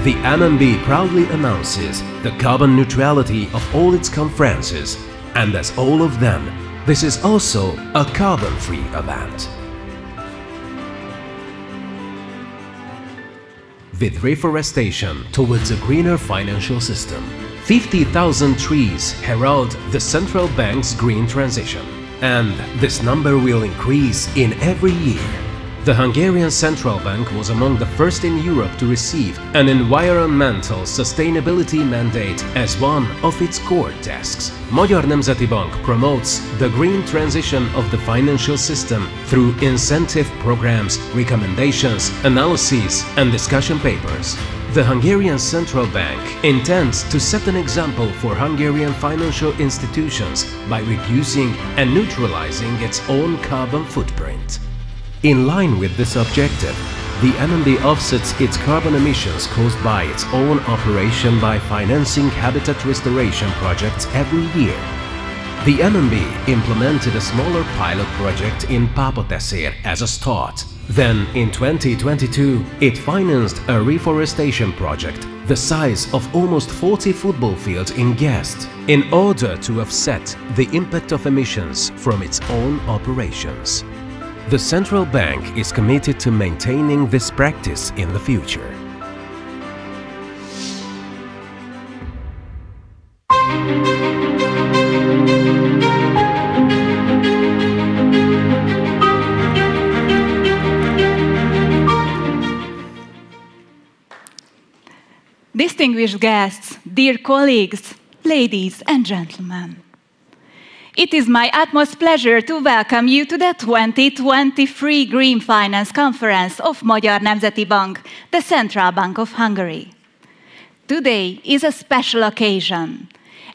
the MNB proudly announces the carbon neutrality of all its conferences, and as all of them, this is also a carbon-free event. With reforestation towards a greener financial system, 50,000 trees herald the central bank's green transition, and this number will increase in every year. The Hungarian Central Bank was among the first in Europe to receive an environmental sustainability mandate as one of its core tasks. Magyar Nemzeti Bank promotes the green transition of the financial system through incentive programs, recommendations, analyses and discussion papers. The Hungarian Central Bank intends to set an example for Hungarian financial institutions by reducing and neutralizing its own carbon footprint. In line with this objective, the MNB offsets its carbon emissions caused by its own operation by financing habitat restoration projects every year. The MNB implemented a smaller pilot project in Pápateszér as a start. Then, in 2022, it financed a reforestation project the size of almost 40 football fields in Gest in order to offset the impact of emissions from its own operations. The central bank is committed to maintaining this practice in the future. Distinguished guests, dear colleagues, ladies and gentlemen. It is my utmost pleasure to welcome you to the 2023 Green Finance Conference of Magyar Nemzeti Bank, the Central Bank of Hungary. Today is a special occasion,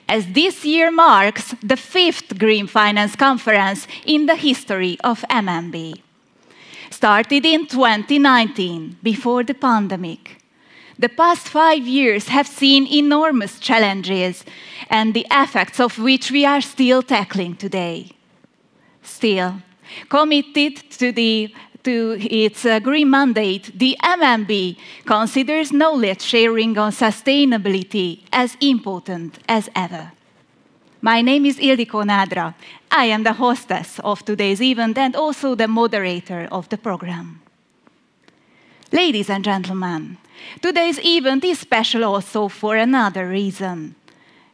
as this year marks the 5th Green Finance Conference in the history of MNB. Started in 2019, before the pandemic. The past 5 years have seen enormous challenges and the effects of which we are still tackling today. Still, committed to its green mandate, the MNB considers knowledge sharing on sustainability as important as ever. My name is Ildikó Nádra. I am the hostess of today's event and also the moderator of the program. Ladies and gentlemen, today's event is special also for another reason.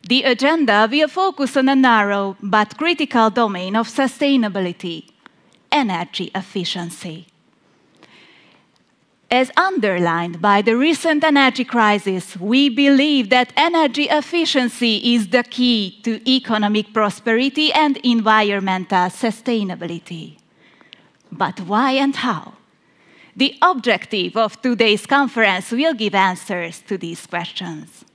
The agenda will focus on a narrow but critical domain of sustainability, energy efficiency. As underlined by the recent energy crisis, we believe that energy efficiency is the key to economic prosperity and environmental sustainability. But why and how? The objective of today's conference will give answers to these questions.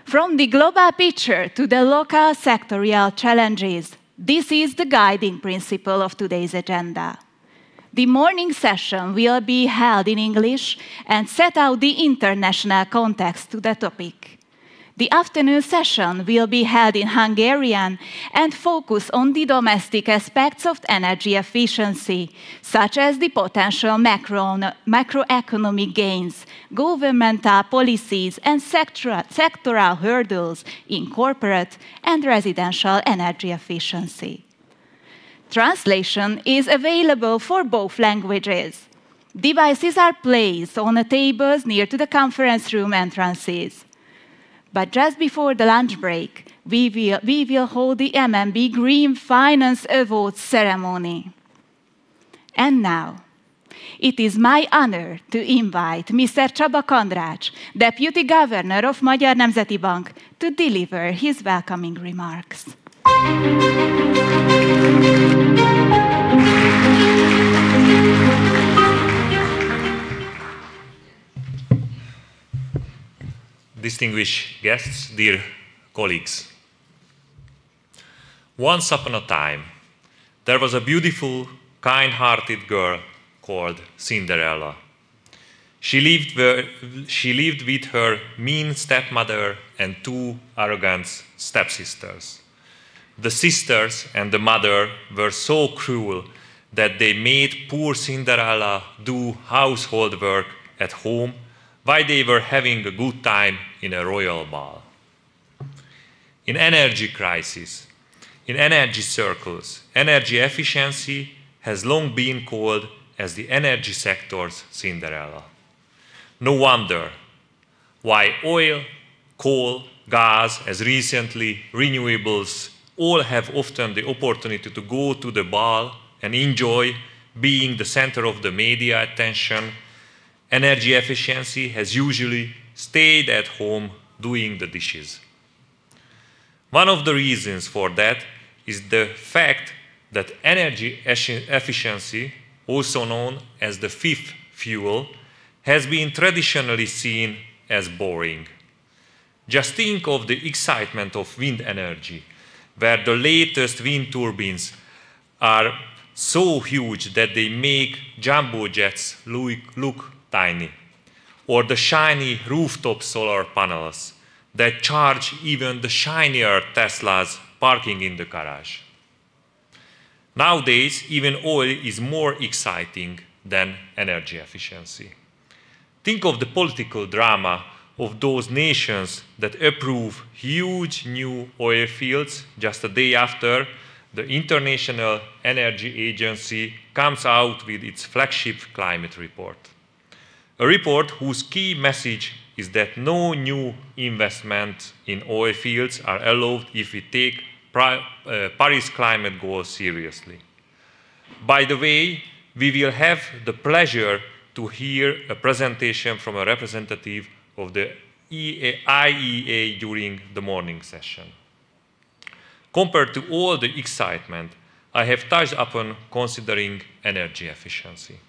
From the global picture to the local sectorial challenges, this is the guiding principle of today's agenda. The morning session will be held in English and set out the international context to the topic. The afternoon session will be held in Hungarian and focus on the domestic aspects of energy efficiency, such as the potential macroeconomic gains, governmental policies, and sectoral hurdles in corporate and residential energy efficiency. Translation is available for both languages. Devices are placed on the tables near to the conference room entrances. But just before the lunch break, we will hold the MNB Green Finance Awards ceremony. And now, it is my honor to invite Mr. Csaba Kandrács, Deputy Governor of Magyar Nemzeti Bank, to deliver his welcoming remarks. Distinguished guests, dear colleagues. Once upon a time, there was a beautiful, kind-hearted girl called Cinderella. She lived with her mean stepmother and 2 arrogant stepsisters. The sisters and the mother were so cruel that they made poor Cinderella do household work at home why they were having a good time in a royal ball. In energy crisis, in energy circles, energy efficiency has long been called as the energy sector's Cinderella. No wonder why oil, coal, gas, as recently renewables, all have often the opportunity to go to the ball and enjoy being the center of the media attention. Energy efficiency has usually stayed at home doing the dishes. One of the reasons for that is the fact that energy efficiency, also known as the fifth fuel, has been traditionally seen as boring. Just think of the excitement of wind energy, where the latest wind turbines are so huge that they make jumbo jets look tiny, or the shiny rooftop solar panels that charge even the shinier Teslas parking in the garage. Nowadays, even oil is more exciting than energy efficiency. Think of the political drama of those nations that approve huge new oil fields just a day after the International Energy Agency comes out with its flagship climate report. A report whose key message is that no new investment in oil fields are allowed if we take Paris climate goals seriously. By the way, we will have the pleasure to hear a presentation from a representative of the IEA during the morning session. Compared to all the excitement I have touched upon considering energy efficiency,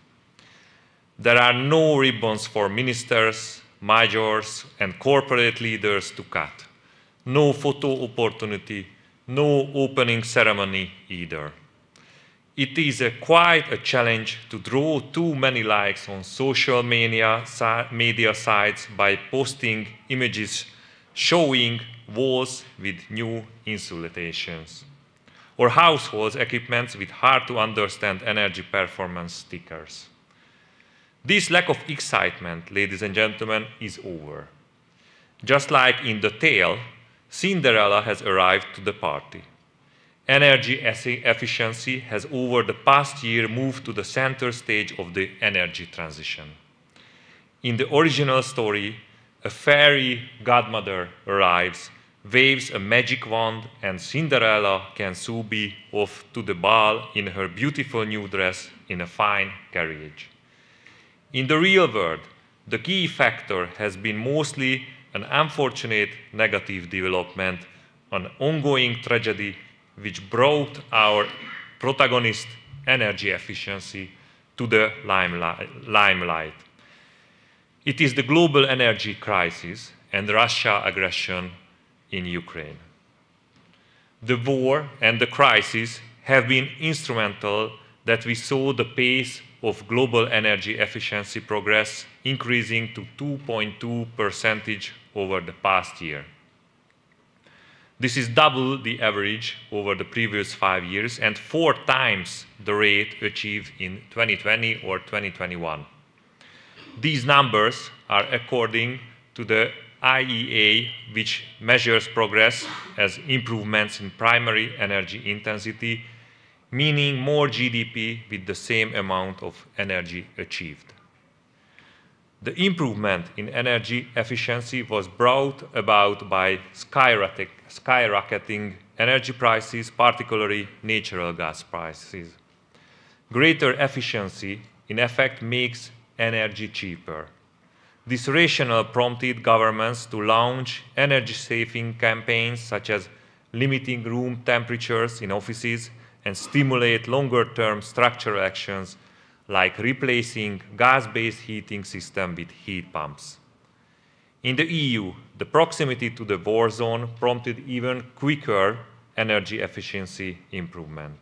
there are no ribbons for ministers, majors, and corporate leaders to cut. No photo opportunity, no opening ceremony either. It is quite a challenge to draw too many likes on social media sites by posting images showing walls with new insulations, or household equipment with hard-to-understand energy performance stickers. This lack of excitement, ladies and gentlemen, is over. Just like in the tale, Cinderella has arrived to the party. Energy efficiency has over the past year moved to the center stage of the energy transition. In the original story, a fairy godmother arrives, waves a magic wand, and Cinderella can soon be off to the ball in her beautiful new dress in a fine carriage. In the real world, the key factor has been mostly an unfortunate negative development, an ongoing tragedy which brought our protagonist, energy efficiency, to the limelight. It is the global energy crisis and Russia aggression in Ukraine. The war and the crisis have been instrumental that we saw the pace of global energy efficiency progress increasing to 2.2% over the past year. This is double the average over the previous 5 years and 4 times the rate achieved in 2020 or 2021. These numbers are according to the IEA, which measures progress as improvements in primary energy intensity, meaning more GDP with the same amount of energy achieved. The improvement in energy efficiency was brought about by skyrocketing energy prices, particularly natural gas prices. Greater efficiency, in effect, makes energy cheaper. This rationale prompted governments to launch energy-saving campaigns such as limiting room temperatures in offices and stimulate longer-term structural actions like replacing gas-based heating system with heat pumps. In the EU, the proximity to the war zone prompted even quicker energy efficiency improvement.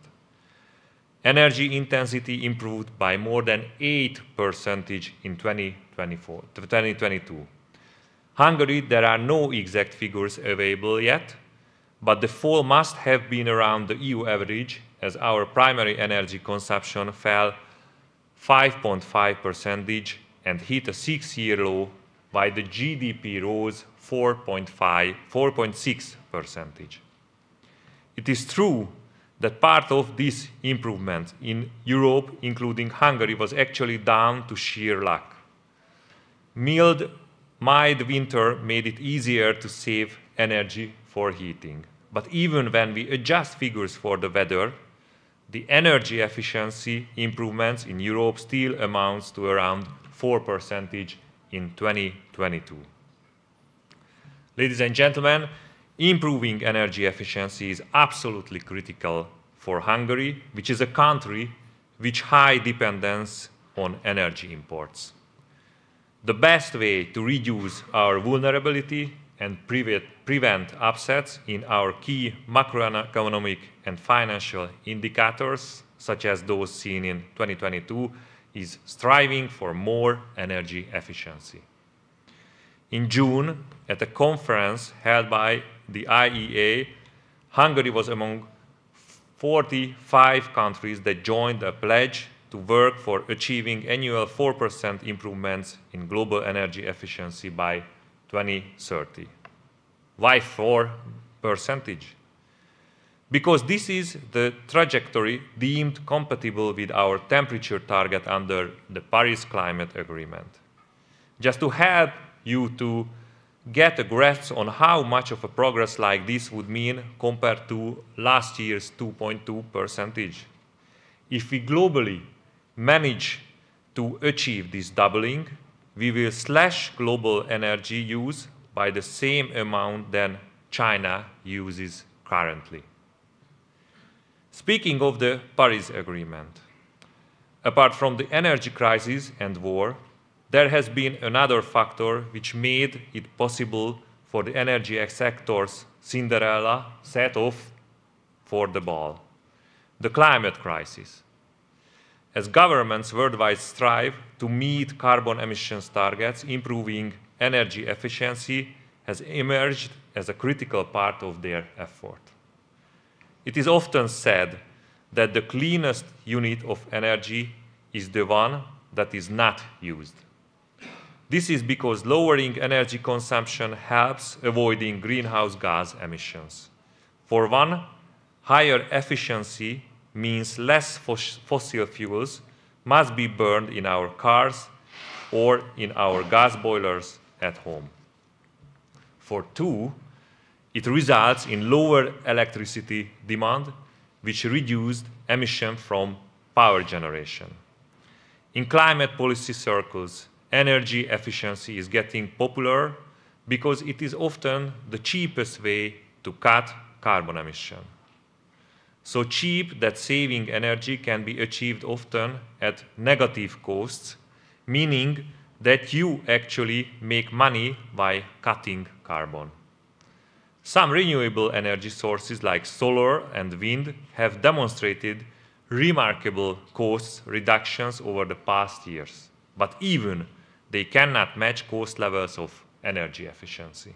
Energy intensity improved by more than 8% in 2022. Hungary, there are no exact figures available yet, but the fall must have been around the EU average as our primary energy consumption fell 5.5% and hit a 6-year low while the GDP rose 4.6%. It is true that part of this improvement in Europe, including Hungary, was actually down to sheer luck. Mild winter made it easier to save energy for heating. But even when we adjust figures for the weather, the energy efficiency improvements in Europe still amounts to around 4% in 2022. Ladies and gentlemen, improving energy efficiency is absolutely critical for Hungary, which is a country with high dependence on energy imports. The best way to reduce our vulnerability and prevent upsets in our key macroeconomic and financial indicators, such as those seen in 2022, is striving for more energy efficiency. In June, at a conference held by the IEA, Hungary was among 45 countries that joined a pledge to work for achieving annual 4% improvements in global energy efficiency by 2030. Why 4%? Because this is the trajectory deemed compatible with our temperature target under the Paris Climate Agreement. Just to help you to get a grasp on how much of a progress like this would mean compared to last year's 2.2%. If we globally manage to achieve this doubling, we will slash global energy use by the same amount than China uses currently. Speaking of the Paris Agreement, apart from the energy crisis and war, there has been another factor which made it possible for the energy sector's Cinderella set off for the ball: the climate crisis. As governments worldwide strive to meet carbon emissions targets, improving energy efficiency has emerged as a critical part of their effort. It is often said that the cleanest unit of energy is the one that is not used. This is because lowering energy consumption helps avoiding greenhouse gas emissions. For one, higher efficiency means less fossil fuels must be burned in our cars or in our gas boilers at home. For two, it results in lower electricity demand, which reduced emission from power generation. In climate policy circles, energy efficiency is getting popular because it is often the cheapest way to cut carbon emission. So cheap that saving energy can be achieved often at negative costs, meaning that you actually make money by cutting carbon. Some renewable energy sources like solar and wind have demonstrated remarkable cost reductions over the past years, but even they cannot match cost levels of energy efficiency.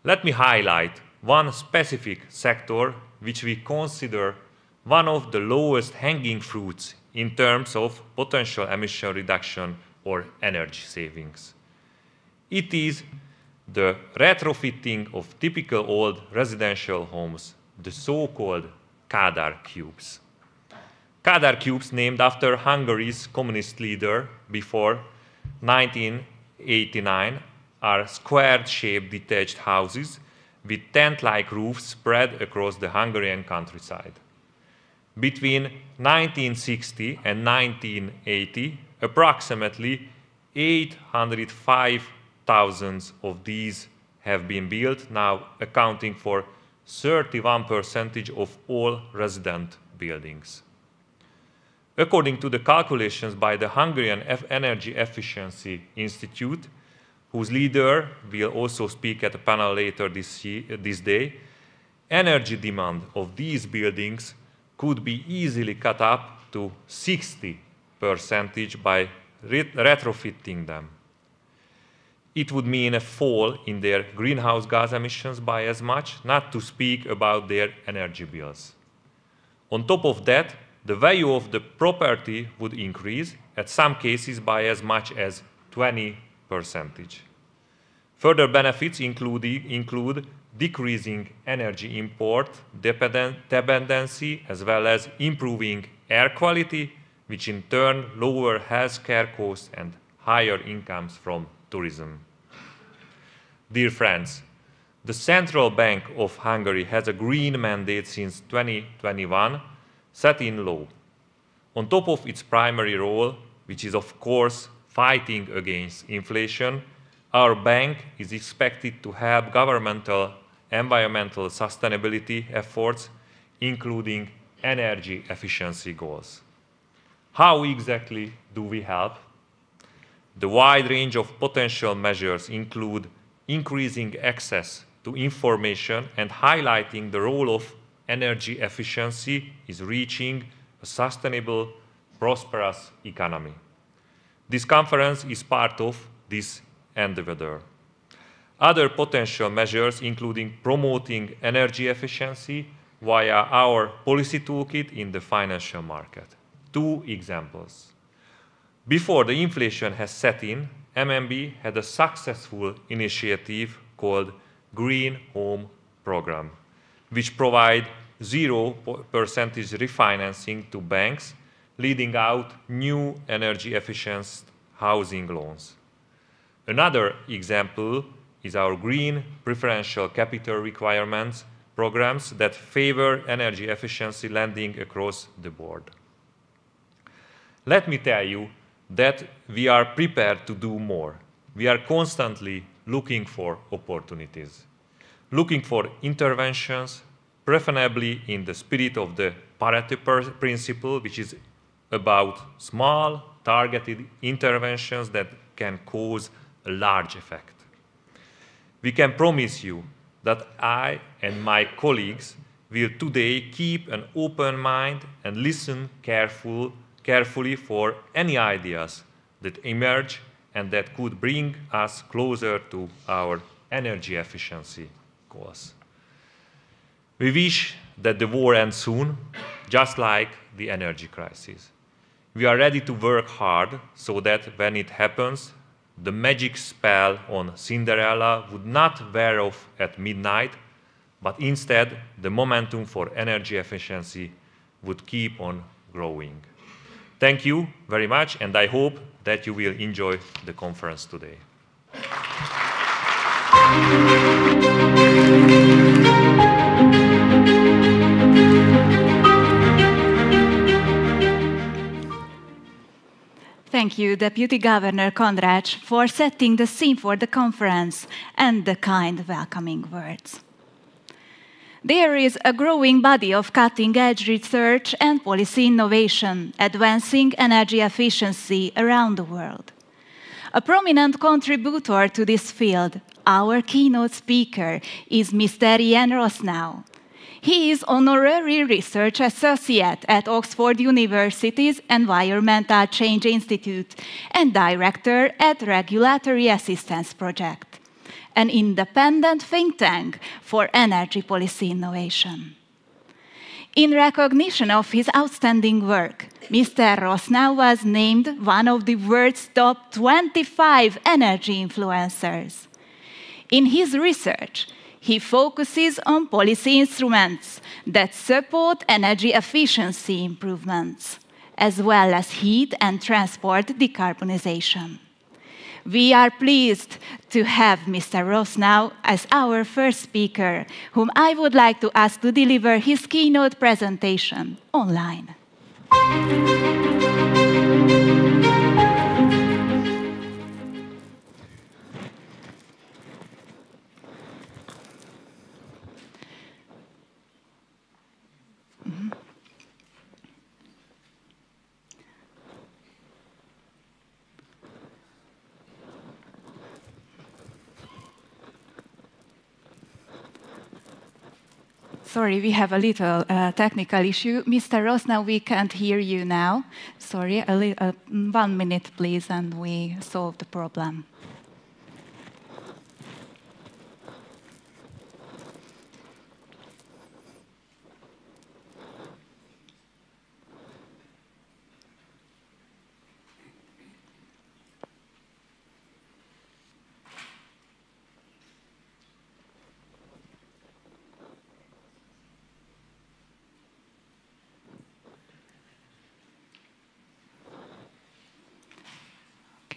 Let me highlight one specific sector which we consider one of the lowest hanging fruits in terms of potential emission reduction or energy savings. It is the retrofitting of typical old residential homes, the so-called Kádár cubes. Kádár cubes, named after Hungary's communist leader before 1989, are square-shaped detached houses with tent-like roofs spread across the Hungarian countryside. Between 1960 and 1980, approximately 805,000 of these have been built, now accounting for 31% of all resident buildings. According to the calculations by the Hungarian Energy Efficiency Institute, whose leader will also speak at a panel later this day, energy demand of these buildings could be easily cut up to 60% by retrofitting them. It would mean a fall in their greenhouse gas emissions by as much, not to speak about their energy bills. On top of that, the value of the property would increase, at some cases by as much as 20%. percentage. Further benefits include decreasing energy import dependency, as well as improving air quality, which in turn lower healthcare costs and higher incomes from tourism. Dear friends, the Central Bank of Hungary has a green mandate since 2021, set in law. On top of its primary role, which is of course fighting against inflation, our bank is expected to help governmental environmental sustainability efforts, including energy efficiency goals. How exactly do we help? The wide range of potential measures include increasing access to information and highlighting the role of energy efficiency in reaching a sustainable, prosperous economy. This conference is part of this endeavor. Other potential measures including promoting energy efficiency via our policy toolkit in the financial market. Two examples. Before the inflation has set in, MNB had a successful initiative called Green Home Program, which provide 0% refinancing to banks, leading out new energy efficient housing loans. Another example is our green preferential capital requirements programs that favor energy efficiency lending across the board. Let me tell you that we are prepared to do more. We are constantly looking for opportunities, looking for interventions, preferably in the spirit of the Pareto principle, which is about small, targeted interventions that can cause a large effect. We can promise you that I and my colleagues will today keep an open mind and listen carefully for any ideas that emerge and that could bring us closer to our energy efficiency goals. We wish that the war ends soon, just like the energy crisis. We are ready to work hard so that when it happens, the magic spell on Cinderella would not wear off at midnight, but instead the momentum for energy efficiency would keep on growing. Thank you very much, and I hope that you will enjoy the conference today. Thank you, Deputy Governor Kandrács, for setting the scene for the conference and the kind welcoming words. There is a growing body of cutting-edge research and policy innovation advancing energy efficiency around the world. A prominent contributor to this field, our keynote speaker, is Mr. Ian Rosnow. He is Honorary Research Associate at Oxford University's Environmental Change Institute and Director at Regulatory Assistance Project, an independent think tank for energy policy innovation. In recognition of his outstanding work, Mr. Rosnow was named one of the world's top 25 energy influencers. In his research, he focuses on policy instruments that support energy efficiency improvements, as well as heat and transport decarbonization. We are pleased to have Mr. Rosnow as our first speaker, whom I would like to ask to deliver his keynote presentation online. Sorry, we have a little technical issue. Mr. Rosnow, we can't hear you now. Sorry, 1 minute, please, and we solve the problem.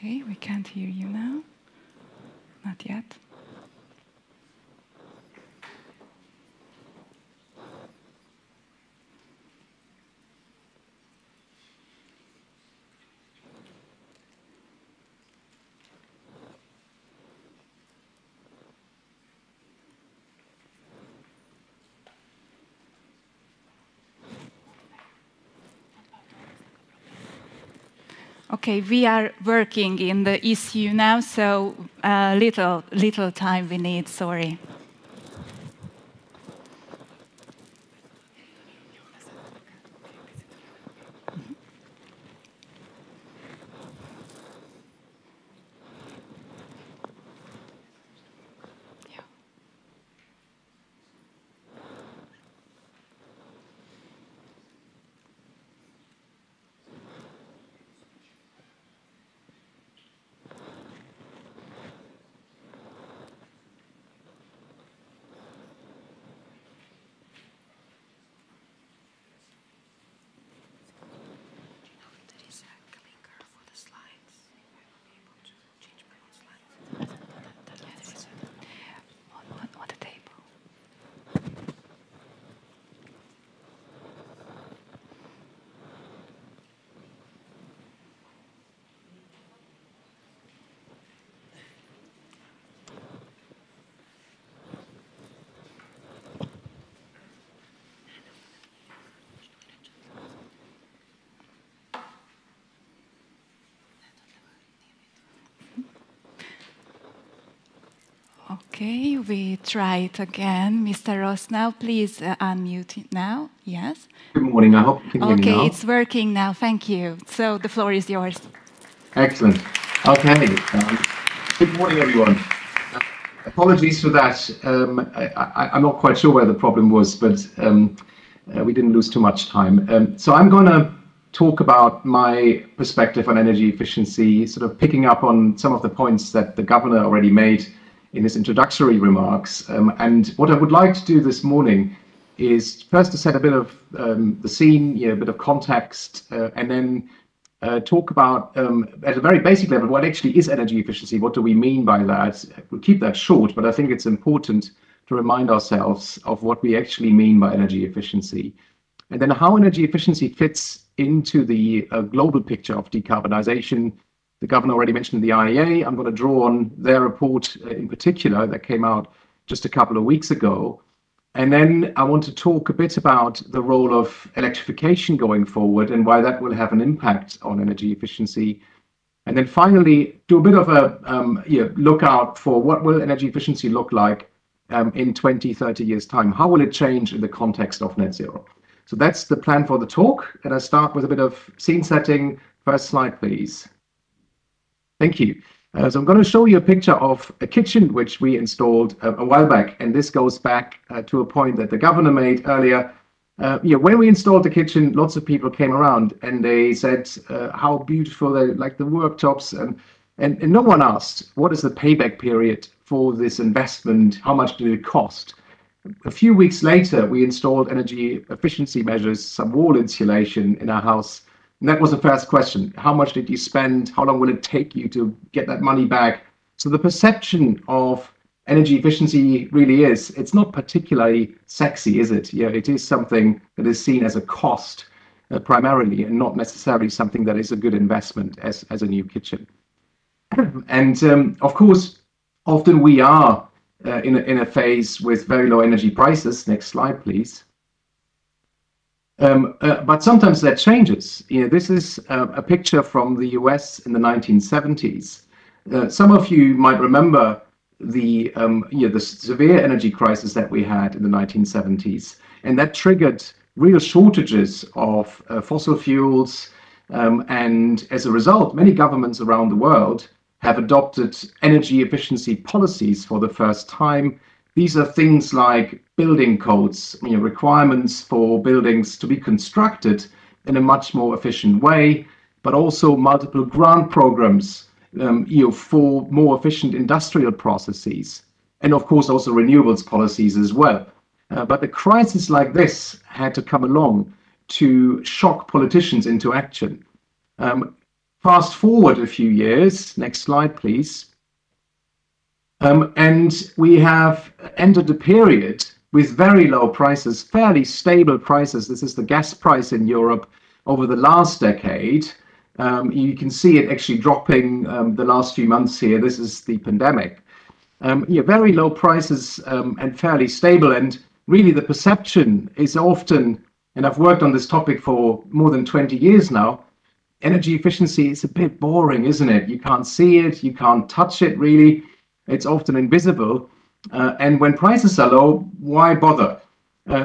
Okay, we can't hear you now. Not yet. Okay, we are working in the issue now, so little time we need, sorry. Okay, we try it again. Mr. Ross, now please unmute it now. Yes. Good morning. I hope you can hear me now. Okay, it's working now. Thank you. So the floor is yours. Excellent. Okay. Good morning, everyone. Apologies for that. I'm not quite sure where the problem was, but we didn't lose too much time. So I'm going to talk about my perspective on energy efficiency, sort of picking up on some of the points that the governor already made in his introductory remarks. And what I would like to do this morning is first to set a bit of the scene, a bit of context, and then talk about, at a very basic level, what actually is energy efficiency? What do we mean by that? We'll keep that short, but I think it's important to remind ourselves of what we actually mean by energy efficiency. And then how energy efficiency fits into the global picture of decarbonization. The governor already mentioned the IEA. I'm going to draw on their report in particular that came out just a couple of weeks ago. And then I want to talk a bit about the role of electrification going forward and why that will have an impact on energy efficiency. And then finally, do a bit of a look out for what will energy efficiency look like in 20, 30 years' time. How will it change in the context of net zero? So that's the plan for the talk. And I start with a bit of scene setting. First slide, please. Thank you. So I'm going to show you a picture of a kitchen which we installed a while back, and this goes back to a point that the governor made earlier. When we installed the kitchen, lots of people came around and they said how beautiful they like the worktops, and no one asked what is the payback period for this investment, how much did it cost? A few weeks later, we installed energy efficiency measures, some wall insulation in our house. And that was the first question. How much did you spend? How long will it take you to get that money back? So the perception of energy efficiency really is, it's not particularly sexy, is it? Yeah, it is something that is seen as a cost primarily, and not necessarily something that is a good investment as a new kitchen. And of course, often we are in a phase with very low energy prices. Next slide, please. But sometimes that changes. This is a picture from the US in the 1970s. Some of you might remember the severe energy crisis that we had in the 1970s, and that triggered real shortages of fossil fuels. And as a result, many governments around the world have adopted energy efficiency policies for the first time. These are things like building codes, requirements for buildings to be constructed in a much more efficient way, but also multiple grant programs for more efficient industrial processes, and of course also renewables policies as well. But a crisis like this had to come along to shock politicians into action. fast forward a few years, next slide, please. And we have entered a period with very low prices, fairly stable prices. This is the gas price in Europe over the last decade. You can see it actually dropping the last few months here. This is the pandemic. Very low prices and fairly stable. And really the perception is often, and I've worked on this topic for more than 20 years now, energy efficiency is a bit boring, isn't it? You can't see it, you can't touch it really. It's often invisible. And when prices are low, why bother?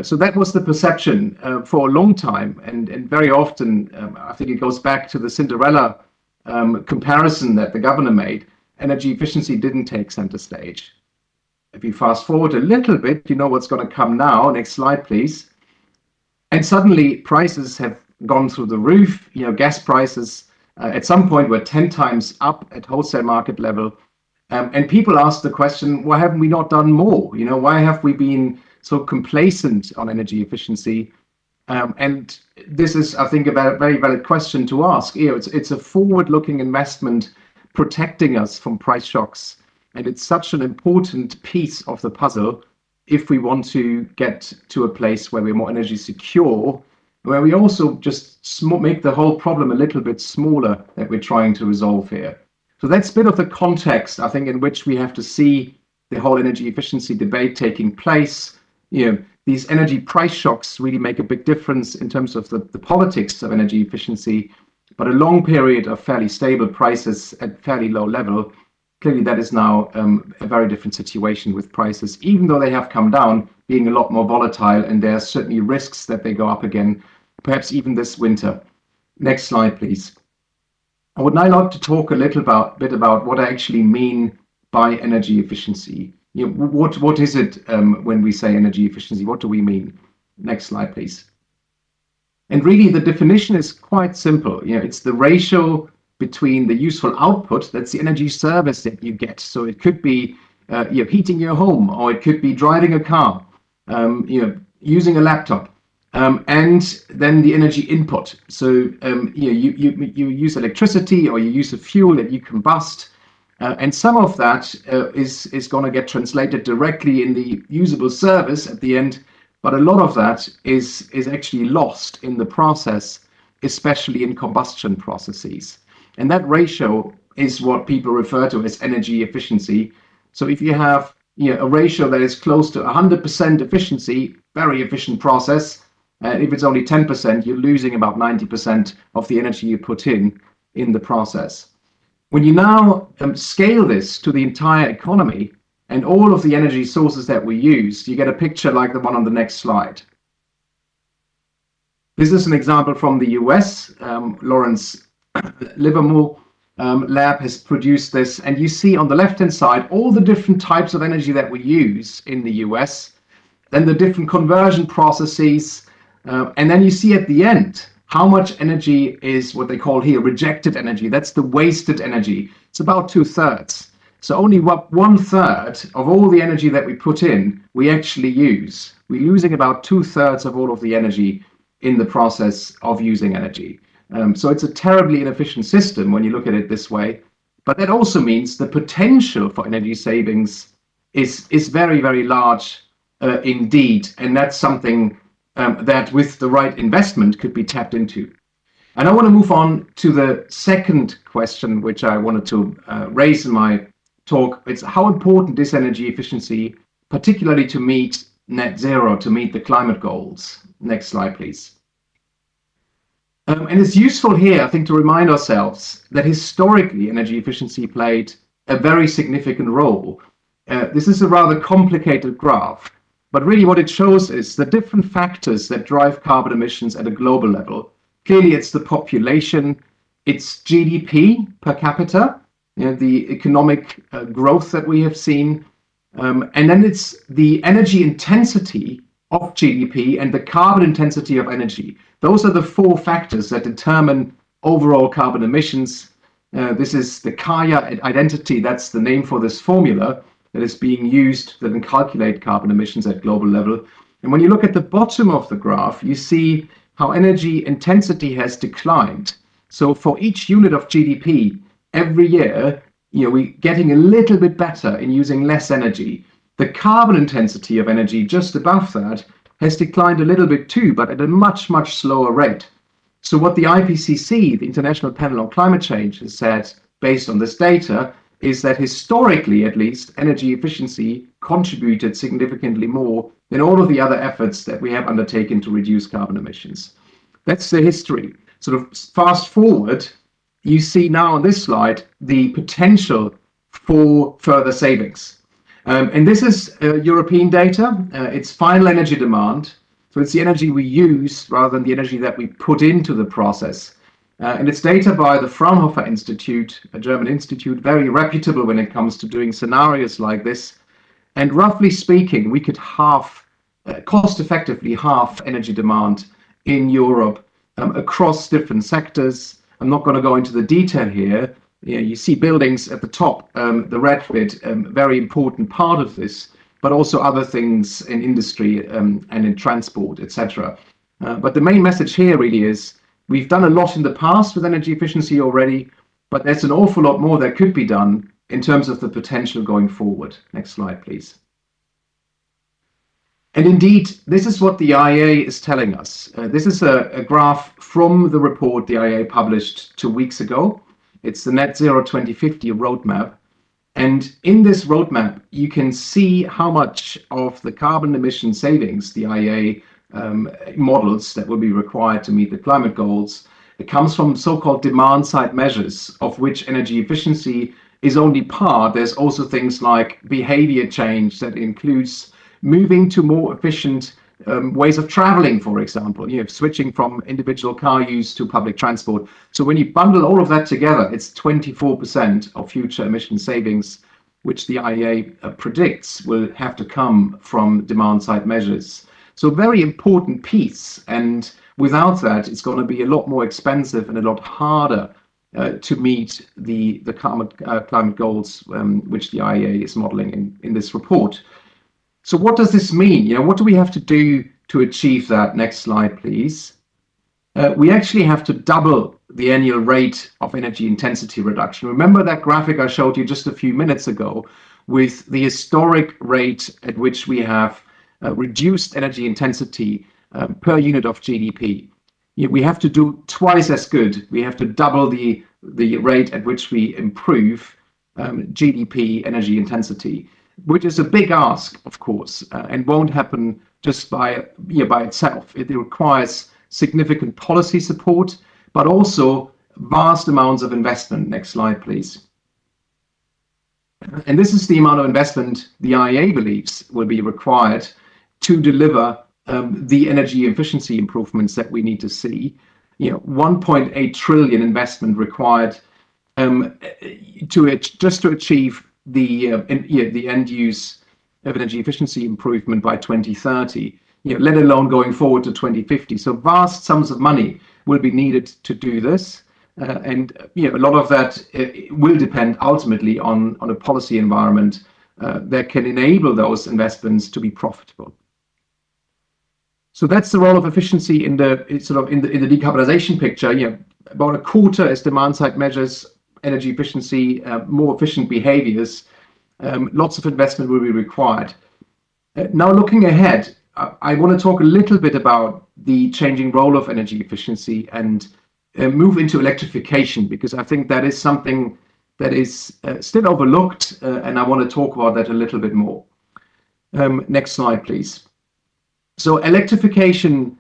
So that was the perception for a long time. And very often, I think it goes back to the Cinderella comparison that the governor made. Energy efficiency didn't take center stage. If you fast forward a little bit, you know what's going to come now. Next slide, please. And suddenly prices have gone through the roof. Gas prices at some point were 10 times up at wholesale market level. And people ask the question, why haven't we not done more? Why have we been so complacent on energy efficiency? And this is, I think, a very valid question to ask. It's a forward-looking investment protecting us from price shocks. And it's such an important piece of the puzzle if we want to get to a place where we're more energy secure, where we also just make the whole problem a little bit smaller that we're trying to resolve here. So that's a bit of the context, I think, in which we have to see the whole energy efficiency debate taking place. These energy price shocks really make a big difference in terms of the politics of energy efficiency, but a long period of fairly stable prices at fairly low level, clearly that is now a very different situation with prices, even though they have come down, being a lot more volatile, and there are certainly risks that they go up again, perhaps even this winter. Next slide, please. I would now like to talk a little bit about what I actually mean by energy efficiency. What is it when we say energy efficiency? What do we mean? Next slide, please. And really, the definition is quite simple. It's the ratio between the useful output, that's the energy service that you get. So it could be heating your home, or it could be driving a car, using a laptop. And then the energy input. So you use electricity, or you use a fuel that you combust, and some of that is going to get translated directly in the usable service at the end, but a lot of that is actually lost in the process, especially in combustion processes. And that ratio is what people refer to as energy efficiency. So if you have a ratio that is close to 100% efficiency, very efficient process. If it's only 10%, you're losing about 90% of the energy you put in the process. When you now scale this to the entire economy and all of the energy sources that we use, you get a picture like the one on the next slide. This is an example from the US. Lawrence Livermore lab has produced this, and you see on the left-hand side all the different types of energy that we use in the US, then the different conversion processes, and then you see at the end how much energy is what they call here rejected energy. That's the wasted energy. It's about 2/3. So only 1/3 of all the energy that we put in, we actually use. We're losing about 2/3 of all of the energy in the process of using energy. So it's a terribly inefficient system when you look at it this way. But that also means the potential for energy savings is very, very large indeed. And that's something that with the right investment could be tapped into. And I want to move on to the second question, which I wanted to raise in my talk. It's how important is energy efficiency, particularly to meet net zero, to meet the climate goals. Next slide, please. And it's useful here, I think, to remind ourselves that historically energy efficiency played a very significant role. This is a rather complicated graph, but really what it shows is the different factors that drive carbon emissions at a global level. Clearly, it's the population, it's GDP per capita, the economic growth that we have seen, and then it's the energy intensity of GDP and the carbon intensity of energy. Those are the four factors that determine overall carbon emissions. This is the Kaya identity. That's the name for this formula that is being used to then calculate carbon emissions at global level. And when you look at the bottom of the graph, you see how energy intensity has declined. So for each unit of GDP, every year, we're getting a little bit better in using less energy. The carbon intensity of energy just above that has declined a little bit too, but at a much, much slower rate. So what the IPCC, the International Panel on Climate Change, has said, based on this data, is that historically, at least, energy efficiency contributed significantly more than all of the other efforts that we have undertaken to reduce carbon emissions. That's the history. Sort of fast forward, you see now on this slide the potential for further savings. And this is European data. It's final energy demand. So it's the energy we use rather than the energy that we put into the process. And it's data by the Fraunhofer Institute, a German institute, very reputable when it comes to doing scenarios like this. And roughly speaking, we could cost effectively half energy demand in Europe across different sectors. I'm not going to go into the detail here. You see buildings at the top, the red bit, very important part of this, but also other things in industry and in transport, etc. But the main message here really is we've done a lot in the past with energy efficiency already, but there's an awful lot more that could be done in terms of the potential going forward. Next slide, please. And indeed, this is what the IEA is telling us. This is a graph from the report the IEA published 2 weeks ago. It's the Net Zero 2050 roadmap. And in this roadmap, you can see how much of the carbon emission savings the IEA models that will be required to meet the climate goals. It comes from so-called demand-side measures, of which energy efficiency is only part. There's also things like behavior change that includes moving to more efficient ways of traveling, for example, switching from individual car use to public transport. So when you bundle all of that together, it's 24% of future emission savings, which the IEA predicts will have to come from demand-side measures. So very important piece, and without that, it's going to be a lot more expensive and a lot harder to meet the climate goals, which the IEA is modeling in this report. So what does this mean? What do we have to do to achieve that? Next slide, please. We actually have to double the annual rate of energy intensity reduction. Remember that graphic I showed you just a few minutes ago with the historic rate at which we have reduced energy intensity per unit of GDP. We have to do twice as good. We have to double the rate at which we improve GDP energy intensity, which is a big ask, of course, and won't happen just by itself. It requires significant policy support, but also vast amounts of investment. Next slide, please. And this is the amount of investment the IEA believes will be required to deliver the energy efficiency improvements that we need to see. 1.8 trillion investment required just to achieve the end use of energy efficiency improvement by 2030, let alone going forward to 2050. So vast sums of money will be needed to do this. And a lot of that will depend ultimately on a policy environment that can enable those investments to be profitable. So that's the role of efficiency in the decarbonization picture. About a quarter is demand-side measures, energy efficiency, more efficient behaviors. Lots of investment will be required. Now, looking ahead, I want to talk a little bit about the changing role of energy efficiency and move into electrification, because I think that is something that is still overlooked, and I want to talk about that a little bit more. Next slide, please. So electrification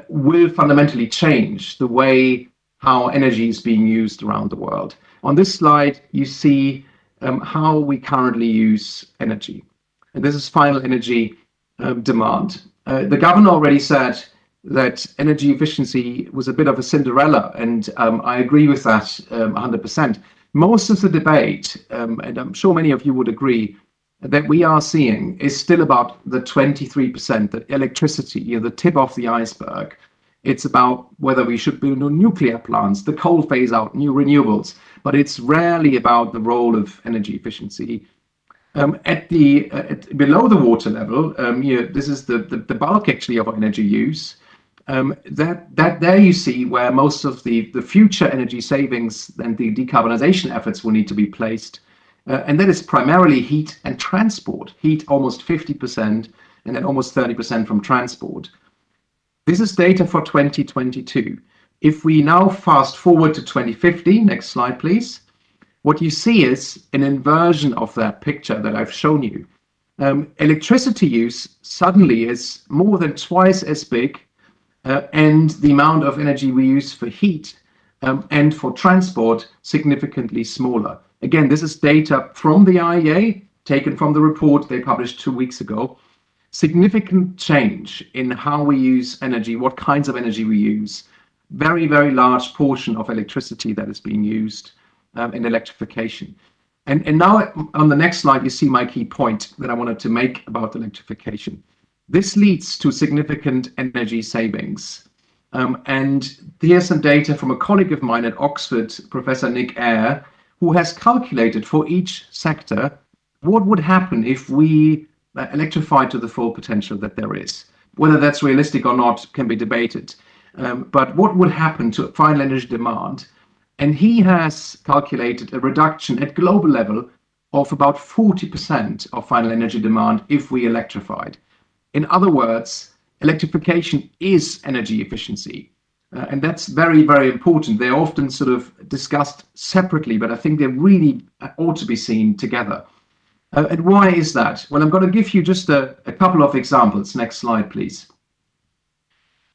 will fundamentally change the way how energy is being used around the world. On this slide, you see how we currently use energy. And this is final energy demand. The governor already said that energy efficiency was a bit of a Cinderella, and I agree with that 100%. Most of the debate, and I'm sure many of you would agree, that we are seeing is still about the 23%, the electricity, the tip of the iceberg. It's about whether we should build new nuclear plants, the coal phase out, new renewables, but it's rarely about the role of energy efficiency. Below the water level, this is the bulk actually of energy use. There you see where most of the future energy savings and the decarbonization efforts will need to be placed. And that is primarily heat and transport. Heat almost 50%, and then almost 30% from transport. This is data for 2022. If we now fast forward to 2050, next slide please, what you see is an inversion of that picture that I've shown you. Electricity use suddenly is more than twice as big, and the amount of energy we use for heat and for transport significantly smaller. Again, this is data from the IEA, taken from the report they published 2 weeks ago. Significant change in how we use energy, what kinds of energy we use. Very, very large portion of electricity that is being used in electrification. And now on the next slide, you see my key point that I wanted to make about electrification. This leads to significant energy savings. And here's some data from a colleague of mine at Oxford, Professor Nick Eyre, who has calculated for each sector what would happen if we electrified to the full potential that there is. Whether that's realistic or not can be debated. But what would happen to final energy demand? And he has calculated a reduction at global level of about 40% of final energy demand if we electrified. In other words, electrification is energy efficiency. And that's very, very important. They're often sort of discussed separately, but I think they really ought to be seen together. And why is that? Well, I'm going to give you just a couple of examples. Next slide, please.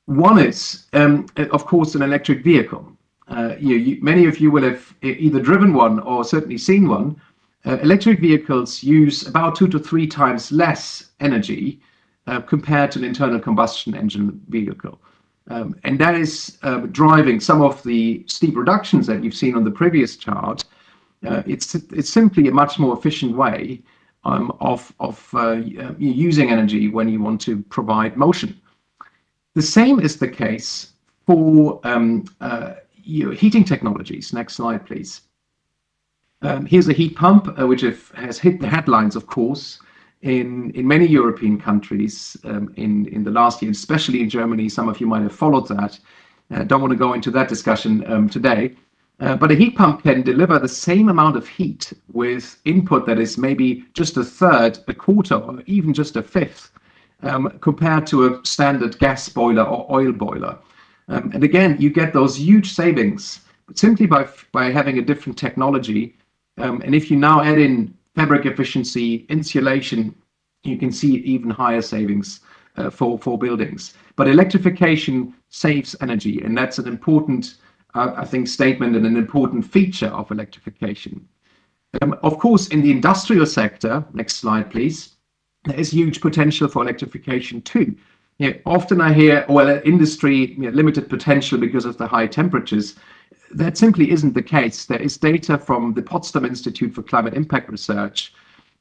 One is, of course, an electric vehicle. Many of you will have either driven one or certainly seen one. Electric vehicles use about 2 to 3 times less energy compared to an internal combustion engine vehicle. And that is driving some of the steep reductions that you've seen on the previous chart. It's simply a much more efficient way of using energy when you want to provide motion. The same is the case for heating technologies. Next slide, please. Here's a heat pump, which has hit the headlines, of course, in many European countries in the last year, especially in Germany. Some of you might have followed that. Don't want to go into that discussion today. But a heat pump can deliver the same amount of heat with input that is maybe just a third, a quarter, or even just a fifth compared to a standard gas boiler or oil boiler. And again, you get those huge savings simply by having a different technology. And if you now add in fabric efficiency, insulation, you can see even higher savings for buildings. But electrification saves energy, and that's an important, I think, statement and an important feature of electrification. Of course, in the industrial sector, next slide, please, there is huge potential for electrification too. Often I hear, well, industry limited potential because of the high temperatures. That simply isn't the case. There is data from the Potsdam Institute for Climate Impact Research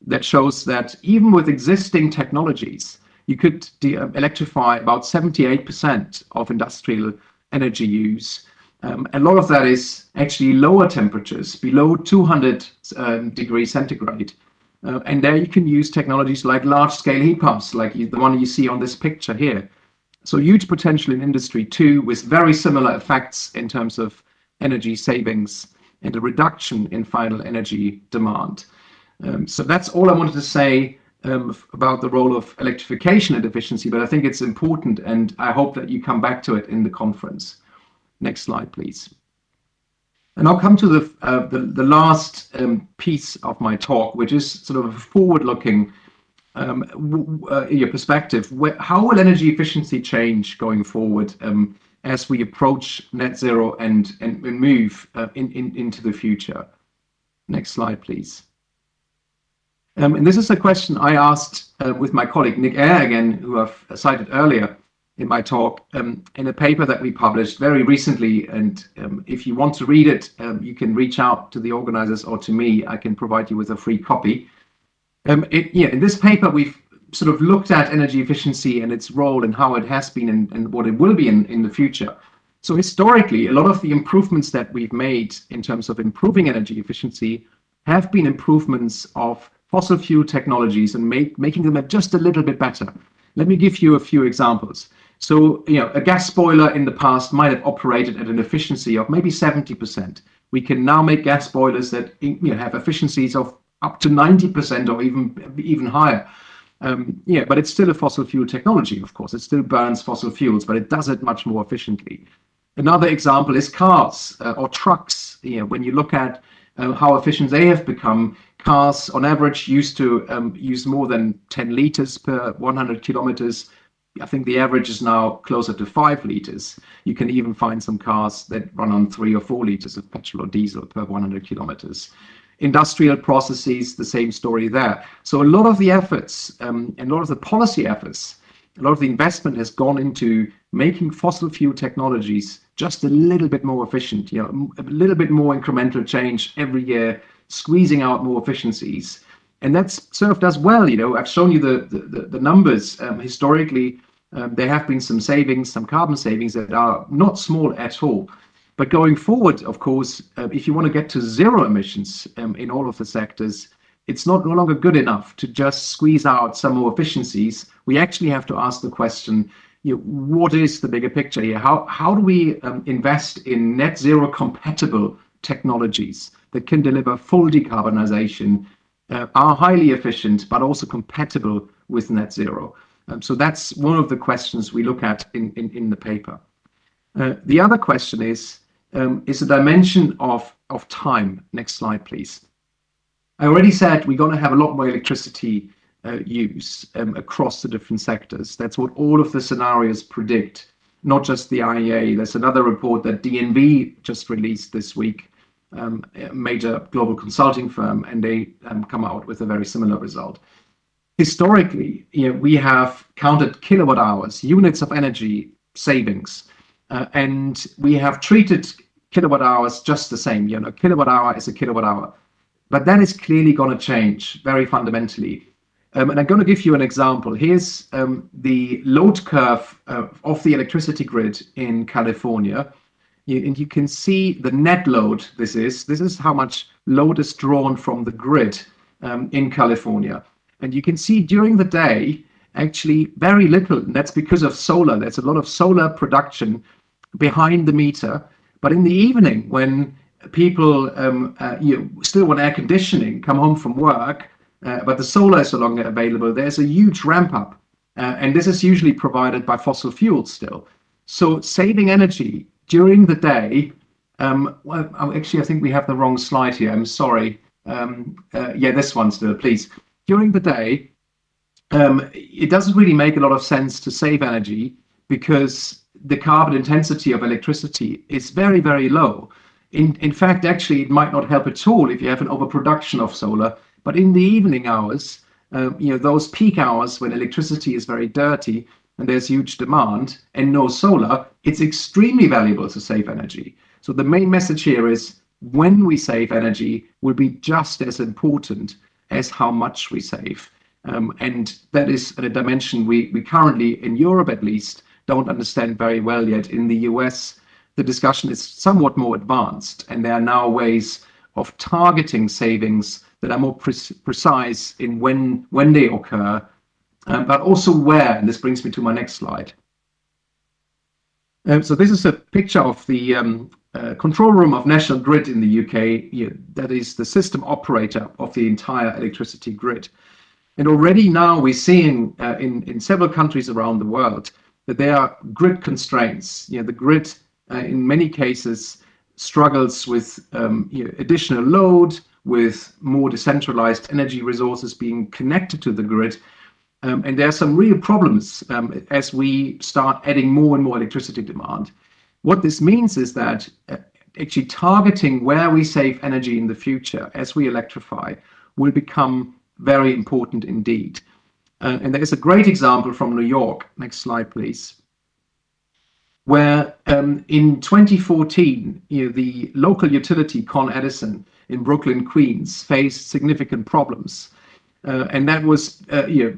that shows that even with existing technologies, you could electrify about 78% of industrial energy use. A lot of that is actually lower temperatures, below 200 degrees centigrade. And there you can use technologies like large-scale heat pumps, like the one you see on this picture here. So huge potential in industry too, with very similar effects in terms of energy savings and a reduction in final energy demand. So that's all I wanted to say about the role of electrification and efficiency, but I think it's important, and I hope that you come back to it in the conference. Next slide, please. And I'll come to the last piece of my talk, which is sort of a forward-looking perspective. How will energy efficiency change going forward as we approach net zero and move into the future? Next slide, please. And this is a question I asked with my colleague Nick Eyre again, who I've cited earlier in my talk, in a paper that we published very recently. And if you want to read it, you can reach out to the organizers or to me. I can provide you with a free copy. In this paper, we've sort of looked at energy efficiency and its role and how it has been and what it will be in the future. So historically, a lot of the improvements that we've made in terms of improving energy efficiency have been improvements of fossil fuel technologies and making them just a little bit better. Let me give you a few examples. So, a gas boiler in the past might have operated at an efficiency of maybe 70%. We can now make gas boilers that have efficiencies of up to 90% or even higher. But it's still a fossil fuel technology, of course. It still burns fossil fuels, but it does it much more efficiently. Another example is cars or trucks. When you look at how efficient they have become, cars on average used to use more than 10 liters per 100 kilometers. I think the average is now closer to 5 liters. You can even find some cars that run on 3 or 4 liters of petrol or diesel per 100 kilometers. Industrial processes, the same story there. So a lot of the efforts and a lot of the policy efforts, a lot of the investment has gone into making fossil fuel technologies just a little bit more efficient, a little bit more incremental change every year, squeezing out more efficiencies. And that's served us well. I've shown you the numbers. Historically, there have been some savings, some carbon savings that are not small at all. But going forward, of course, if you want to get to zero emissions in all of the sectors, it's no longer good enough to just squeeze out some more efficiencies. We actually have to ask the question, what is the bigger picture here? How do we invest in net zero compatible technologies that can deliver full decarbonization, are highly efficient, but also compatible with net zero? So that's one of the questions we look at in the paper. The other question is a dimension of time. Next slide, please. I already said we're going to have a lot more electricity use across the different sectors. That's what all of the scenarios predict, not just the IEA. There's another report that DNV just released this week, a major global consulting firm, and they come out with a very similar result. Historically, we have counted kilowatt hours, units of energy savings, and we have treated kilowatt hours just the same. Kilowatt hour is a kilowatt hour. But that is clearly going to change very fundamentally. And I'm going to give you an example. Here's the load curve of the electricity grid in California. And you can see the net load this is how much load is drawn from the grid in California. And you can see during the day, actually very little. And that's because of solar. There's a lot of solar production behind the meter. But in the evening, when people still want air conditioning, come home from work, but the solar is no longer available, there's a huge ramp up. And this is usually provided by fossil fuels still. So saving energy during the day, actually, I think we have the wrong slide here. I'm sorry. This one still, please. During the day, it doesn't really make a lot of sense to save energy because the carbon intensity of electricity is very, very low. In fact, actually, it might not help at all if you have an overproduction of solar. But in the evening hours, those peak hours when electricity is very dirty and there's huge demand and no solar, it's extremely valuable to save energy. So the main message here is when we save energy will be just as important as how much we save. And that is a dimension we currently, in Europe at least, don't understand very well yet. In the US, the discussion is somewhat more advanced, and there are now ways of targeting savings that are more precise in when they occur, but also where. And this brings me to my next slide. So this is a picture of the control room of National Grid in the UK. That is the system operator of the entire electricity grid. And already now we're seeing in several countries around the world that there are grid constraints. The grid in many cases struggles with additional load, with more decentralized energy resources being connected to the grid. And there are some real problems as we start adding more and more electricity demand. What this means is that actually targeting where we save energy in the future as we electrify will become very important indeed. And there is a great example from New York. Next slide, please. Where in 2014, the local utility Con Edison in Brooklyn, Queens, faced significant problems. And that was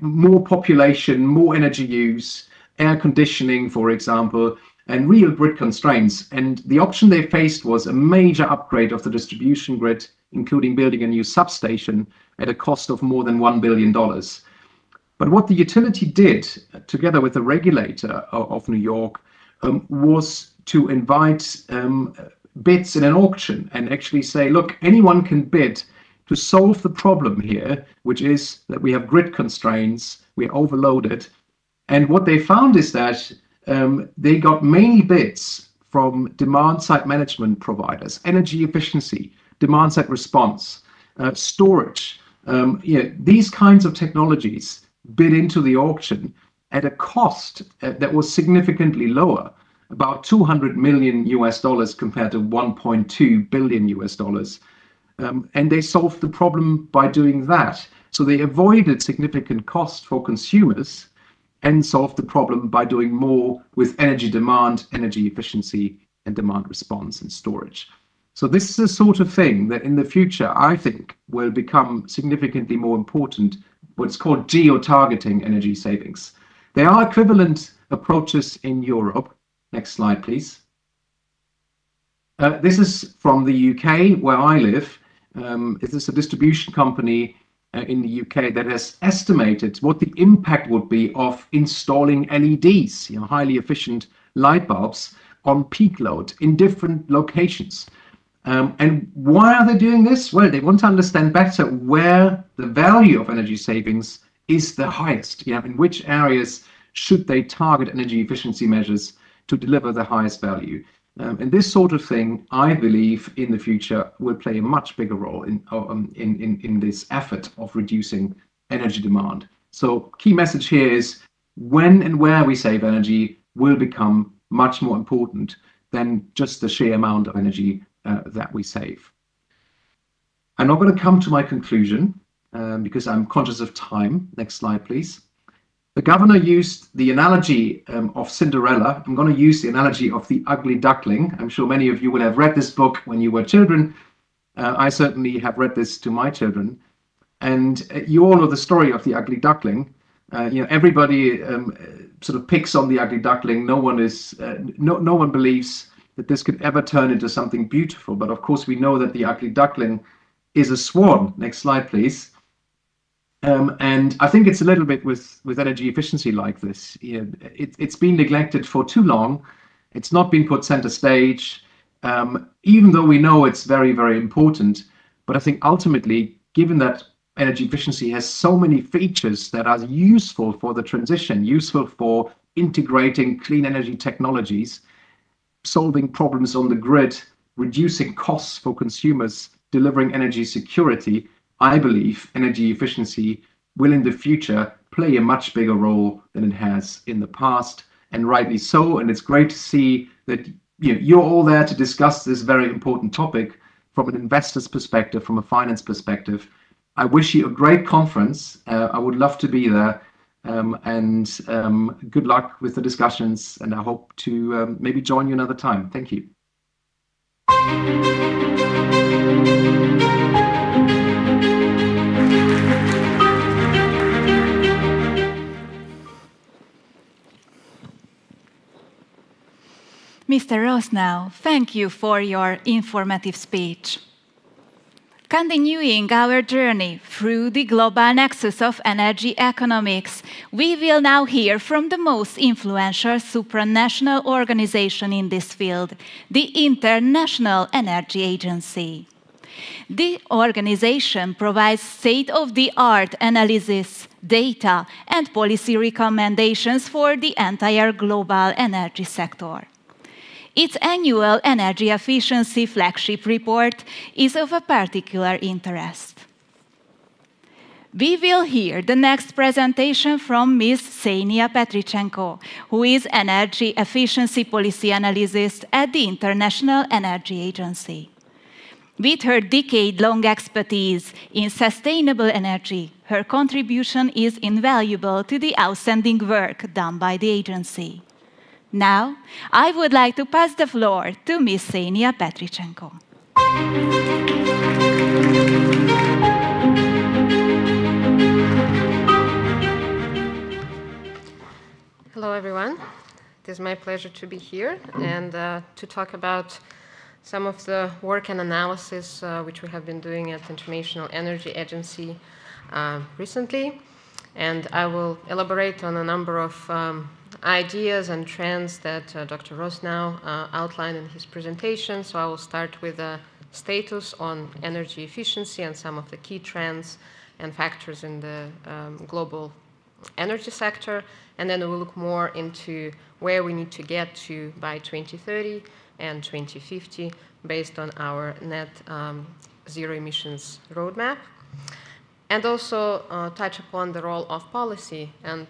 more population, more energy use, air conditioning, for example, and real grid constraints. And the option they faced was a major upgrade of the distribution grid, including building a new substation at a cost of more than $1 billion. But what the utility did, together with the regulator of New York, was to invite bids in an auction and actually say, look, anyone can bid to solve the problem here, which is that we have grid constraints, we're overloaded. And what they found is that they got mainly bids from demand-side management providers, energy efficiency, demand-side response, storage. These kinds of technologies bid into the auction at a cost that was significantly lower, about $200 million compared to $1.2 billion. And they solved the problem by doing that. So they avoided significant costs for consumers and solved the problem by doing more with energy demand, energy efficiency, and demand response and storage. So this is the sort of thing that in the future, I think, will become significantly more important, what's called geo-targeting energy savings. There are equivalent approaches in Europe. Next slide, please. This is from the UK, where I live. This is a distribution company in the UK that has estimated what the impact would be of installing LEDs, highly efficient light bulbs, on peak load in different locations. And why are they doing this? Well, they want to understand better where the value of energy savings is the highest. In which areas should they target energy efficiency measures to deliver the highest value? And this sort of thing, I believe, in the future will play a much bigger role in this effort of reducing energy demand. So key message here is when and where we save energy will become much more important than just the sheer amount of energy that we save. I'm not going to come to my conclusion because I'm conscious of time. Next slide, please. The governor used the analogy of Cinderella. I'm going to use the analogy of the ugly duckling. I'm sure many of you will have read this book when you were children. I certainly have read this to my children. And you all know the story of the ugly duckling. Everybody sort of picks on the ugly duckling. No one believes that this could ever turn into something beautiful. But of course, we know that the ugly duckling is a swan. Next slide, please. And I think it's a little bit with energy efficiency like this. It's been neglected for too long. It's not been put center stage, even though we know it's very, very important. But I think ultimately, given that energy efficiency has so many features that are useful for the transition, useful for integrating clean energy technologies, solving problems on the grid, reducing costs for consumers, delivering energy security, I believe energy efficiency will in the future play a much bigger role than it has in the past, and rightly so. And it's great to see that you're all there to discuss this very important topic from an investor's perspective, from a finance perspective. I wish you a great conference. I would love to be there, and good luck with the discussions, and I hope to maybe join you another time. Thank you. Mr. Rosnow, thank you for your informative speech. Continuing our journey through the global nexus of energy economics, we will now hear from the most influential supranational organization in this field, the International Energy Agency. The organization provides state-of-the-art analysis, data, and policy recommendations for the entire global energy sector. Its annual energy efficiency flagship report is of a particular interest. We will hear the next presentation from Ms. Ksenia Petrichenko, who is Energy Efficiency Policy Analyst at the International Energy Agency. With her decade-long expertise in sustainable energy, her contribution is invaluable to the outstanding work done by the agency. Now, I would like to pass the floor to Ms. Ksenia Petrichenko. Hello, everyone. It is my pleasure to be here and to talk about some of the work and analysis which we have been doing at the International Energy Agency recently. And I will elaborate on a number of ideas and trends that Dr. Rosnow outlined in his presentation. So I will start with a status on energy efficiency and some of the key trends and factors in the global energy sector. And then we'll look more into where we need to get to by 2030 and 2050 based on our net zero emissions roadmap. And also touch upon the role of policy and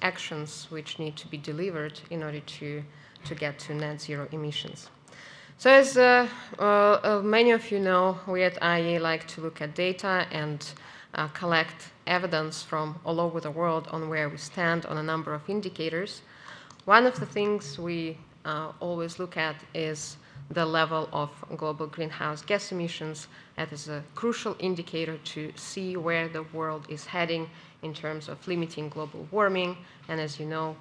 actions which need to be delivered in order to get to net zero emissions. So as many of you know, we at IEA like to look at data and collect evidence from all over the world on where we stand on a number of indicators. One of the things we always look at is the level of global greenhouse gas emissions. That is a crucial indicator to see where the world is heading in terms of limiting global warming. And as you know,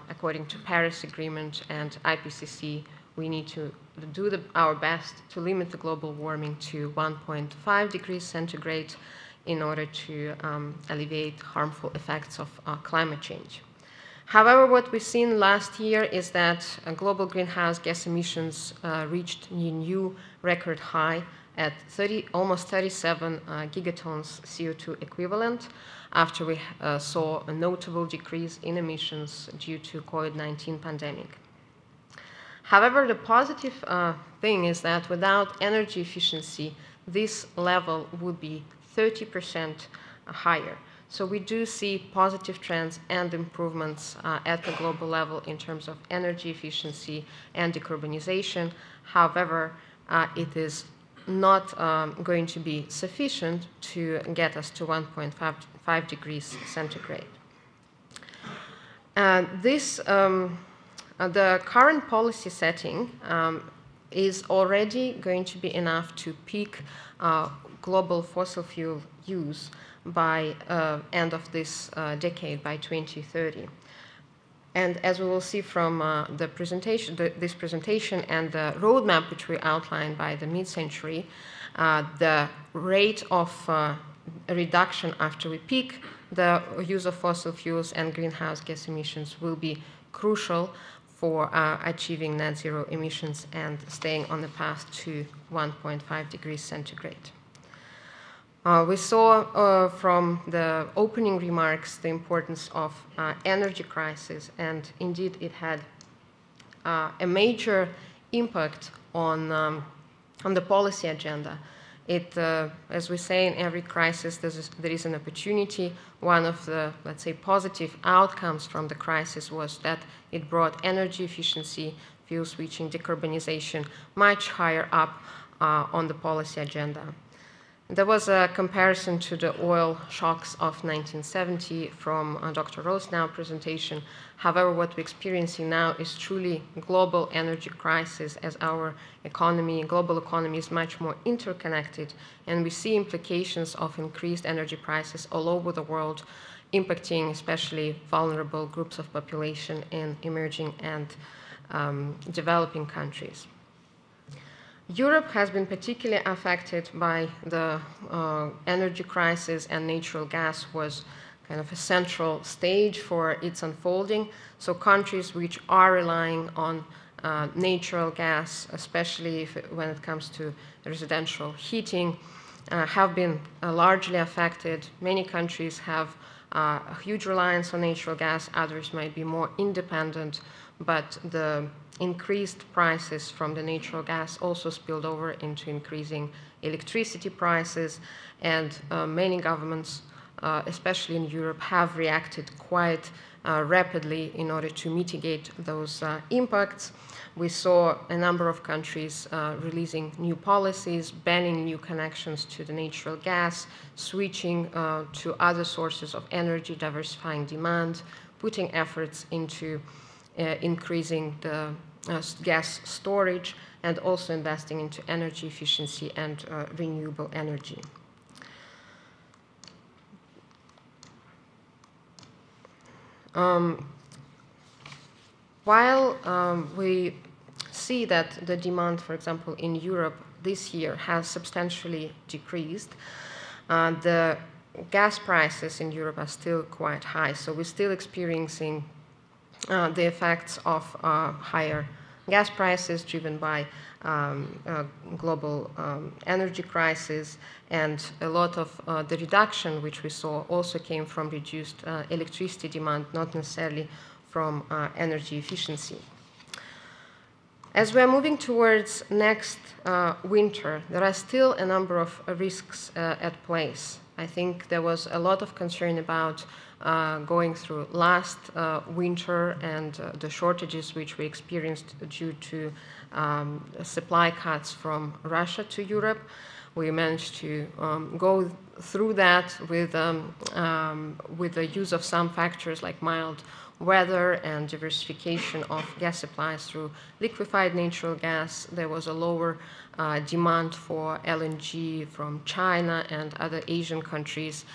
according to Paris Agreement and IPCC, we need to do our best to limit the global warming to 1.5 degrees centigrade in order to alleviate harmful effects of climate change. However, what we've seen last year is that global greenhouse gas emissions reached a new record high at almost 37 gigatons CO2 equivalent after we saw a notable decrease in emissions due to COVID-19 pandemic. However, the positive thing is that without energy efficiency, this level would be 30% higher. So we do see positive trends and improvements at the global level in terms of energy efficiency and decarbonization. However, it is not going to be sufficient to get us to 1.5 degrees centigrade. The current policy setting is already going to be enough to peak global fossil fuel use by end of this decade, by 2030. And as we will see from the presentation, this presentation and the roadmap which we outlined by the mid-century, the rate of reduction after we peak the use of fossil fuels and greenhouse gas emissions will be crucial for achieving net zero emissions and staying on the path to 1.5 degrees centigrade. We saw from the opening remarks the importance of energy crisis, and indeed it had a major impact on the policy agenda. As we say, in every crisis there is an opportunity. One of the, let's say, positive outcomes from the crisis was that it brought energy efficiency, fuel switching, decarbonization much higher up on the policy agenda. There was a comparison to the oil shocks of 1970 from Dr. Rosnow's presentation. However, what we're experiencing now is truly a global energy crisis, as our economy, global economy, is much more interconnected, and we see implications of increased energy prices all over the world, impacting especially vulnerable groups of population in emerging and developing countries. Europe has been particularly affected by the energy crisis, and natural gas was kind of a central stage for its unfolding. So countries which are relying on natural gas, especially when it comes to residential heating, have been largely affected. Many countries have a huge reliance on natural gas, others might be more independent, but the increased prices from the natural gas also spilled over into increasing electricity prices, and many governments, especially in Europe, have reacted quite rapidly in order to mitigate those impacts. We saw a number of countries releasing new policies, banning new connections to the natural gas, switching to other sources of energy, diversifying demand, putting efforts into increasing the gas storage, and also investing into energy efficiency and renewable energy. While we see that the demand, for example, in Europe this year has substantially decreased, the gas prices in Europe are still quite high, so we're still experiencing the effects of higher gas prices driven by global energy crisis, and a lot of the reduction which we saw also came from reduced electricity demand, not necessarily from energy efficiency. As we are moving towards next winter, there are still a number of risks at place. I think there was a lot of concern about going through last winter and the shortages which we experienced due to supply cuts from Russia to Europe. We managed to go through that with the use of some factors like mild weather and diversification of gas supplies through liquefied natural gas. There was a lower demand for LNG from China and other Asian countries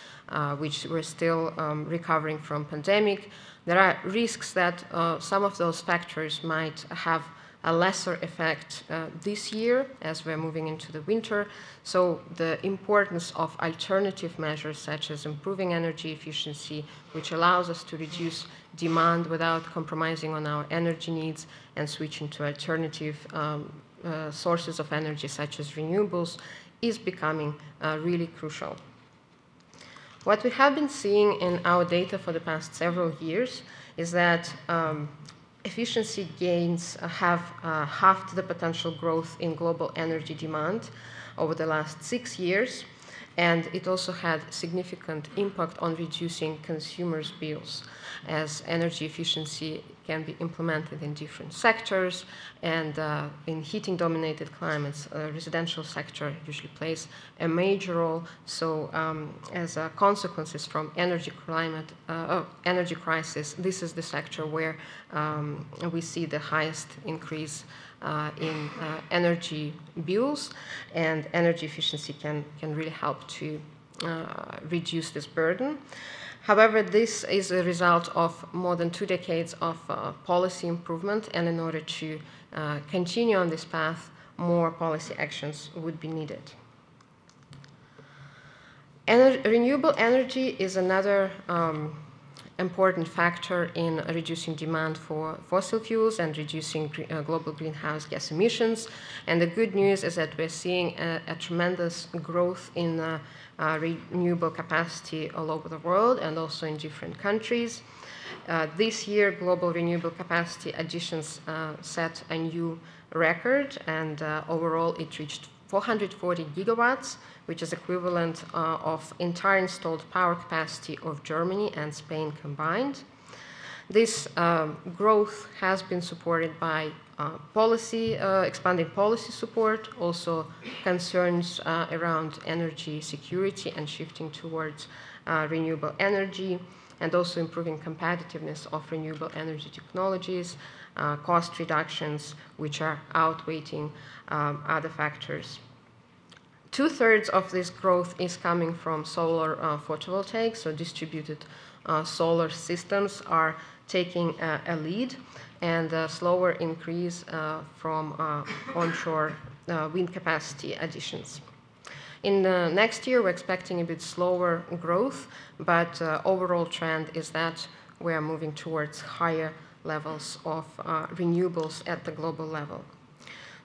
which were still recovering from pandemic. There are risks that some of those factors might have a lesser effect this year as we're moving into the winter. So the importance of alternative measures such as improving energy efficiency, which allows us to reduce demand without compromising on our energy needs and switching to alternative sources of energy such as renewables, is becoming really crucial. What we have been seeing in our data for the past several years is that efficiency gains have halved the potential growth in global energy demand over the last 6 years, and it also had significant impact on reducing consumers' bills, as energy efficiency can be implemented in different sectors, and in heating-dominated climates, residential sector usually plays a major role. So as consequences from energy crisis, this is the sector where we see the highest increase in energy bills, and energy efficiency can really help to reduce this burden. However, this is a result of more than 2 decades of policy improvement, and in order to continue on this path, more policy actions would be needed. Renewable energy is another important factor in reducing demand for fossil fuels and reducing global greenhouse gas emissions. And the good news is that we're seeing a tremendous growth in renewable capacity all over the world and also in different countries. This year, global renewable capacity additions set a new record, and overall it reached 440 gigawatts, which is equivalent of entire installed power capacity of Germany and Spain combined. This growth has been supported by expanding policy support, also concerns around energy security and shifting towards renewable energy, and also improving competitiveness of renewable energy technologies, cost reductions, which are outweighing other factors. 2/3 of this growth is coming from solar photovoltaics, so distributed solar systems are taking a lead, and a slower increase from onshore wind capacity additions. In next year, we're expecting a bit slower growth, but overall trend is that we are moving towards higher levels of renewables at the global level.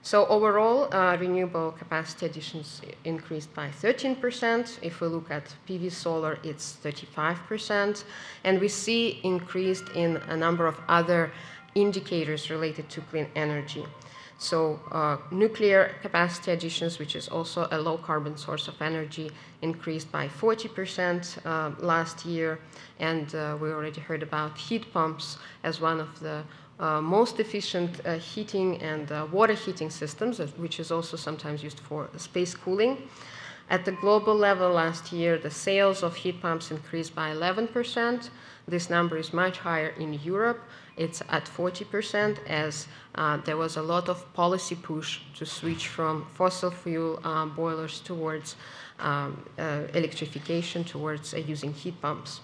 So overall, renewable capacity additions increased by 13%. If we look at PV solar, it's 35%. And we see increased in a number of other indicators related to clean energy. So nuclear capacity additions, which is also a low carbon source of energy, increased by 40% last year. And we already heard about heat pumps as one of the most efficient heating and water heating systems, which is also sometimes used for space cooling. At the global level last year, the sales of heat pumps increased by 11%. This number is much higher in Europe. It's at 40%, as there was a lot of policy push to switch from fossil fuel boilers towards electrification, towards using heat pumps.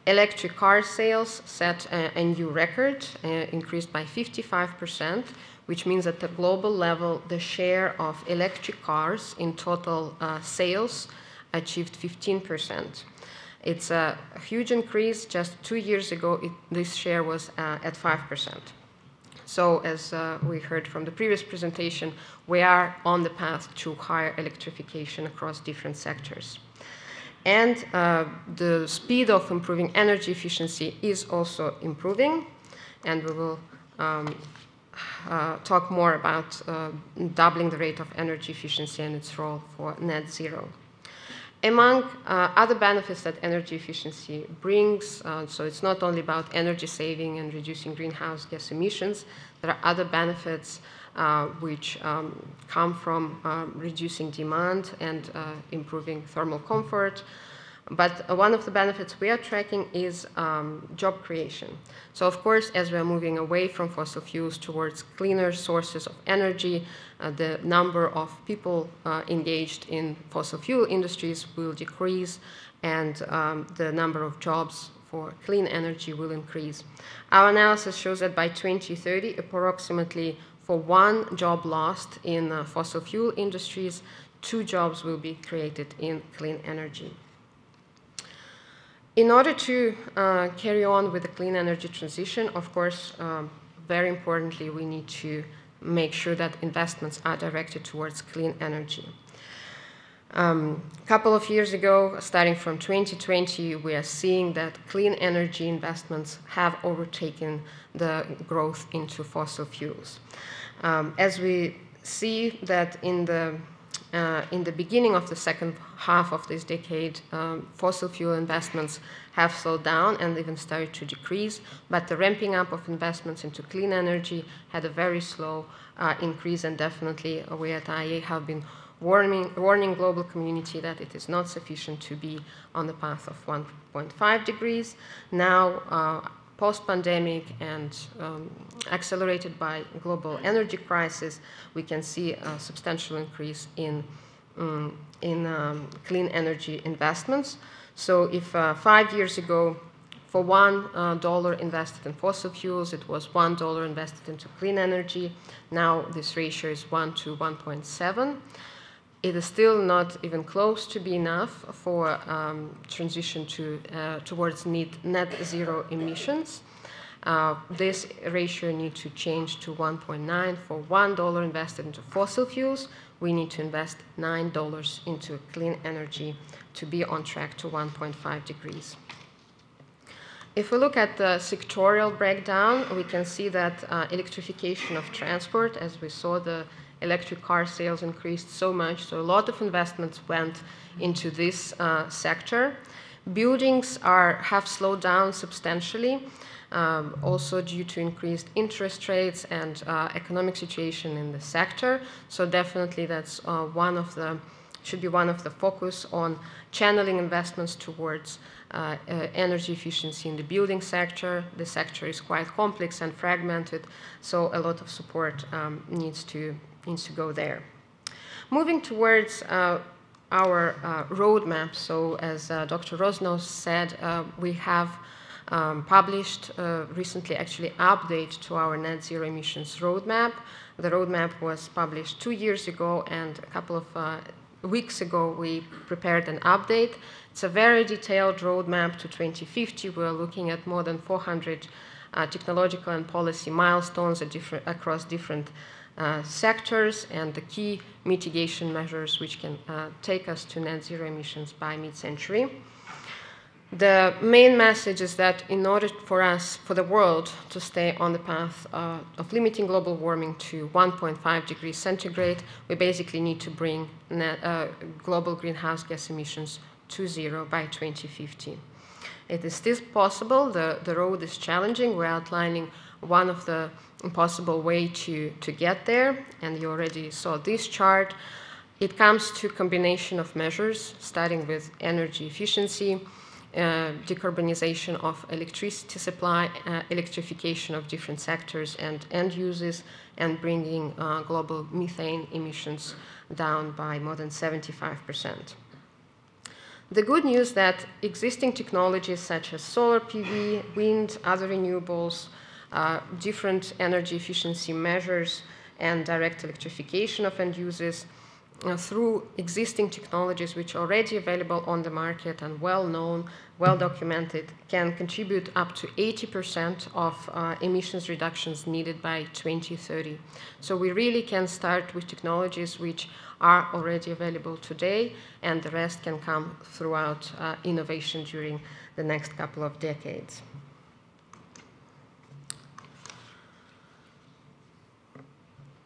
Electric car sales set a new record, increased by 55%, which means at the global level, the share of electric cars in total sales achieved 15%. It's a huge increase. Just 2 years ago, this share was at 5%. So as we heard from the previous presentation, we are on the path to higher electrification across different sectors. And the speed of improving energy efficiency is also improving, and we will talk more about doubling the rate of energy efficiency and its role for net zero. Among other benefits that energy efficiency brings, so it's not only about energy saving and reducing greenhouse gas emissions, there are other benefits which come from reducing demand and improving thermal comfort. But one of the benefits we are tracking is job creation. So of course, as we are moving away from fossil fuels towards cleaner sources of energy, the number of people engaged in fossil fuel industries will decrease, and the number of jobs for clean energy will increase. Our analysis shows that by 2030, approximately for 1 job lost in fossil fuel industries, 2 jobs will be created in clean energy. In order to carry on with the clean energy transition, of course, very importantly, we need to make sure that investments are directed towards clean energy. A couple of years ago, starting from 2020, we are seeing that clean energy investments have overtaken the growth into fossil fuels. As we see that in the beginning of the second half of this decade, fossil fuel investments have slowed down and even started to decrease, but the ramping up of investments into clean energy had a very slow increase, and definitely we at IEA have been warning global community that it is not sufficient to be on the path of 1.5 degrees. Now, post-pandemic and accelerated by global energy crisis, we can see a substantial increase in clean energy investments. So if 5 years ago, for $1 invested in fossil fuels, it was $1 invested into clean energy. Now this ratio is 1 to 1.7. It is still not even close to be enough for transition towards net zero emissions. This ratio needs to change to 1.9. For $1 invested into fossil fuels, we need to invest $9 into clean energy to be on track to 1.5 degrees. If we look at the sectorial breakdown, we can see that electrification of transport, as we saw, the electric car sales increased so much, so a lot of investments went into this sector. Buildings have slowed down substantially, also due to increased interest rates and economic situation in the sector. So definitely that's should be one of the focus on channeling investments towards energy efficiency in the building sector. The sector is quite complex and fragmented, so a lot of support needs to go there. Moving towards our roadmap, so as Dr. Rosno said, we have published recently actually update to our net zero emissions roadmap. The roadmap was published 2 years ago, and a couple of weeks ago we prepared an update. It's a very detailed roadmap to 2050. We're looking at more than 400 technological and policy milestones across different sectors and the key mitigation measures which can take us to net zero emissions by mid-century. The main message is that in order for the world to stay on the path of limiting global warming to 1.5 degrees centigrade, we basically need to bring global greenhouse gas emissions to zero by 2050. It is still possible. The road is challenging. We're outlining one of the possible way to get there, and you already saw this chart. It comes to a combination of measures, starting with energy efficiency, decarbonization of electricity supply, electrification of different sectors and end uses, and bringing global methane emissions down by more than 75%. The good news that existing technologies such as solar PV, wind, other renewables, different energy efficiency measures, and direct electrification of end uses through existing technologies which are already available on the market and well known, well documented, can contribute up to 80% of emissions reductions needed by 2030. So we really can start with technologies which are already available today, and the rest can come throughout innovation during the next couple of decades.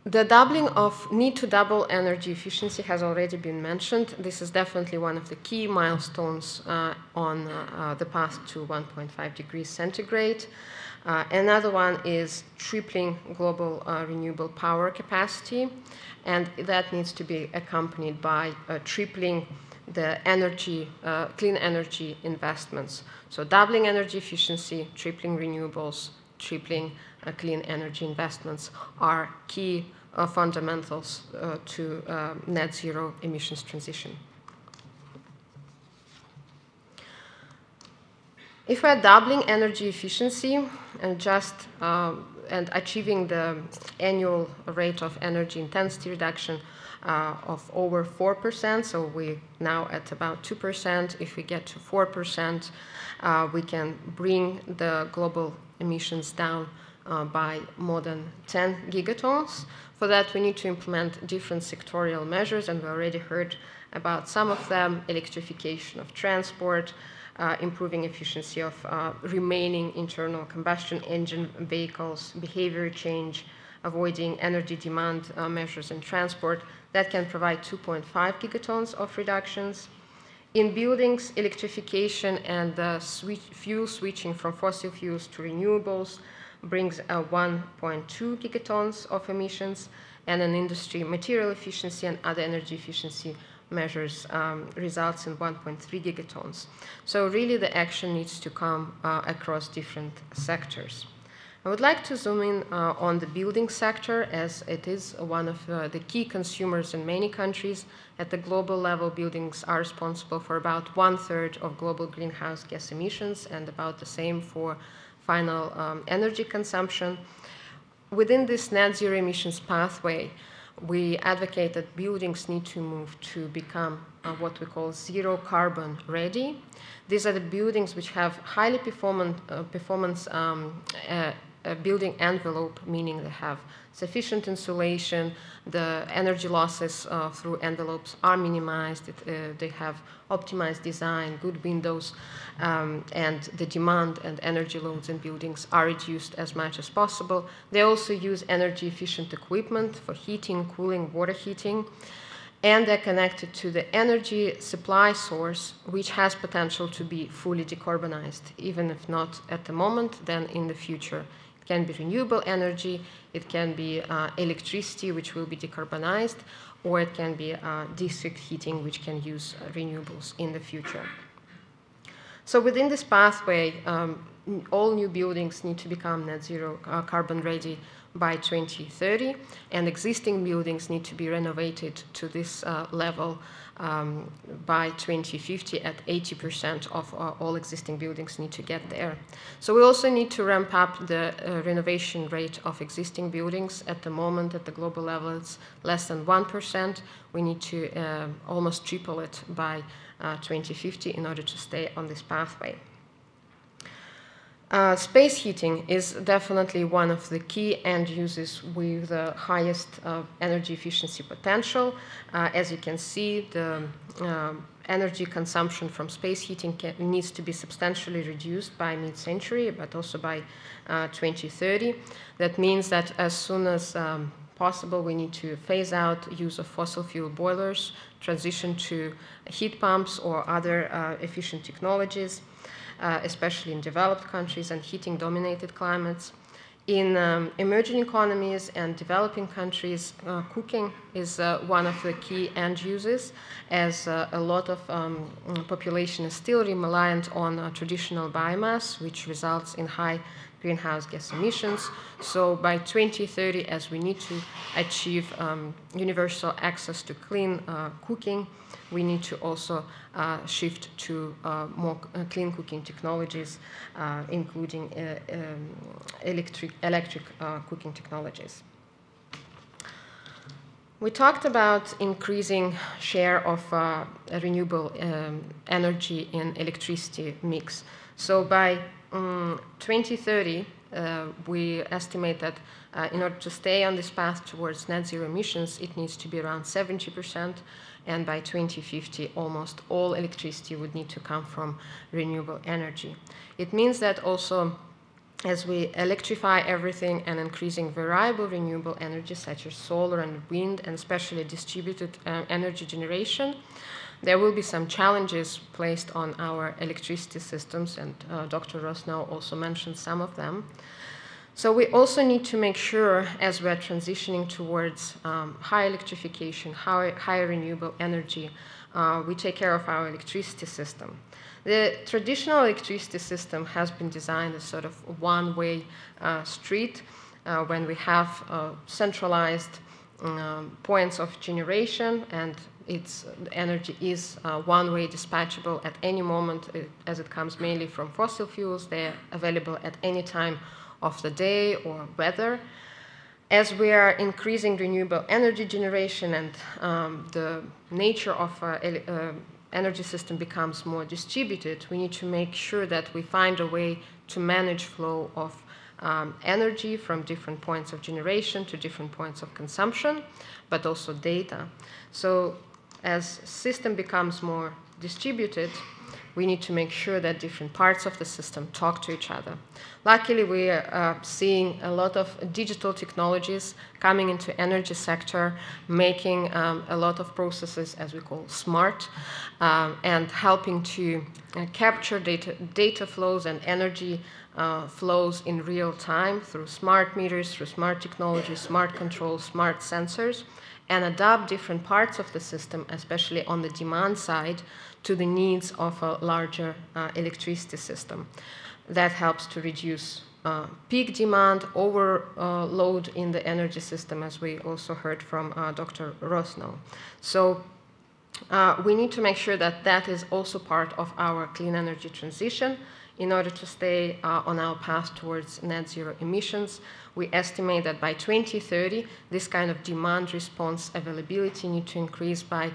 The doubling of need to double energy efficiency has already been mentioned. This is definitely one of the key milestones on the path to 1.5 degrees centigrade. Another one is tripling global renewable power capacity, and that needs to be accompanied by tripling the energy, clean energy investments. So doubling energy efficiency, tripling renewables, tripling clean energy investments are key fundamentals to net zero emissions transition. If we're doubling energy efficiency and and achieving the annual rate of energy intensity reduction of over 4%, so we're now at about 2%. If we get to 4%, we can bring the global emissions down by more than 10 gigatons. For that, we need to implement different sectorial measures, and we already heard about some of them: electrification of transport, improving efficiency of remaining internal combustion engine vehicles, behavior change, avoiding energy demand measures in transport. That can provide 2.5 gigatons of reductions. In buildings, electrification and fuel switching from fossil fuels to renewables brings 1.2 gigatons of emissions, and in industry, material efficiency and other energy efficiency measures results in 1.3 gigatons. So really the action needs to come across different sectors. I would like to zoom in on the building sector, as it is one of the key consumers in many countries. At the global level, buildings are responsible for about 1/3 of global greenhouse gas emissions, and about the same for final energy consumption. Within this net zero emissions pathway, we advocate that buildings need to move to become what we call zero carbon ready. These are the buildings which have highly performance building envelope, meaning they have sufficient insulation, the energy losses through envelopes are minimized, they have optimized design, good windows, and the demand and energy loads in buildings are reduced as much as possible. They also use energy efficient equipment for heating, cooling, water heating, and they're connected to the energy supply source, which has potential to be fully decarbonized, even if not at the moment, then in the future. It can be renewable energy, it can be electricity, which will be decarbonized, or it can be district heating, which can use renewables in the future. So within this pathway, all new buildings need to become net zero carbon ready by 2030, and existing buildings need to be renovated to this level by 2050. At 80% of all existing buildings need to get there. So we also need to ramp up the renovation rate of existing buildings. At the moment, at the global level, it's less than 1%. We need to almost triple it by 2050 in order to stay on this pathway. Space heating is definitely one of the key end uses with the highest energy efficiency potential. As you can see, the energy consumption from space heating needs to be substantially reduced by mid-century, but also by 2030. That means that as soon as possible, we need to phase out use of fossil fuel boilers, transition to heat pumps or other efficient technologies, especially in developed countries and heating-dominated climates. In emerging economies and developing countries, cooking is one of the key end uses, as a lot of population is still reliant on traditional biomass, which results in high greenhouse gas emissions. So by 2030, as we need to achieve universal access to clean cooking, we need to also shift to more clean cooking technologies, including electric cooking technologies. We talked about increasing share of renewable energy in electricity mix. So by 2030, we estimate that in order to stay on this path towards net zero emissions, it needs to be around 70%, and by 2050, almost all electricity would need to come from renewable energy. It means that also, as we electrify everything and increasing variable renewable energy such as solar and wind, and especially distributed energy generation, there will be some challenges placed on our electricity systems, and Dr. Rosnow also mentioned some of them. So we also need to make sure, as we're transitioning towards high electrification, higher renewable energy, we take care of our electricity system. The traditional electricity system has been designed as sort of a one-way street when we have centralized points of generation, and its energy is one-way dispatchable at any moment, as it comes mainly from fossil fuels. They're available at any time of the day or weather. As we are increasing renewable energy generation and the nature of energy system becomes more distributed, we need to make sure that we find a way to manage flow of energy from different points of generation to different points of consumption, but also data. So as system becomes more distributed, we need to make sure that different parts of the system talk to each other. Luckily, we are seeing a lot of digital technologies coming into energy sector, making a lot of processes, as we call, smart, and helping to capture data flows and energy flows in real time through smart meters, through smart technology, smart controls, smart sensors, and adapt different parts of the system, especially on the demand side, to the needs of a larger electricity system. That helps to reduce peak demand, overload in the energy system, as we also heard from Dr. Rosnow. So we need to make sure that that is also part of our clean energy transition in order to stay on our path towards net zero emissions. We estimate that by 2030, this kind of demand response availability needs to increase by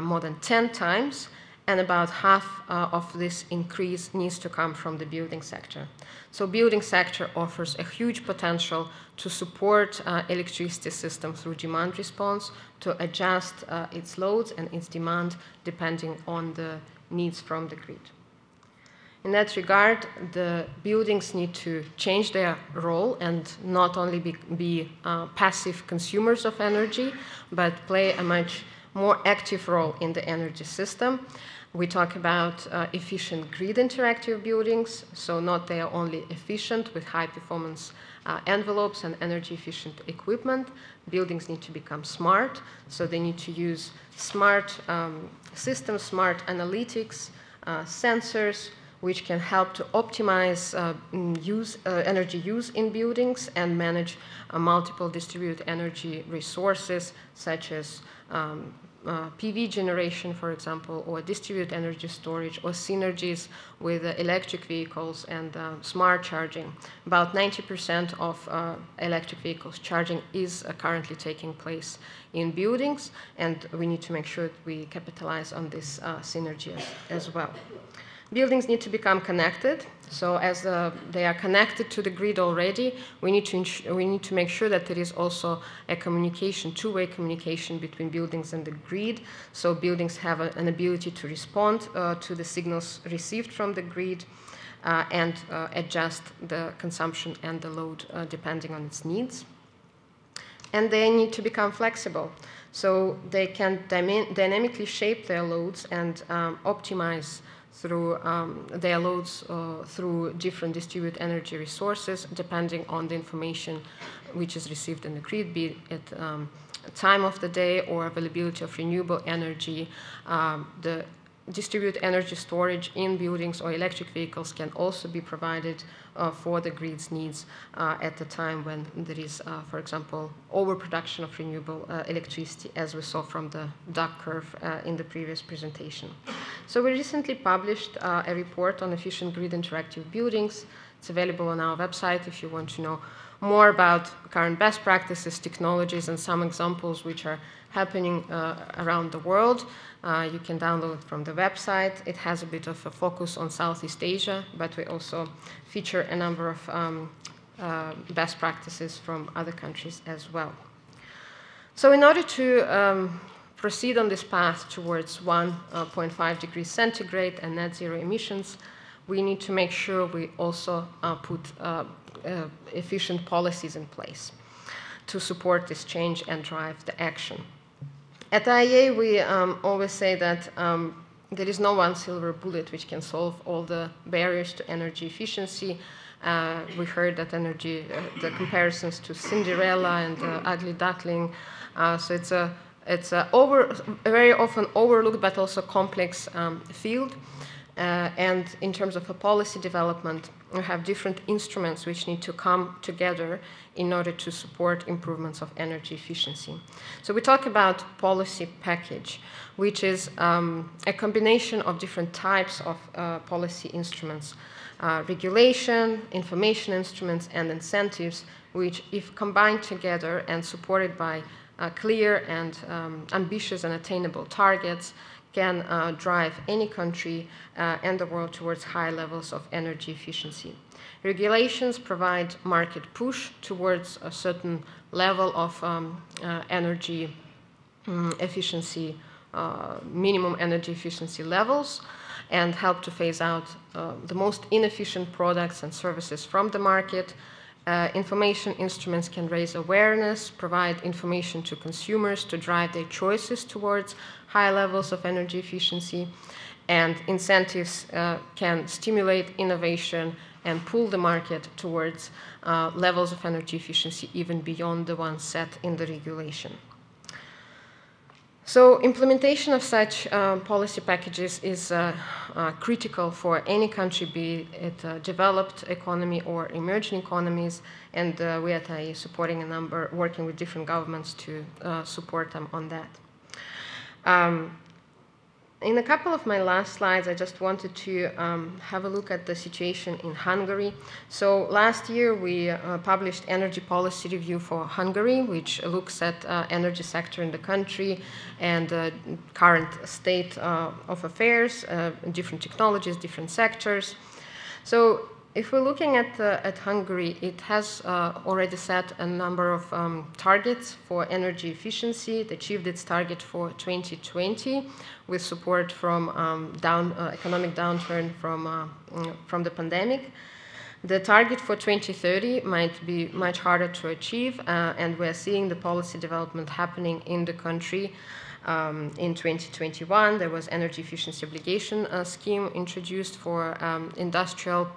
more than 10 times, and about half of this increase needs to come from the building sector. So building sector offers a huge potential to support electricity system through demand response, to adjust its loads and its demand depending on the needs from the grid. In that regard, the buildings need to change their role and not only be passive consumers of energy, but play a much more active role in the energy system. We talk about efficient grid interactive buildings, so not they are only efficient with high performance envelopes and energy efficient equipment. Buildings need to become smart, so they need to use smart systems, smart analytics, sensors, which can help to optimize energy use in buildings and manage multiple distributed energy resources, such as PV generation, for example, or distributed energy storage, or synergies with electric vehicles and smart charging. About 90% of electric vehicles charging is currently taking place in buildings, and we need to make sure that we capitalize on this synergy as well. Buildings need to become connected. So as they are connected to the grid already, we need to make sure that there is also a communication, two-way communication between buildings and the grid. So buildings have an ability to respond to the signals received from the grid and adjust the consumption and the load depending on its needs. And they need to become flexible. So they can dynamically shape their loads and optimize through their loads through different distributed energy resources, depending on the information which is received in the grid, be it time of the day or availability of renewable energy. The distributed energy storage in buildings or electric vehicles can also be provided for the grid's needs at the time when there is, for example, overproduction of renewable electricity, as we saw from the duck curve in the previous presentation. So we recently published a report on efficient grid interactive buildings. It's available on our website if you want to know more about current best practices, technologies, and some examples which are happening around the world. You can download it from the website. It has a bit of a focus on Southeast Asia, but we also feature a number of best practices from other countries as well. So in order to proceed on this path towards 1.5 degrees centigrade and net zero emissions, we need to make sure we also put efficient policies in place to support this change and drive the action. At IEA, we always say that there is no one silver bullet which can solve all the barriers to energy efficiency. We heard that the comparisons to Cinderella and Ugly Duckling. So it's a very often overlooked but also complex field. And in terms of a policy development, we have different instruments which need to come together in order to support improvements of energy efficiency. So we talk about policy package, which is a combination of different types of policy instruments, regulation, information instruments, and incentives, which, if combined together and supported by clear and ambitious and attainable targets, can drive any country and the world towards high levels of energy efficiency. Regulations provide market push towards a certain level of energy efficiency, minimum energy efficiency levels, and help to phase out the most inefficient products and services from the market. Information instruments can raise awareness, provide information to consumers to drive their choices towards high levels of energy efficiency, and incentives can stimulate innovation and pull the market towards levels of energy efficiency even beyond the ones set in the regulation. So implementation of such policy packages is critical for any country, be it a developed economy or emerging economies, and we at IEA supporting a number, working with different governments to support them on that. In a couple of my last slides, I just wanted to have a look at the situation in Hungary. So last year, we published Energy Policy Review for Hungary, which looks at energy sector in the country and current state of affairs, different technologies, different sectors. So if we're looking at Hungary, it has already set a number of targets for energy efficiency. It achieved its target for 2020 with support from economic downturn from the pandemic. The target for 2030 might be much harder to achieve, and we're seeing the policy development happening in the country. In 2021, there was energy efficiency obligation scheme introduced for industrial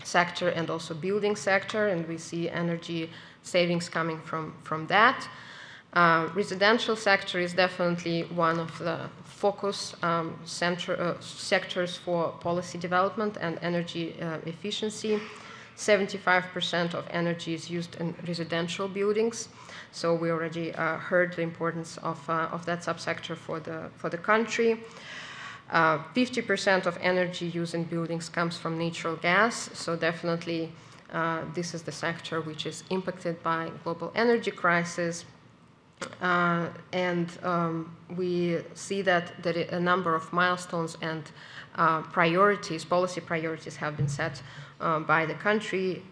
sector and also building sector, and we see energy savings coming from that. Residential sector is definitely one of the focus sectors for policy development and energy efficiency. 75% of energy is used in residential buildings, so we already heard the importance of that subsector for the country. 50% of energy used in buildings comes from natural gas, so definitely this is the sector which is impacted by global energy crisis. And we see that a number of milestones and priorities, policy priorities, have been set by the country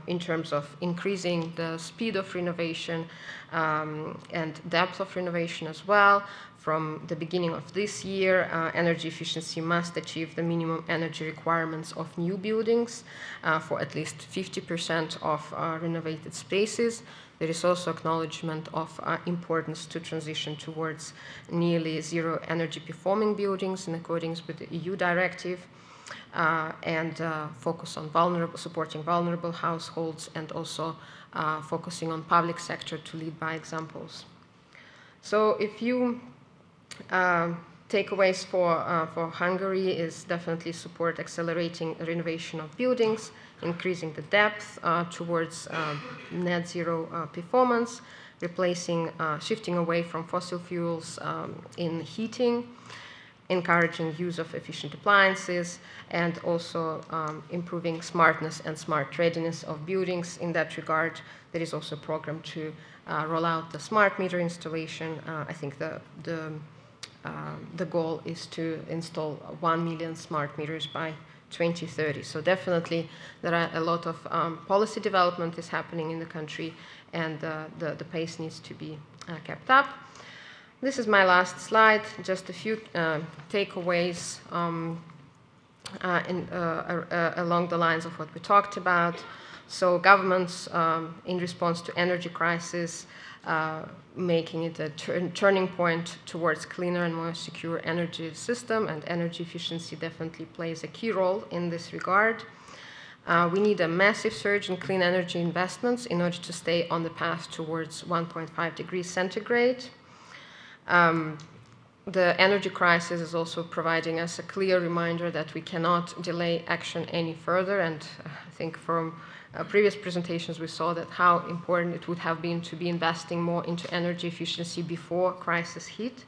in terms of increasing the speed of renovation and depth of renovation as well. From the beginning of this year, energy efficiency must achieve the minimum energy requirements of new buildings for at least 50% of renovated spaces. There is also acknowledgement of importance to transition towards nearly zero energy performing buildings in accordance with the EU directive, and focus on supporting vulnerable households, and also focusing on public sector to lead by examples. So if you takeaways for Hungary is definitely support accelerating renovation of buildings, increasing the depth towards net zero performance, shifting away from fossil fuels in heating, encouraging use of efficient appliances, and also improving smartness and smart readiness of buildings. In that regard, there is also a program to roll out the smart meter installation. I think the goal is to install 1 million smart meters by 2030. So definitely there are a lot of policy development is happening in the country, and the pace needs to be kept up. This is my last slide, just a few takeaways along the lines of what we talked about. So governments, in response to energy crisis, making it a turning point towards cleaner and more secure energy system, and energy efficiency definitely plays a key role in this regard. We need a massive surge in clean energy investments in order to stay on the path towards 1.5 degrees centigrade. The energy crisis is also providing us a clear reminder that we cannot delay action any further, and I think from previous presentations we saw that how important it would have been to be investing more into energy efficiency before crisis hit.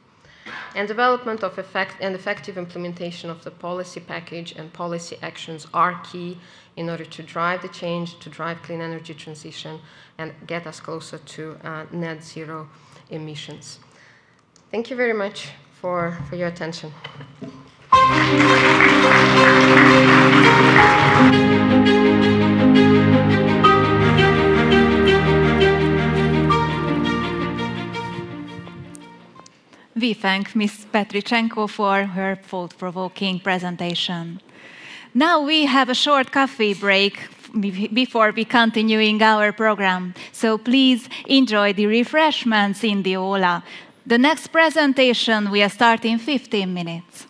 And development of effective implementation of the policy package and policy actions are key in order to drive the change, to drive clean energy transition, and get us closer to net zero emissions. Thank you very much for your attention. We thank Ms. Petrichenko for her thought-provoking presentation. Now we have a short coffee break before we continuing our program, so please enjoy the refreshments in the aula. The next presentation will start in 15 minutes.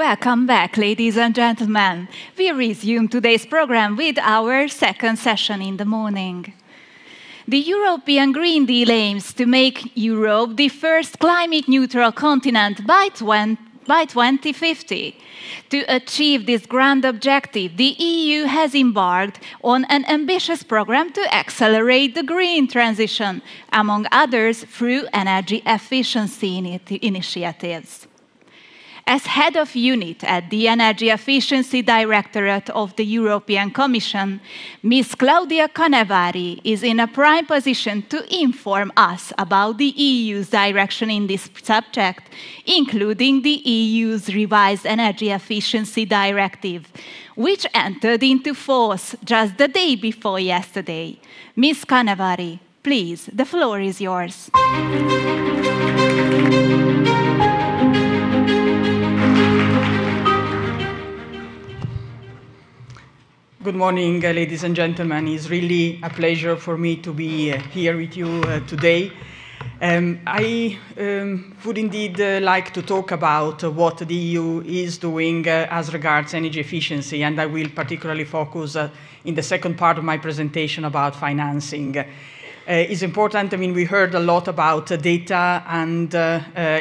Welcome back, ladies and gentlemen. We resume today's program with our second session in the morning. The European Green Deal aims to make Europe the first climate-neutral continent by 2050. To achieve this grand objective, the EU has embarked on an ambitious program to accelerate the green transition, among others through energy efficiency initiatives. As head of unit at the Energy Efficiency Directorate of the European Commission, Ms. Claudia Canevari is in a prime position to inform us about the EU's direction in this subject, including the EU's revised Energy Efficiency Directive, which entered into force just the day before yesterday. Ms. Canevari, please, the floor is yours. Good morning, ladies and gentlemen. It's really a pleasure for me to be here with you today. I would indeed like to talk about what the EU is doing as regards energy efficiency, and I will particularly focus in the second part of my presentation about financing. It's important. I mean, we heard a lot about data and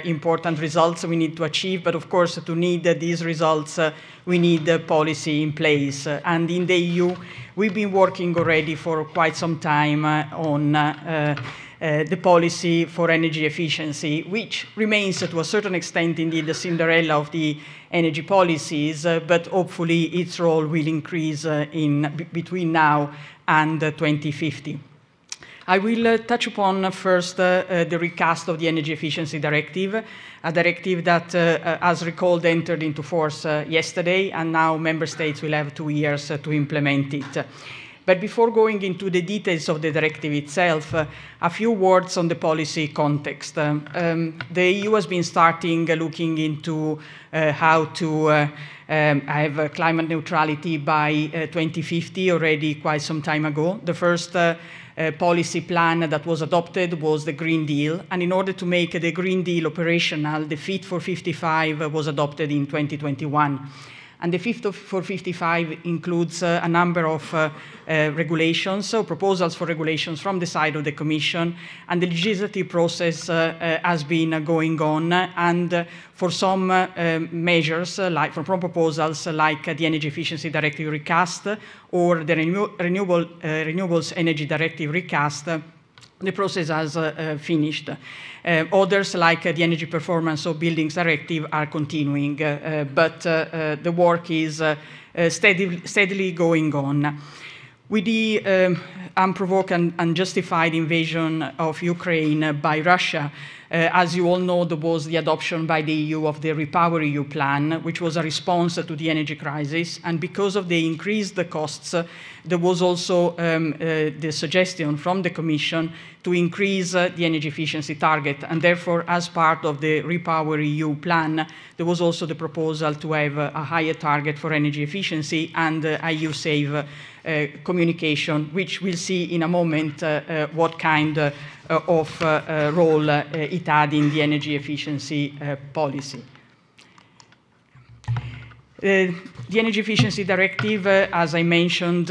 important results we need to achieve, but of course, to need these results, we need policy in place. And in the EU, we've been working already for quite some time on the policy for energy efficiency, which remains to a certain extent indeed the Cinderella of the energy policies, but hopefully its role will increase between now and 2050. I will touch upon first the recast of the Energy Efficiency Directive, a directive that, as recalled, entered into force yesterday, and now member states will have 2 years to implement it. But before going into the details of the directive itself, a few words on the policy context. The EU has been looking into how to have climate neutrality by 2050 already quite some time ago. The first policy plan that was adopted was the Green Deal, and in order to make the Green Deal operational, the Fit for 55 was adopted in 2021. And the Fit for 55 includes a number of regulations, so proposals for regulations from the side of the Commission, and the legislative process has been going on, and for some measures, like for proposals like the Energy Efficiency Directive recast or the Renewables Energy Directive recast, the process has finished. Others, like the Energy Performance of Buildings Directive, are continuing, but the work is steadily going on. With the unprovoked and unjustified invasion of Ukraine by Russia, as you all know, there was the adoption by the EU of the REPowerEU plan, which was a response to the energy crisis. And because of the increased costs, there was also the suggestion from the Commission to increase the energy efficiency target. And therefore, as part of the REPowerEU plan, there was also the proposal to have a higher target for energy efficiency and EU Save communication, which we'll see in a moment what kind of role it had in the energy efficiency policy. The Energy Efficiency Directive, as I mentioned,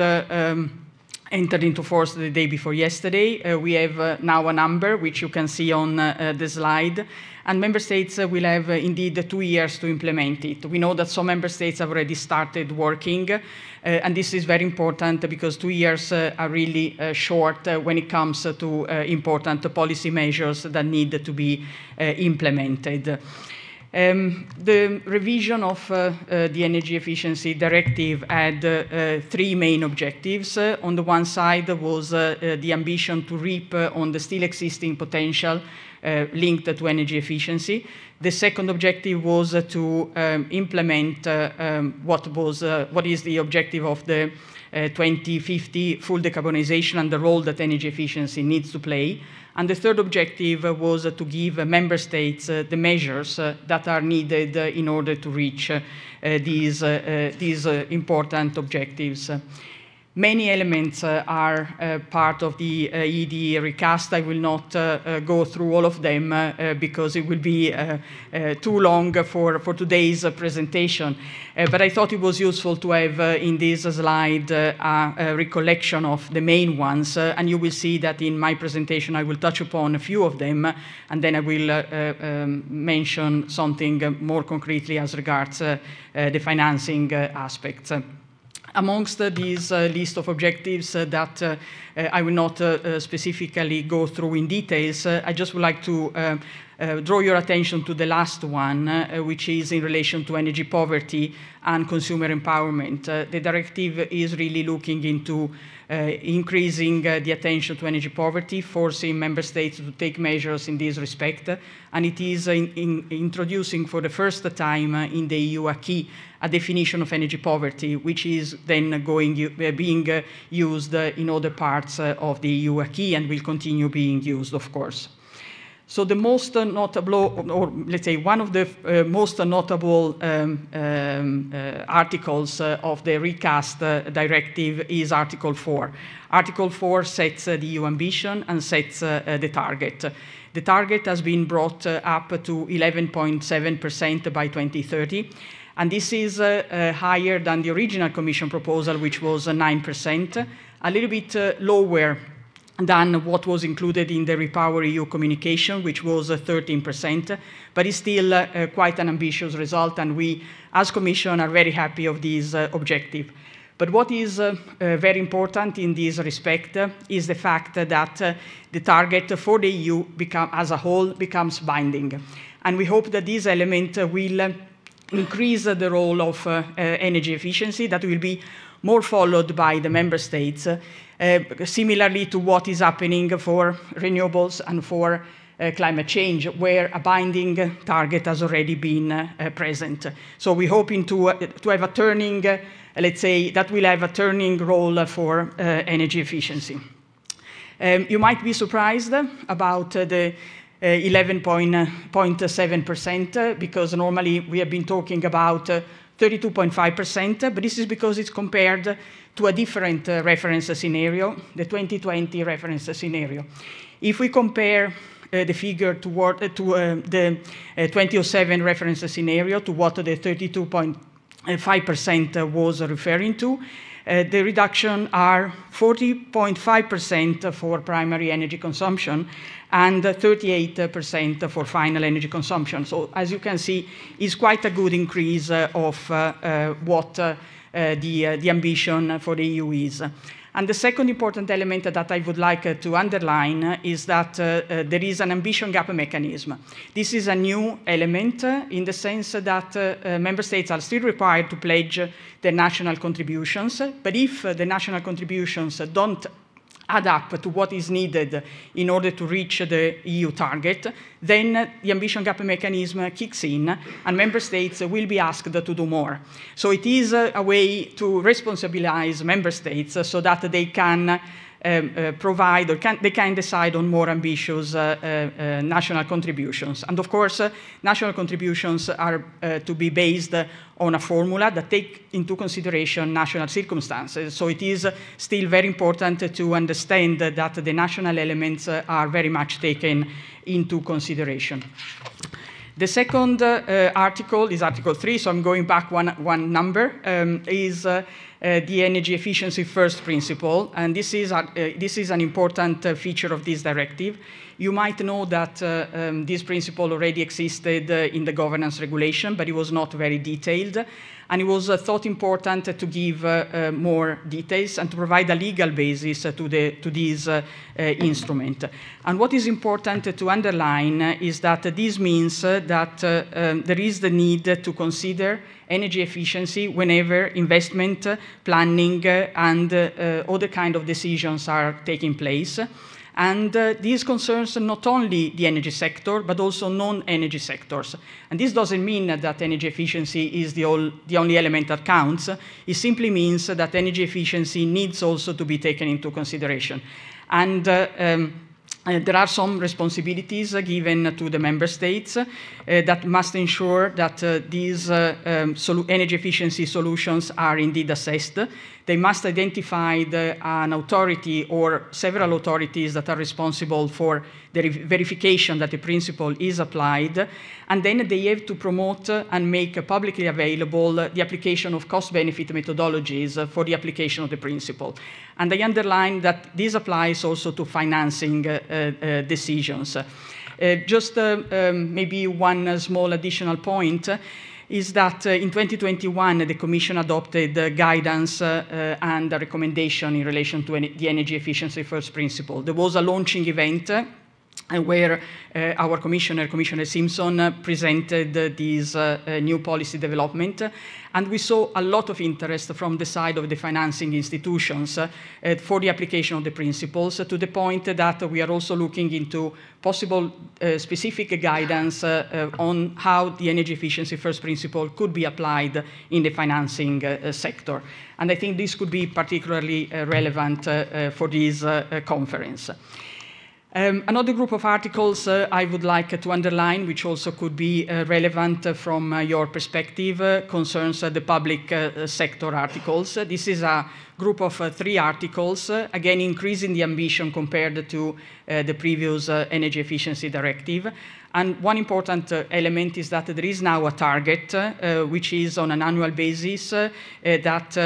entered into force the day before yesterday. We have now a number, which you can see on the slide, and member states will have indeed 2 years to implement it. We know that some member states have already started working, and this is very important because 2 years are really short when it comes to important policy measures that need to be implemented. The revision of the Energy Efficiency Directive had 3 main objectives. On the one side was the ambition to reap on the still existing potential linked to energy efficiency. The second objective was to implement what is the objective of the 2050 full decarbonisation and the role that energy efficiency needs to play. And the third objective was to give member states the measures that are needed in order to reach these important objectives. Many elements are part of the ED recast. I will not go through all of them because it will be too long for today's presentation. But I thought it was useful to have in this slide a recollection of the main ones. And you will see that in my presentation I will touch upon a few of them, and then I will mention something more concretely as regards the financing aspects. Amongst these list of objectives that I will not specifically go through in details, I just would like to draw your attention to the last one, which is in relation to energy poverty and consumer empowerment. The directive is really looking into increasing the attention to energy poverty, forcing member states to take measures in this respect, and it is introducing for the first time in the EU acquis a definition of energy poverty, which is then being used in other parts of the EU acquis and will continue being used, of course. So the most notable, or let's say one of the most notable articles of the recast directive is Article 4. Article 4 sets the EU ambition and sets the target. The target has been brought up to 11.7% by 2030. And this is higher than the original Commission proposal, which was 9%, a little bit lower than what was included in the Repower EU communication, which was 13%, but it's still quite an ambitious result, and we, as Commission, are very happy of this objective. But what is very important in this respect is the fact that the target for the EU as a whole becomes binding. And we hope that this element will increase the role of energy efficiency, that will be more followed by the member states, similarly to what is happening for renewables and for climate change, where a binding target has already been present. So we're hoping to have a turning, let's say, that will have a turning role for energy efficiency. You might be surprised about the 11.7%, because normally we have been talking about 32.5%, but this is because it's compared to a different reference scenario, the 2020 reference scenario. If we compare the figure to the 2007 reference scenario to what the 32.5% was referring to, the reduction are 40.5% for primary energy consumption and 38% for final energy consumption. So as you can see, it's quite a good increase of what the ambition for the EU is. And the second important element that I would like to underline is that there is an ambition gap mechanism. This is a new element in the sense that member states are still required to pledge their national contributions, but if the national contributions don't add up to what is needed in order to reach the EU target, then the ambition gap mechanism kicks in and member states will be asked to do more. So it is a way to responsibilize member states so that they can provide, or they can decide on more ambitious national contributions. And of course, national contributions are to be based on a formula that take into consideration national circumstances. So it is still very important to understand that the national elements are very much taken into consideration. The second article is Article 3, so I'm going back one number, is the energy efficiency first principle, and this is an important feature of this directive. You might know that this principle already existed in the governance regulation, but it was not very detailed, and it was thought important to give more details and to provide a legal basis to this instrument. And what is important to underline is that this means that there is the need to consider energy efficiency whenever investment, planning, and other kind of decisions are taking place. And this concerns not only the energy sector, but also non-energy sectors. And this doesn't mean that energy efficiency is the only element that counts. It simply means that energy efficiency needs also to be taken into consideration. And there are some responsibilities given to the member states that must ensure that these energy efficiency solutions are indeed assessed. they must identify an authority or several authorities that are responsible for the verification that the principle is applied, and then they have to promote and make publicly available the application of cost-benefit methodologies for the application of the principle. And I underline that this applies also to financing decisions. Just maybe one small additional point is that in 2021, the Commission adopted guidance and a recommendation in relation to the energy efficiency first principle. There was a launching event where our Commissioner, Commissioner Simpson, presented this new policy development. And we saw a lot of interest from the side of the financing institutions for the application of the principles, to the point that we are also looking into possible specific guidance on how the energy efficiency first principle could be applied in the financing sector. And I think this could be particularly relevant for this conference. Another group of articles I would like to underline, which also could be relevant from your perspective, concerns the public sector articles. This is a group of 3 articles, again increasing the ambition compared to the previous Energy Efficiency Directive. And one important element is that there is now a target, which is on an annual basis, that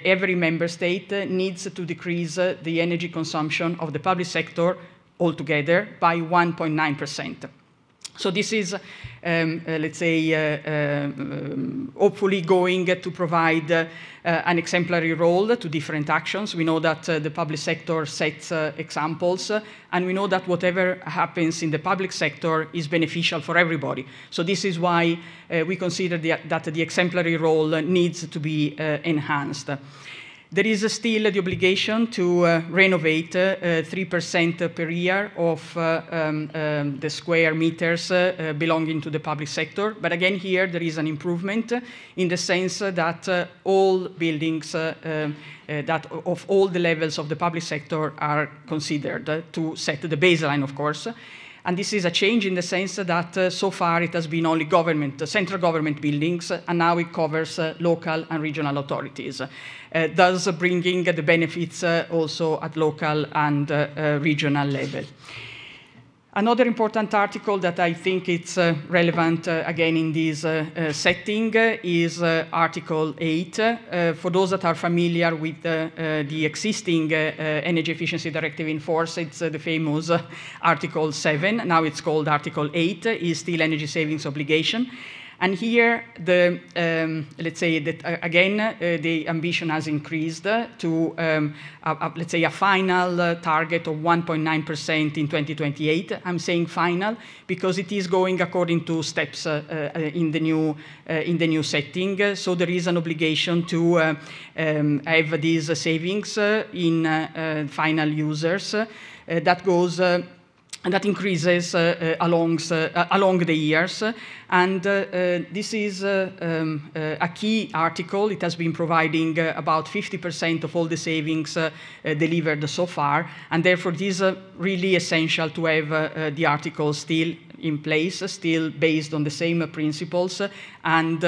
every member state needs to decrease the energy consumption of the public sector altogether by 1.9%. So this is, let's say, hopefully going to provide an exemplary role to different actions. We know that the public sector sets examples, and we know that whatever happens in the public sector is beneficial for everybody. So this is why we consider that the exemplary role needs to be enhanced. There is still the obligation to renovate 3% per year of the square meters belonging to the public sector. But again, here there is an improvement in the sense that all buildings that of all the levels of the public sector are considered to set the baseline, of course. And this is a change in the sense that so far it has been only government, central government buildings, and now it covers local and regional authorities, thus bringing the benefits also at local and regional level. Another important article that I think it's relevant again in this setting is Article 8. For those that are familiar with the existing Energy Efficiency Directive in force, it's the famous Article 7. Now it's called Article 8, is still energy savings obligation. And here, let's say that again, the ambition has increased to, let's say, a final target of 1.9% in 2028. I'm saying final because it is going according to steps in the new setting. So there is an obligation to have these savings in final users that goes. And that increases along the years. And this is a key article. It has been providing about 50% of all the savings delivered so far. And therefore, it is really essential to have the article still in place, still based on the same principles, and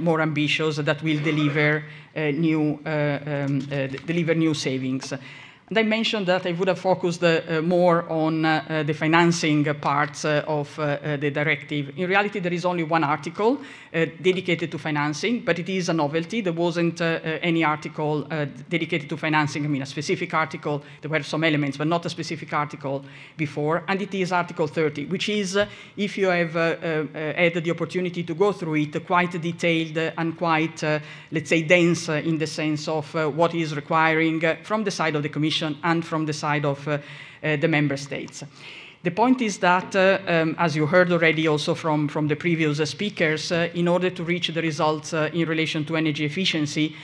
more ambitious, that will deliver new savings. And I mentioned that I would have focused more on the financing parts of the directive. In reality, there is only one article dedicated to financing, but it is a novelty. There wasn't any article dedicated to financing. I mean, a specific article. There were some elements, but not a specific article before. And it is Article 30, which is, if you have had the opportunity to go through it, quite detailed and quite, let's say, dense in the sense of what is requiring from the side of the Commission and from the side of the member states. The point is that, as you heard already also from the previous speakers, in order to reach the results in relation to energy efficiency,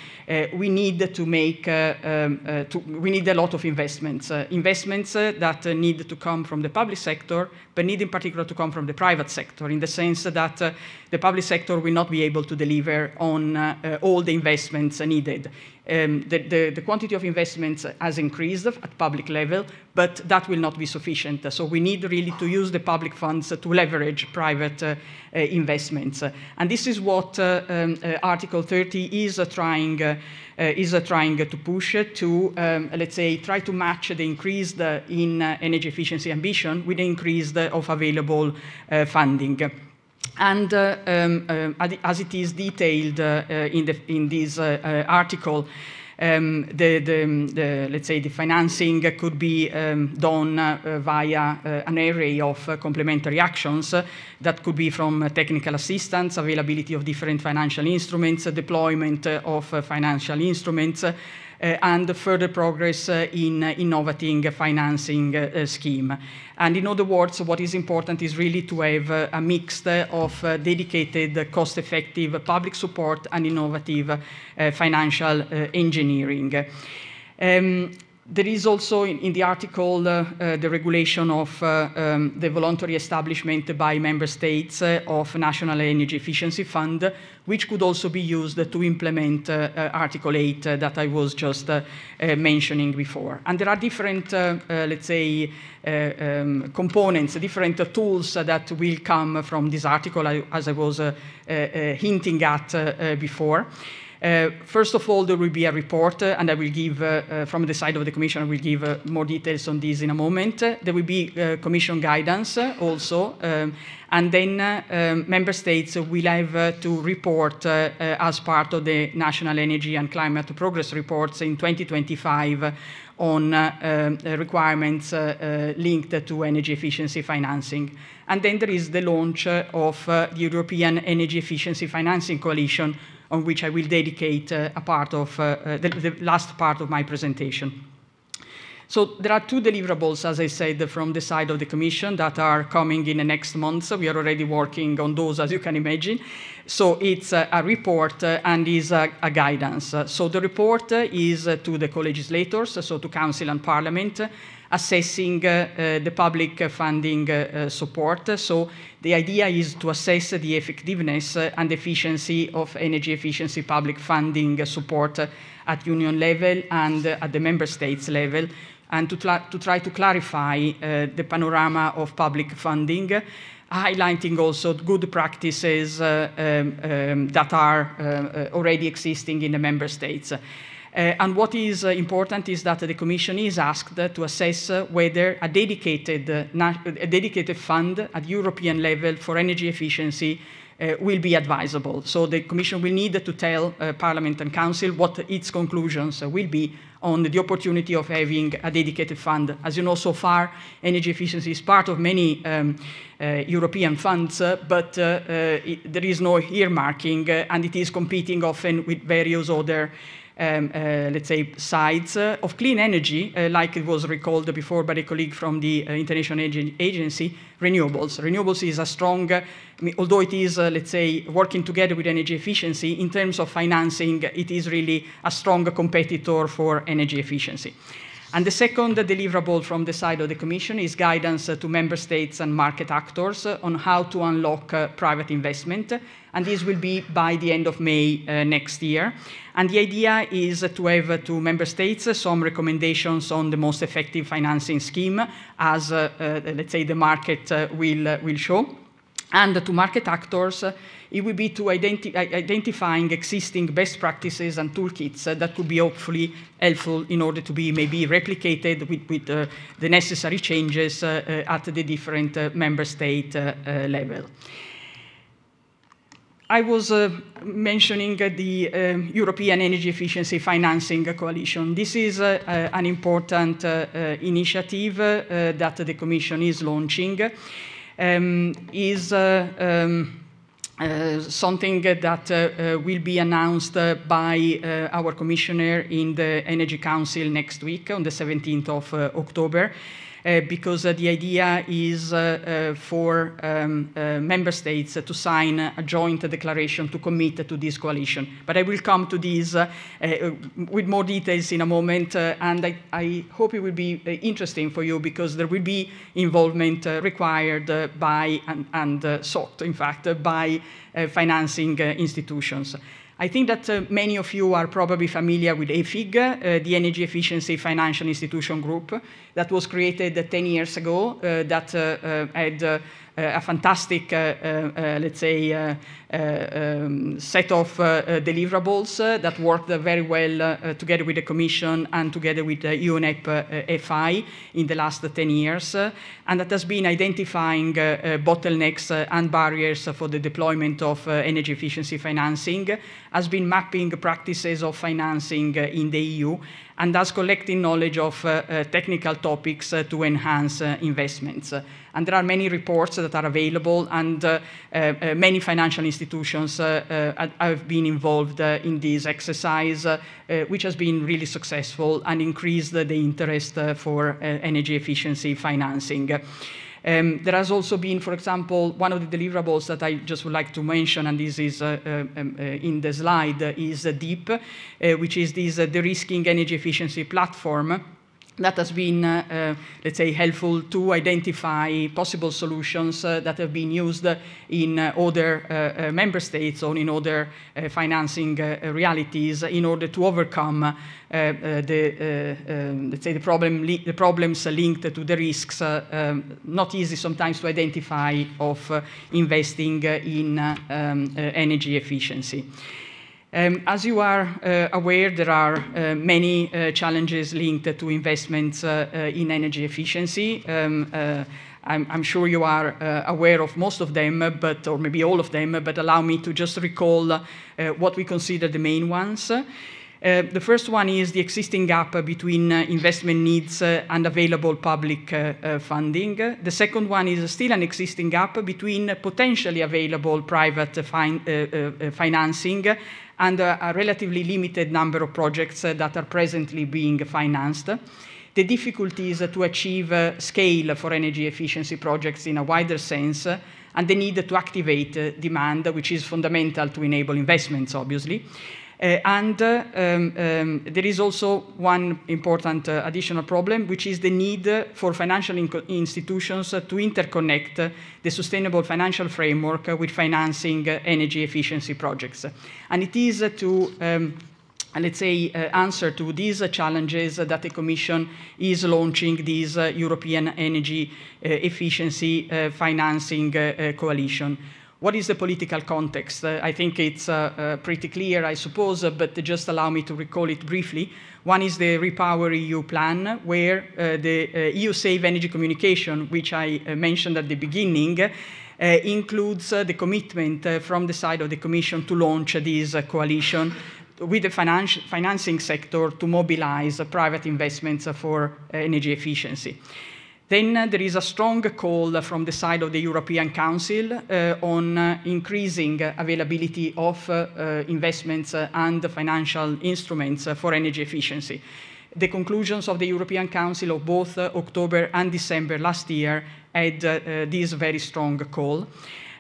we need to make, we need a lot of investments. Investments that need to come from the public sector, but need in particular to come from the private sector, in the sense that the public sector will not be able to deliver on all the investments needed. the quantity of investments has increased at public level, but that will not be sufficient. So we need really to use the public funds to leverage private investments. And this is what Article 30 is trying to push to, let's say, try to match the increase in energy efficiency ambition with the increase of available funding. And as it is detailed in this article, let's say the financing could be done via an array of complementary actions that could be from technical assistance, availability of different financial instruments, deployment of financial instruments, and further progress in innovating financing scheme. And in other words, what is important is really to have a mix of dedicated, cost-effective public support and innovative financial engineering. There is also in the article the regulation of the voluntary establishment by member states of National Energy Efficiency Fund, which could also be used to implement Article 8 that I was just mentioning before. And there are different, let's say, components, different tools that will come from this article, as I was hinting at before. First of all, there will be a report, and I will give, from the side of the Commission, I will give more details on this in a moment. There will be Commission guidance also, and then Member States will have to report as part of the National Energy and Climate Progress Reports in 2025 on requirements linked to energy efficiency financing. And then there is the launch of the European Energy Efficiency Financing Coalition, on which I will dedicate a part of the last part of my presentation. So there are two deliverables, as I said, from the side of the Commission that are coming in the next months. We are already working on those, as you can imagine. So it's a report and is a guidance. So the report is to the co-legislators, so to Council and Parliament, assessing the public funding support. So the idea is to assess the effectiveness and efficiency of energy efficiency public funding support at union level and at the member states level, and to try to clarify the panorama of public funding, highlighting also good practices that are already existing in the member states. And what is important is that the Commission is asked to assess whether a dedicated fund at European level for energy efficiency will be advisable. So the Commission will need to tell Parliament and Council what its conclusions will be on the opportunity of having a dedicated fund. As you know, so far, energy efficiency is part of many European funds, but there is no earmarking, and it is competing often with various other let's say, sides of clean energy, like it was recalled before by a colleague from the International Energy Agency, renewables. Renewables is a strong, although it is, let's say, working together with energy efficiency, in terms of financing, it is really a strong competitor for energy efficiency. And the second deliverable from the side of the Commission is guidance to member states and market actors on how to unlock private investment. And this will be by the end of May next year. And the idea is to have to member states some recommendations on the most effective financing scheme, as, let's say, the market will show. And to market actors, it will be to identifying existing best practices and toolkits that could be hopefully helpful in order to be maybe replicated with the necessary changes at the different member state level. I was mentioning the European Energy Efficiency Financing Coalition. This is an important initiative that the Commission is launching. Is something that will be announced by our Commissioner in the Energy Council next week on the 17th of October. Because the idea is for member states to sign a joint declaration to commit to this coalition. But I will come to this with more details in a moment, and I hope it will be interesting for you, because there will be involvement required by, and sought, in fact, by financing institutions. I think that many of you are probably familiar with EFIG, the Energy Efficiency Financial Institution Group, that was created 10 years ago, that had a fantastic, let's say, set of deliverables that worked very well together with the Commission and together with UNEP FI in the last 10 years, and that has been identifying bottlenecks and barriers for the deployment of energy efficiency financing, has been mapping practices of financing in the EU, and thus collecting knowledge of technical topics to enhance investments. And there are many reports that are available, and many financial institutions have been involved in this exercise, which has been really successful and increased the interest for energy efficiency financing. There has also been, for example, one of the deliverables that I just would like to mention, and this is in the slide, is DEEP, which is this de-risking energy efficiency platform that has been, let's say, helpful to identify possible solutions that have been used in other member states or in other financing realities in order to overcome let's say, the problems linked to the risks, not easy sometimes to identify, of investing in energy efficiency. As you are aware, there are many challenges linked to investments in energy efficiency. I'm sure you are aware of most of them, or maybe all of them, but allow me to just recall what we consider the main ones. The first one is the existing gap between investment needs and available public funding. The second one is still an existing gap between potentially available private financing and a relatively limited number of projects that are presently being financed. The difficulties to achieve scale for energy efficiency projects in a wider sense, and the need to activate demand, which is fundamental to enable investments, obviously. There is also one important additional problem, which is the need for financial institutions to interconnect the sustainable financial framework with financing energy efficiency projects. And it is to let's say, answer to these challenges that the Commission is launching this European Energy Efficiency Financing Coalition. What is the political context? I think it's pretty clear, I suppose, but just allow me to recall it briefly. One is the Repower EU plan, where the EU Save Energy Communication, which I mentioned at the beginning, includes the commitment from the side of the Commission to launch this coalition with the financing sector to mobilize private investments for energy efficiency. Then there is a strong call from the side of the European Council on increasing availability of investments and financial instruments for energy efficiency. The conclusions of the European Council of both October and December last year had this very strong call.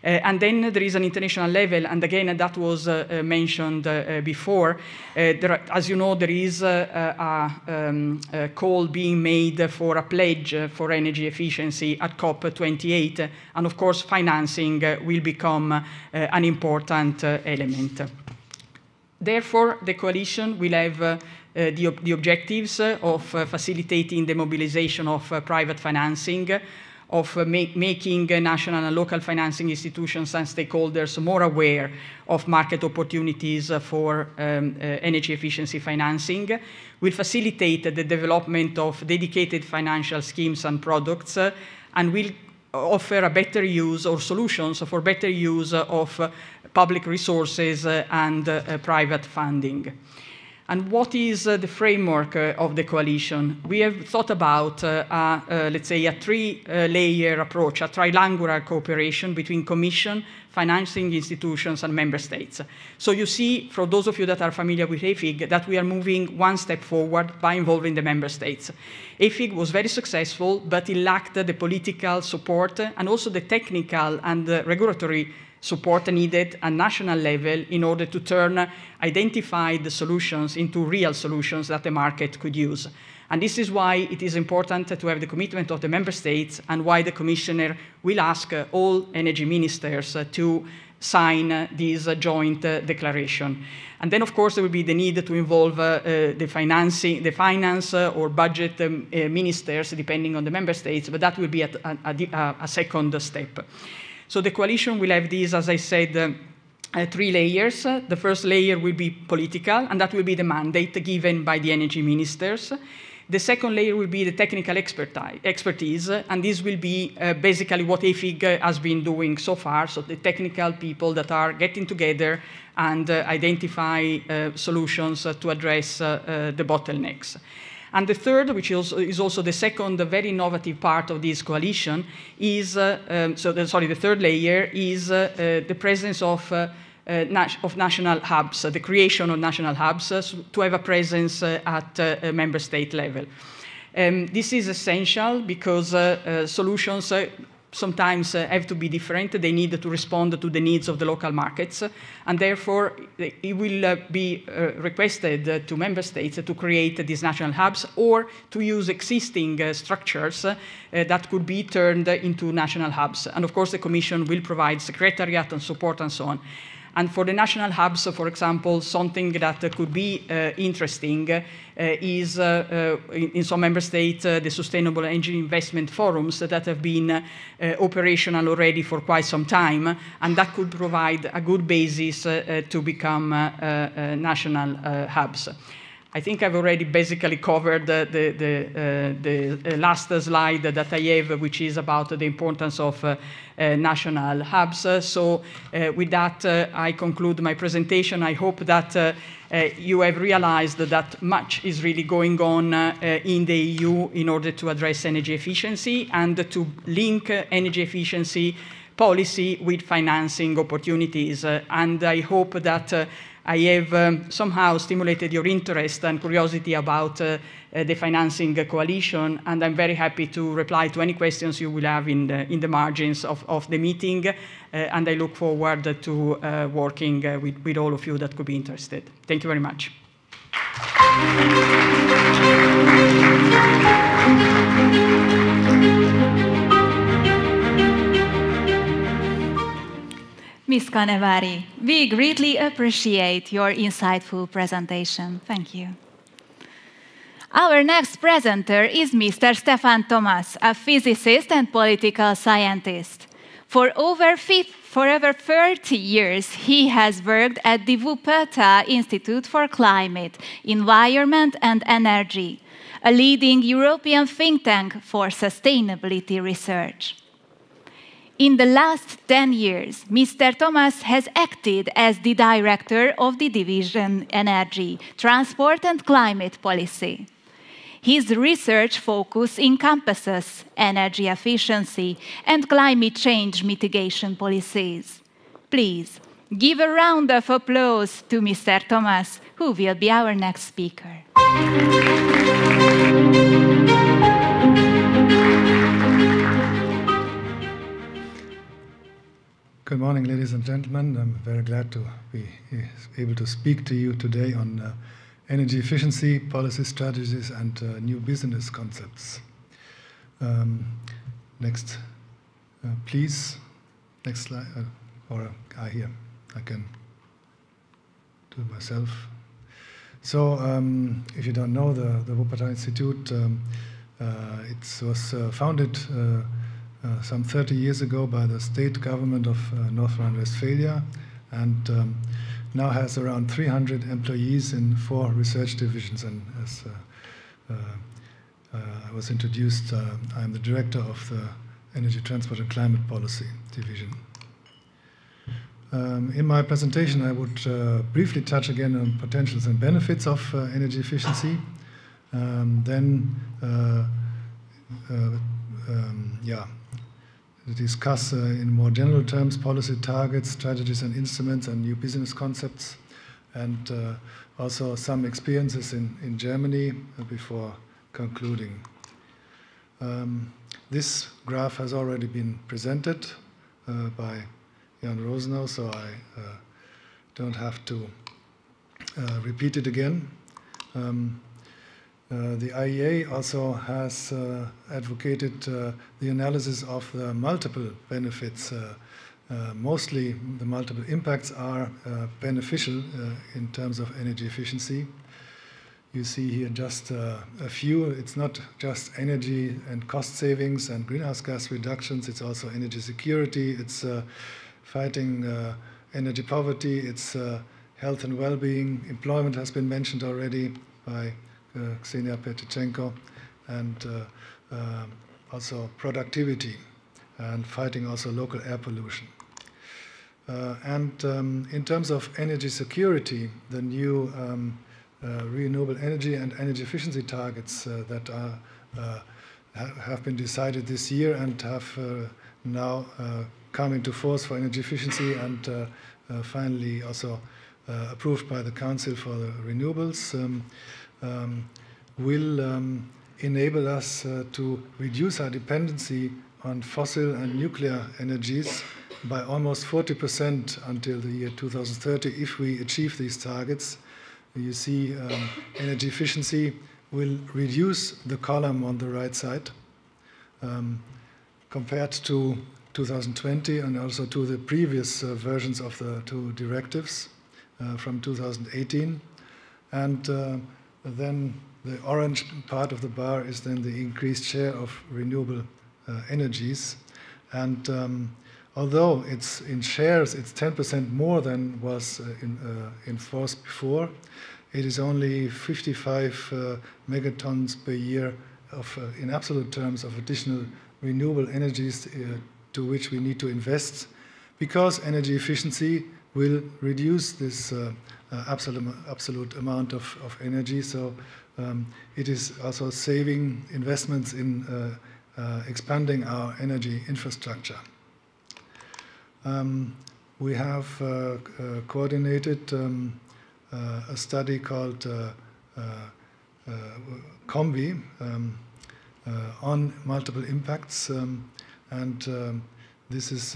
And then there is an international level, and again, that was mentioned before. As you know, there is a call being made for a pledge for energy efficiency at COP28, and of course, financing will become an important element. Therefore, the coalition will have the objectives of facilitating the mobilization of private financing, of making national and local financing institutions and stakeholders more aware of market opportunities for energy efficiency financing, will facilitate the development of dedicated financial schemes and products, and will offer a better use or solutions for better use of public resources and private funding. And what is the framework of the coalition? We have thought about, let's say, a three-layer approach, a triangular cooperation between Commission, financing institutions, and member states. So you see, for those of you that are familiar with EFIG, that we are moving one step forward by involving the member states. EFIG was very successful, but it lacked the political support and also the technical and regulatory support needed at national level in order to turn identified solutions into real solutions that the market could use. And this is why it is important to have the commitment of the member states, and why the Commissioner will ask all energy ministers to sign this joint declaration. And then, of course, there will be the need to involve the finance or budget ministers, depending on the member states, but that will be a second step. So the coalition will have these, as I said, 3 layers. The first layer will be political, and that will be the mandate given by the energy ministers. The second layer will be the technical expertise, and this will be basically what EFIG has been doing so far, so the technical people that are getting together and identify solutions to address the bottlenecks. And the third, which is also the second very innovative part of this coalition, is, the third layer is the presence of national hubs, the creation of national hubs to have a presence at a member state level. This is essential because solutions sometimes have to be different. They need to respond to the needs of the local markets, and therefore it will be requested to member states to create these national hubs or to use existing structures that could be turned into national hubs. And of course the Commission will provide secretariat and support and so on. And for the national hubs, for example, something that could be interesting is, in some member states, the Sustainable Energy Investment Forums that have been operational already for quite some time, and that could provide a good basis to become national hubs. I think I've already basically covered the last slide that I have, which is about the importance of national hubs. So with that, I conclude my presentation. I hope that you have realized that much is really going on in the EU in order to address energy efficiency and to link energy efficiency policy with financing opportunities. And I hope that I have somehow stimulated your interest and curiosity about the financing coalition, and I'm very happy to reply to any questions you will have in the margins of the meeting, and I look forward to working with all of you that could be interested. Thank you very much. Ms. Canevari, we greatly appreciate your insightful presentation. Thank you. Our next presenter is Mr. Stefan Thomas, a physicist and political scientist. For over 30 years, he has worked at the Wuppertal Institute for Climate, Environment and Energy, a leading European think tank for sustainability research. In the last 10 years, Mr. Thomas has acted as the director of the Division Energy, Transport and Climate Policy. His research focus encompasses energy efficiency and climate change mitigation policies. Please give a round of applause to Mr. Thomas, who will be our next speaker. Good morning, ladies and gentlemen. I'm very glad to be able to speak to you today on energy efficiency, policy strategies, and new business concepts. Next, please. Next slide. Here. I can do it myself. So, if you don't know, the Wuppertal Institute, it was founded some 30 years ago by the state government of North Rhine-Westphalia, and now has around 300 employees in 4 research divisions. And as I was introduced, I'm the director of the Energy, Transport and Climate Policy Division. In my presentation, I would briefly touch again on potentials and benefits of energy efficiency. Discuss in more general terms policy targets, strategies and instruments, and new business concepts, and also some experiences in Germany before concluding. This graph has already been presented by Jan Rosenau, so I don't have to repeat it again. The IEA also has advocated the analysis of the multiple benefits. Mostly the multiple impacts are beneficial in terms of energy efficiency. You see here just a few. It's not just energy and cost savings and greenhouse gas reductions, it's also energy security, it's fighting energy poverty, it's health and well-being. Employment has been mentioned already by Ksenia Petrichenko, and also productivity and fighting also local air pollution. In terms of energy security, the new renewable energy and energy efficiency targets that have been decided this year and have now come into force for energy efficiency and finally also approved by the Council for the Renewables will enable us to reduce our dependency on fossil and nuclear energies by almost 40% until the year 2030 if we achieve these targets. You see energy efficiency will reduce the column on the right side compared to 2020 and also to the previous versions of the two directives from 2018. And then the orange part of the bar is then the increased share of renewable energies. And although it's in shares, it's 10% more than was in force before, it is only 55 megatons per year of, in absolute terms, of additional renewable energies to which we need to invest, because energy efficiency will reduce this absolute amount of energy. So it is also saving investments in expanding our energy infrastructure. We have coordinated a study called COMBI on multiple impacts, and this is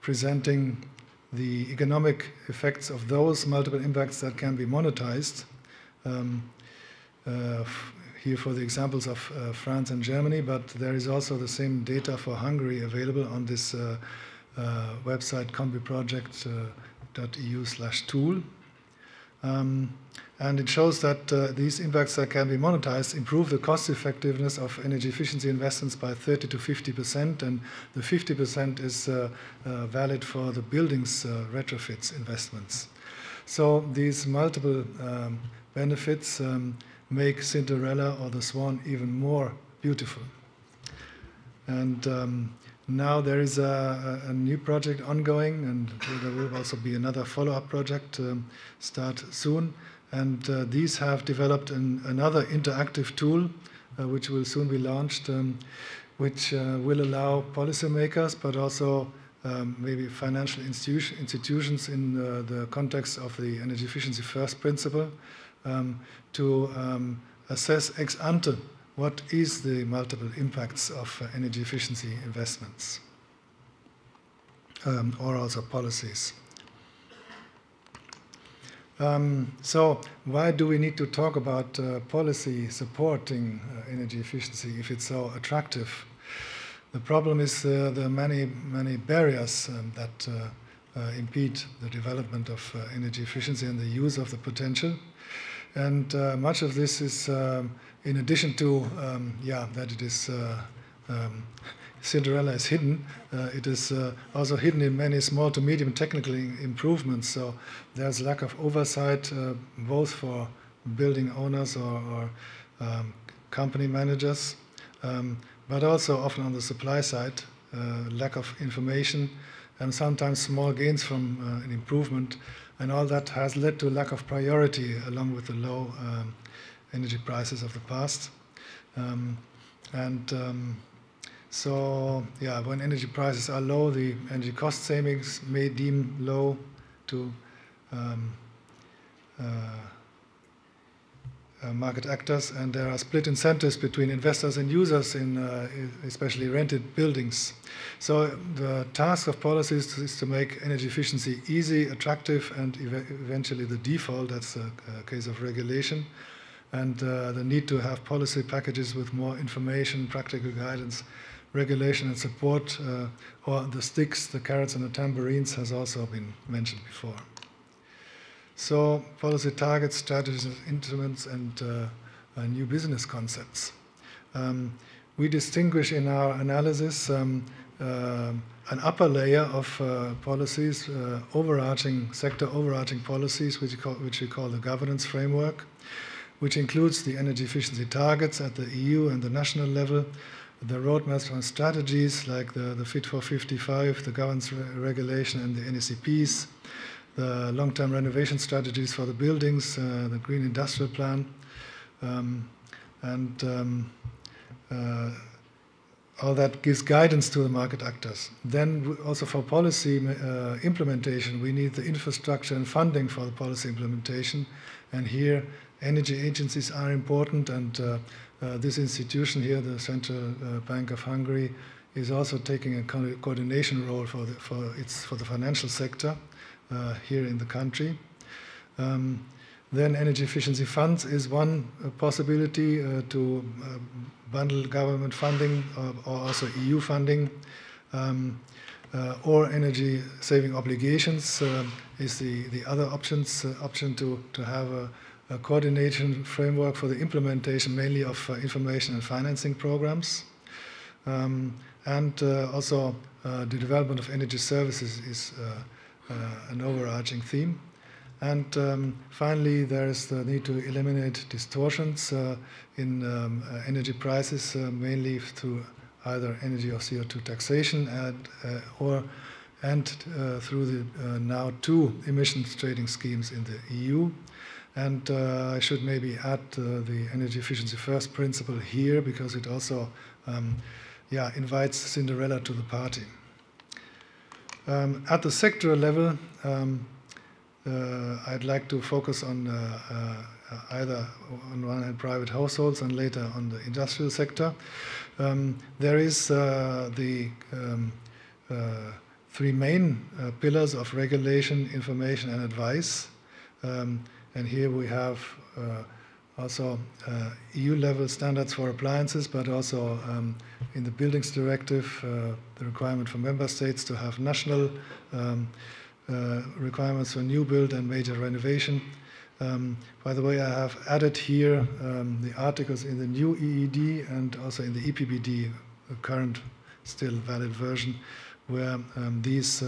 presenting the economic effects of those multiple impacts that can be monetized. Here for the examples of France and Germany, but there is also the same data for Hungary available on this website combiproject.eu/tool. And it shows that these impacts that can be monetized improve the cost effectiveness of energy efficiency investments by 30 to 50%, and the 50% is valid for the buildings retrofits investments. So these multiple benefits make Cinderella or the Swan even more beautiful. And now there is a new project ongoing, and there will also be another follow-up project start soon. And these have developed another interactive tool, which will soon be launched, which will allow policymakers, but also maybe financial institutions in the context of the energy efficiency first principle, to assess ex ante what is the multiple impacts of energy efficiency investments, or also policies. So why do we need to talk about policy supporting energy efficiency if it's so attractive? The problem is the many barriers that impede the development of energy efficiency and the use of the potential. And much of this is, in addition to, that it is Cinderella is hidden, it is also hidden in many small to medium technical improvements. So there's lack of oversight, both for building owners or company managers, but also often on the supply side, lack of information, and sometimes small gains from an improvement. And all that has led to lack of priority along with the low energy prices of the past. So, when energy prices are low, the energy cost savings may deem low to market actors, and there are split incentives between investors and users in especially rented buildings. So the task of policies is to make energy efficiency easy, attractive, and eventually the default. That's a case of regulation. and the need to have policy packages with more information, practical guidance, regulation and support, or the sticks, the carrots and the tambourines has also been mentioned before. So policy targets, strategies, instruments, and new business concepts. We distinguish in our analysis an upper layer of policies, sector overarching policies, which we call the governance framework, which includes the energy efficiency targets at the EU and the national level, the roadmaps and strategies like the Fit for 55, the governance regulation and the NECPs, the long-term renovation strategies for the buildings, the Green Industrial Plan, all that gives guidance to the market actors. Then also for policy implementation, we need the infrastructure and funding for the policy implementation. And here, energy agencies are important, and this institution here, the Central Bank of Hungary, is also taking a coordination role for the financial sector here in the country. Then energy efficiency funds is one possibility to bundle government funding or also EU funding, or energy saving obligations is the other option to have a coordination framework for the implementation mainly of information and financing programs. And also the development of energy services is an overarching theme. And finally, there is the need to eliminate distortions in energy prices, mainly through either energy or CO2 taxation and through the now 2 emissions trading schemes in the EU. And I should maybe add the energy efficiency first principle here, because it also invites Cinderella to the party. At the sectoral level, I'd like to focus on either on one hand private households and later on the industrial sector. There is the 3 main pillars of regulation, information and advice. And here we have also EU-level standards for appliances, but also in the Buildings Directive, the requirement for member states to have national requirements for new build and major renovation. By the way, I have added here the articles in the new EED and also in the EPBD, the current still valid version, where these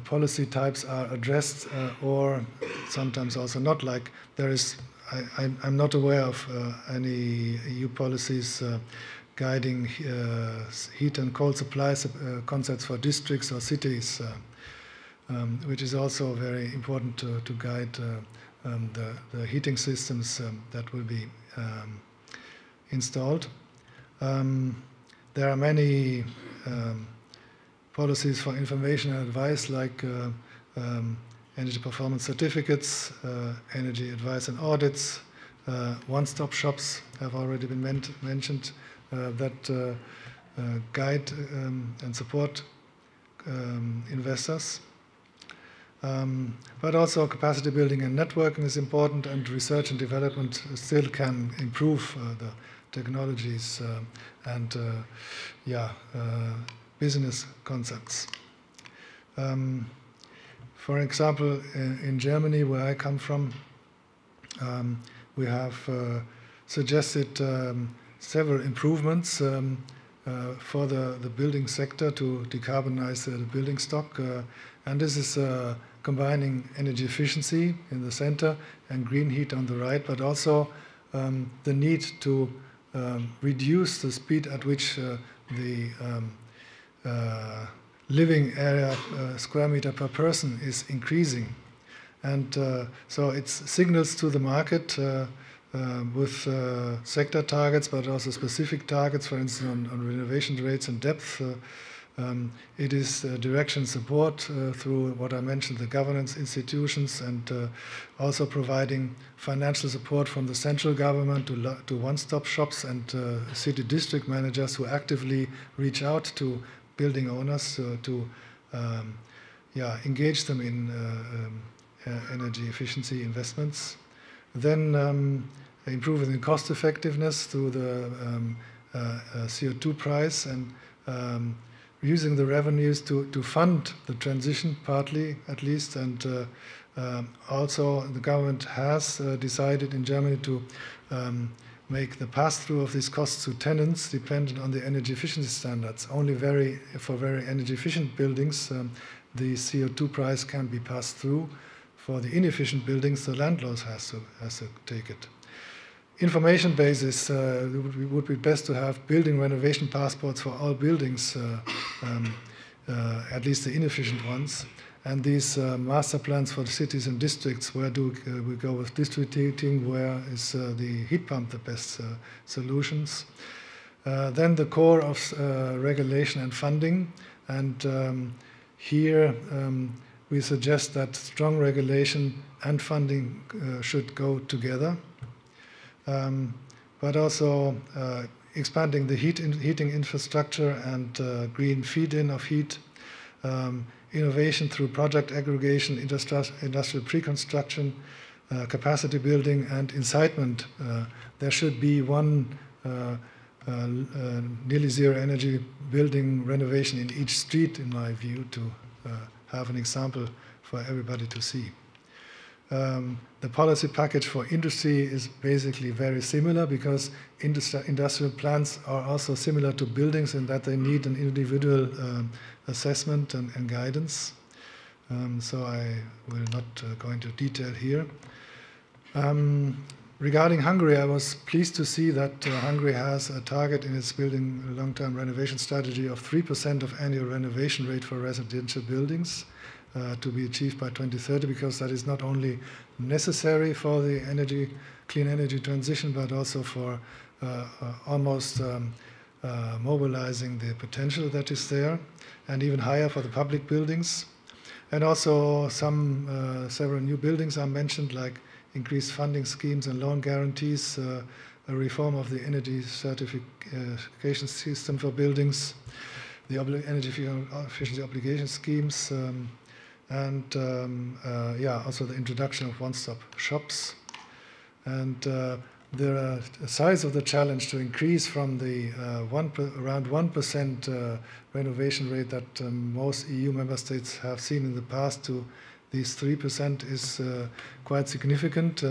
policy types are addressed, or sometimes also not. Like there is, I'm not aware of any EU policies guiding heat and cold supply concepts for districts or cities, which is also very important to guide the heating systems that will be installed. There are many policies for information and advice, like energy performance certificates, energy advice and audits, one-stop shops have already been mentioned, that guide and support investors. But also capacity building and networking is important, and research and development still can improve the technologies and business concepts. For example, in Germany, where I come from, we have suggested several improvements for the building sector to decarbonize the building stock. And this is combining energy efficiency in the center and green heat on the right, but also the need to reduce the speed at which the living area square meter per person is increasing. And so it signals to the market with sector targets, but also specific targets, for instance, on renovation rates and depth. It is direction support through what I mentioned, the governance institutions, and also providing financial support from the central government to one-stop shops and city district managers who actively reach out to building owners to engage them in energy efficiency investments. Then improving the cost effectiveness through the CO2 price, and using the revenues to fund the transition, partly at least. And also the government has decided in Germany to make the pass-through of these costs to tenants dependent on the energy efficiency standards. Only for very energy efficient buildings the CO2 price can be passed through. For the inefficient buildings, the landlord has to take it. Information basis, it would be best to have building renovation passports for all buildings, at least the inefficient ones. And these master plans for the cities and districts, where do we go with district heating, where is the heat pump the best solutions. Then the core of regulation and funding. And here we suggest that strong regulation and funding should go together. But also expanding the heating infrastructure and green feed-in of heat, innovation through project aggregation, industrial pre-construction, capacity building, and incitement. There should be one nearly zero energy building renovation in each street, in my view, to have an example for everybody to see. The policy package for industry is basically very similar, because industrial plants are also similar to buildings in that they need an individual assessment and guidance. So I will not go into detail here. Regarding Hungary, I was pleased to see that Hungary has a target in its building long-term renovation strategy of 3% of annual renovation rate for residential buildings. To be achieved by 2030, because that is not only necessary for the clean energy transition, but also for almost mobilizing the potential that is there, and even higher for the public buildings. And also several new buildings are mentioned, like increased funding schemes and loan guarantees, a reform of the energy certification system for buildings, the energy efficiency obligation schemes, and also the introduction of one-stop shops. And the size of the challenge to increase from the around 1% renovation rate that most EU member states have seen in the past to these 3% is quite significant.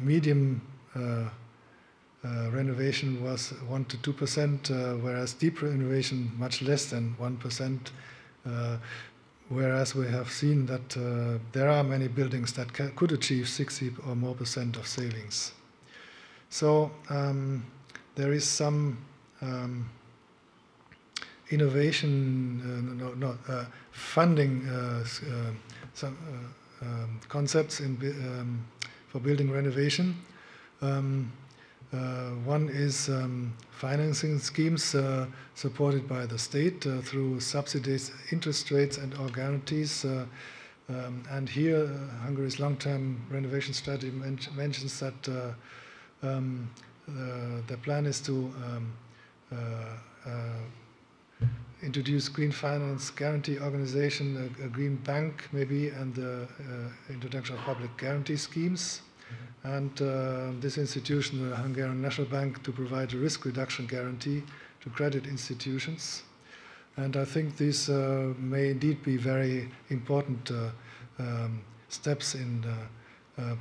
Medium renovation was 1 to 2%, whereas deep renovation much less than 1%. Whereas we have seen that there are many buildings that could achieve 60% or more of savings. So there is some innovation, funding, some concepts for building renovation. One is financing schemes supported by the state through subsidies, interest rates, and or guarantees. And here, Hungary's long-term renovation strategy mentions that the plan is to introduce green finance guarantee organization, a green bank maybe, and the introduction of public guarantee schemes. And this institution, the Hungarian National Bank, to provide a risk reduction guarantee to credit institutions. And I think these may indeed be very important steps in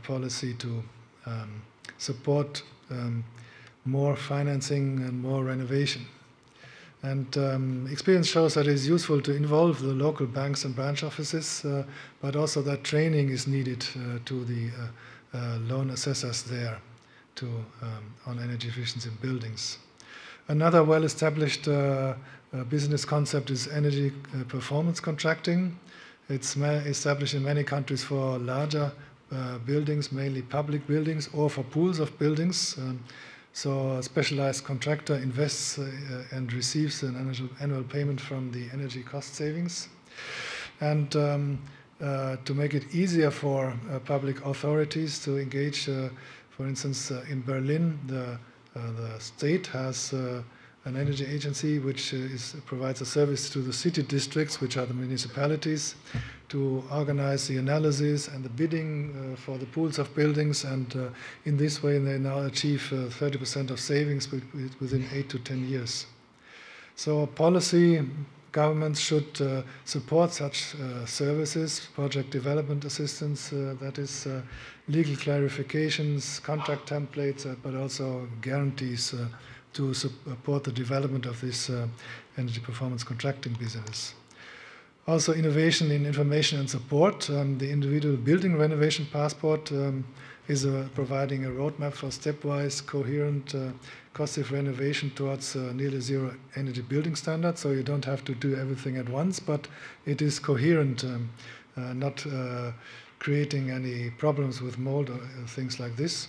policy to support more financing and more renovation. And experience shows that it is useful to involve the local banks and branch offices, but also that training is needed to the loan assessors there on energy efficiency in buildings. Another well-established business concept is energy performance contracting. It's established in many countries for larger buildings, mainly public buildings, or for pools of buildings. So a specialized contractor invests and receives an annual payment from the energy cost savings. And to make it easier for public authorities to engage, for instance, in Berlin, the state has an energy agency which provides a service to the city districts, which are the municipalities, to organize the analysis and the bidding for the pools of buildings, and in this way they now achieve 30% of savings within 8 to 10 years. So policy, governments should support such services, project development assistance, that is legal clarifications, contract templates, but also guarantees to support the development of this energy performance contracting business. Also innovation in information and support. The individual building renovation passport is providing a roadmap for stepwise, coherent, cost-effective renovation towards nearly zero energy building standards. So you don't have to do everything at once, but it is coherent, not creating any problems with mold or things like this.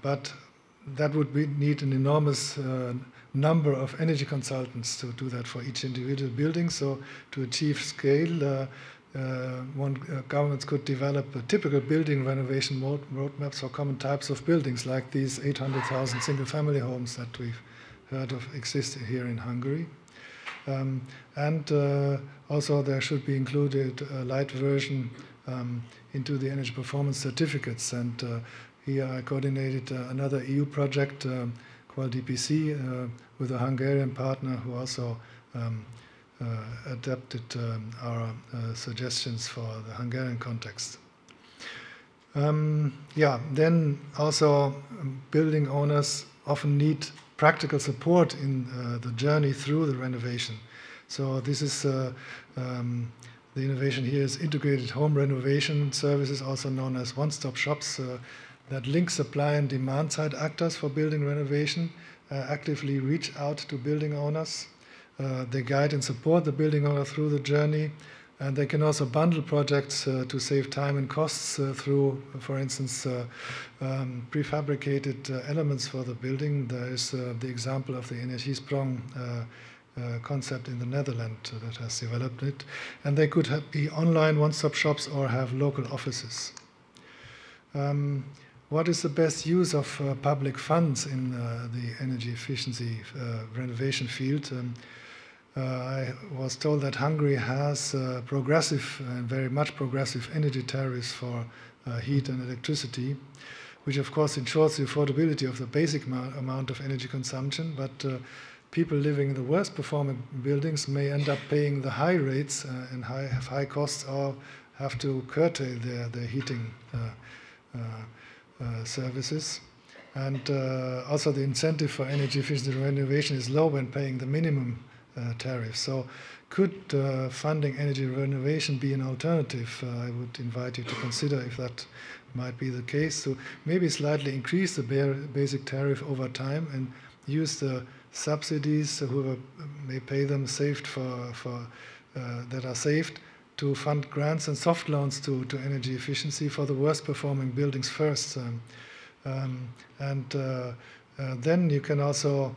But that would need an enormous number of energy consultants to do that for each individual building. So to achieve scale, governments could develop a typical building renovation roadmaps for common types of buildings, like these 800,000 single-family homes that we've heard of exist here in Hungary. Also there should be included a light version into the energy performance certificates. And here I coordinated another EU project called DPC with a Hungarian partner who also adapted our suggestions for the Hungarian context. Then also building owners often need practical support in the journey through the renovation. So this is the innovation here is integrated home renovation services, also known as one-stop shops, that link supply and demand side actors for building renovation, actively reach out to building owners. They guide and support the building owner through the journey, and they can also bundle projects to save time and costs through, for instance, prefabricated elements for the building. There is the example of the Energiesprong concept in the Netherlands that has developed it. And they could be online one-stop shops or have local offices. What is the best use of public funds in the energy efficiency renovation field? I was told that Hungary has progressive and very much progressive energy tariffs for heat and electricity, which of course ensures the affordability of the basic amount of energy consumption, but people living in the worst performing buildings may end up paying the high rates and have high costs, or have to curtail their heating services. And also the incentive for energy efficient renovation is low when paying the minimum tariff. So could funding energy renovation be an alternative? I would invite you to consider if that might be the case. So maybe slightly increase the basic tariff over time and use the subsidies, whoever may pay them, saved that are saved, to fund grants and soft loans to energy efficiency for the worst performing buildings first. Then you can also,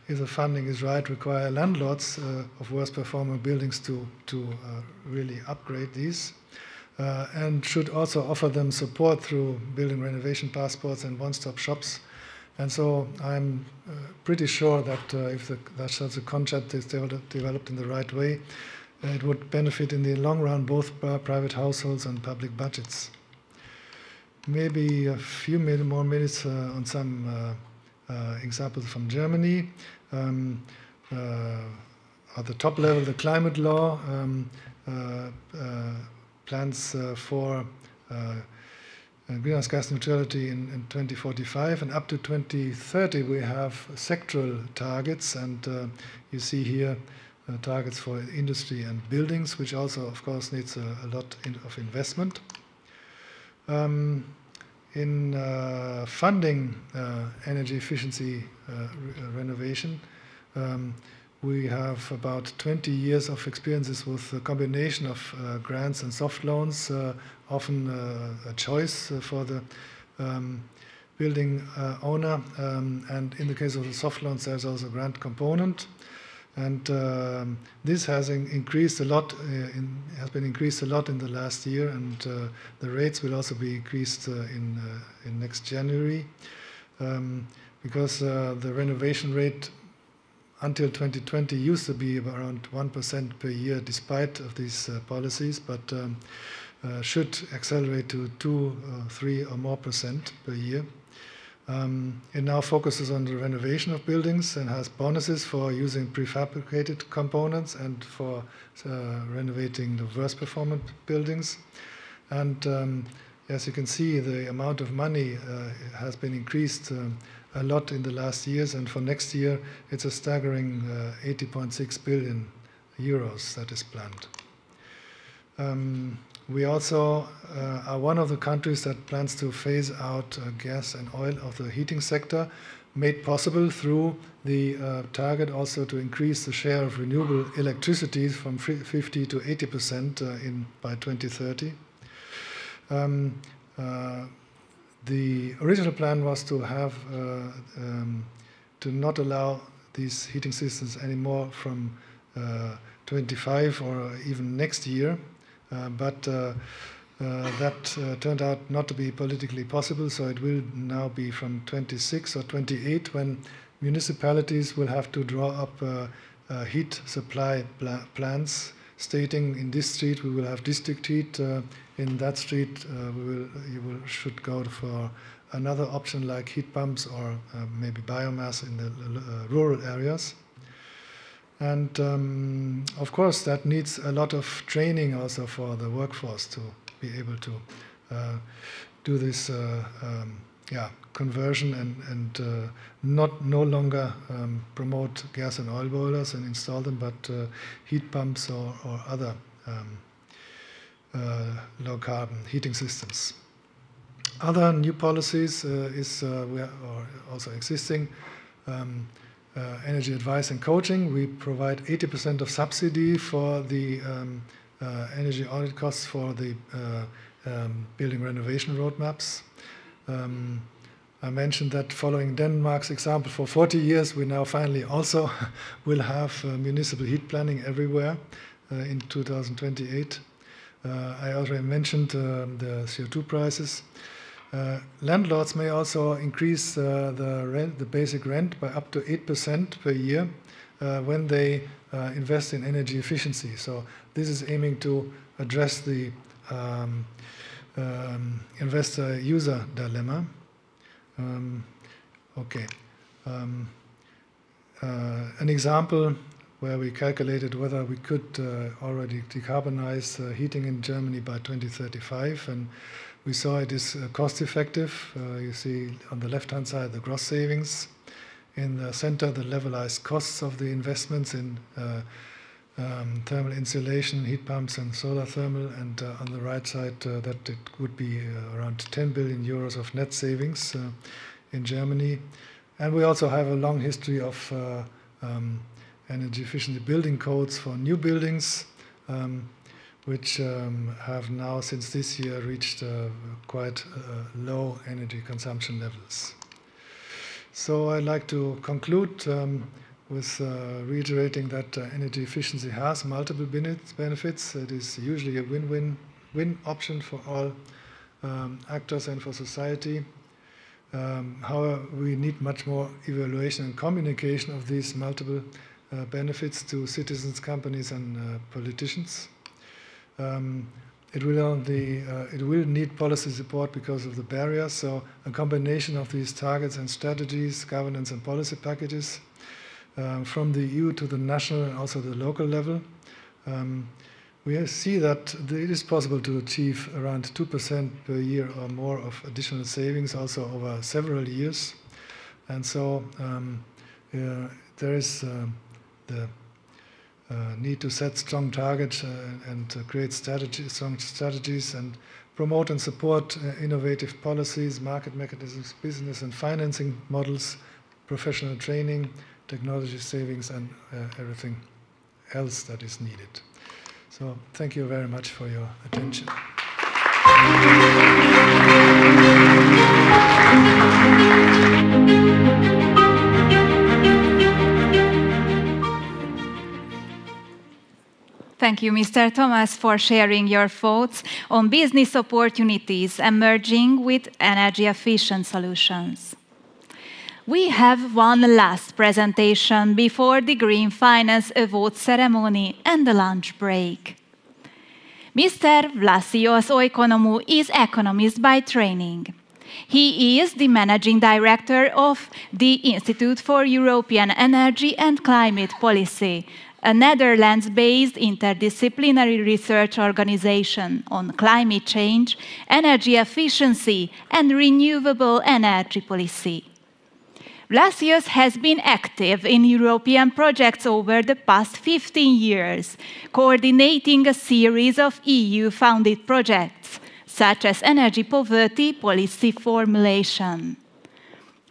if the funding is right, require landlords of worst performing buildings to really upgrade these, and should also offer them support through building renovation passports and one-stop shops. And so I'm pretty sure that if such a concept is developed in the right way, it would benefit in the long run both private households and public budgets. Maybe a few more minutes on some examples from Germany. At the top level, the climate law plans for greenhouse gas neutrality in 2045, and up to 2030 we have sectoral targets, and you see here targets for industry and buildings, which also of course needs a lot of investment. In funding energy efficiency renovation, we have about 20 years of experiences with a combination of grants and soft loans, often a choice for the building owner. And in the case of the soft loans, there's also a grant component. And this has increased a lot. Has been increased a lot in the last year, and the rates will also be increased in next January. because the renovation rate until 2020 used to be around 1% per year despite of these policies, but should accelerate to 2, 3 or more % per year. It now focuses on the renovation of buildings and has bonuses for using prefabricated components and for renovating the worst performing buildings. And as you can see, the amount of money has been increased a lot in the last years, and for next year it's a staggering 80.6 billion euros that is planned. We also are one of the countries that plans to phase out gas and oil of the heating sector, made possible through the target also to increase the share of renewable electricity from 50 to 80% by 2030. The original plan was to have to not allow these heating systems anymore from 25 or even next year. But that turned out not to be politically possible, so it will now be from 26 or 28 when municipalities will have to draw up heat supply plans stating in this street we will have district heat, in that street you should go for another option like heat pumps or maybe biomass in the rural areas. And of course, that needs a lot of training also for the workforce to be able to do this conversion and no longer promote gas and oil boilers and install them, but heat pumps or other low carbon heating systems. Other new policies are also existing. Energy advice and coaching. We provide 80% of subsidy for the energy audit costs for the building renovation roadmaps. I mentioned that following Denmark's example for 40 years, we now finally also will have municipal heat planning everywhere in 2028. I already mentioned the CO2 prices. Landlords may also increase the basic rent by up to 8% per year when they invest in energy efficiency. So this is aiming to address the investor-user dilemma. An example where we calculated whether we could already decarbonize heating in Germany by 2035, and we saw it is cost effective. You see on the left-hand side the gross savings. In the center, the levelized costs of the investments in thermal insulation, heat pumps, and solar thermal. And on the right side, that it would be around 10 billion euros of net savings in Germany. And we also have a long history of energy efficiency building codes for new buildings, which have now, since this year, reached quite low energy consumption levels. So I'd like to conclude with reiterating that energy efficiency has multiple benefits. It is usually a win-win option for all actors and for society. However, we need much more evaluation and communication of these multiple benefits to citizens, companies, and politicians. It will need policy support because of the barriers, so a combination of these targets and strategies, governance and policy packages from the EU to the national and also the local level. We see that it is possible to achieve around 2% per year or more of additional savings also over several years. And so there is the need to set strong targets and create strong strategies and promote and support innovative policies, market mechanisms, business and financing models, professional training, technology savings, and everything else that is needed. So thank you very much for your attention. Thank you, Mr. Thomas, for sharing your thoughts on business opportunities emerging with energy-efficient solutions. We have one last presentation before the Green Finance Award ceremony and the lunch break. Mr. Vlasios Oikonomou is economist by training. He is the managing director of the Institute for European Energy and Climate Policy, a Netherlands-based interdisciplinary research organization on climate change, energy efficiency, and renewable energy policy. Vlasios has been active in European projects over the past 15 years, coordinating a series of EU-funded projects, such as energy poverty policy formulation.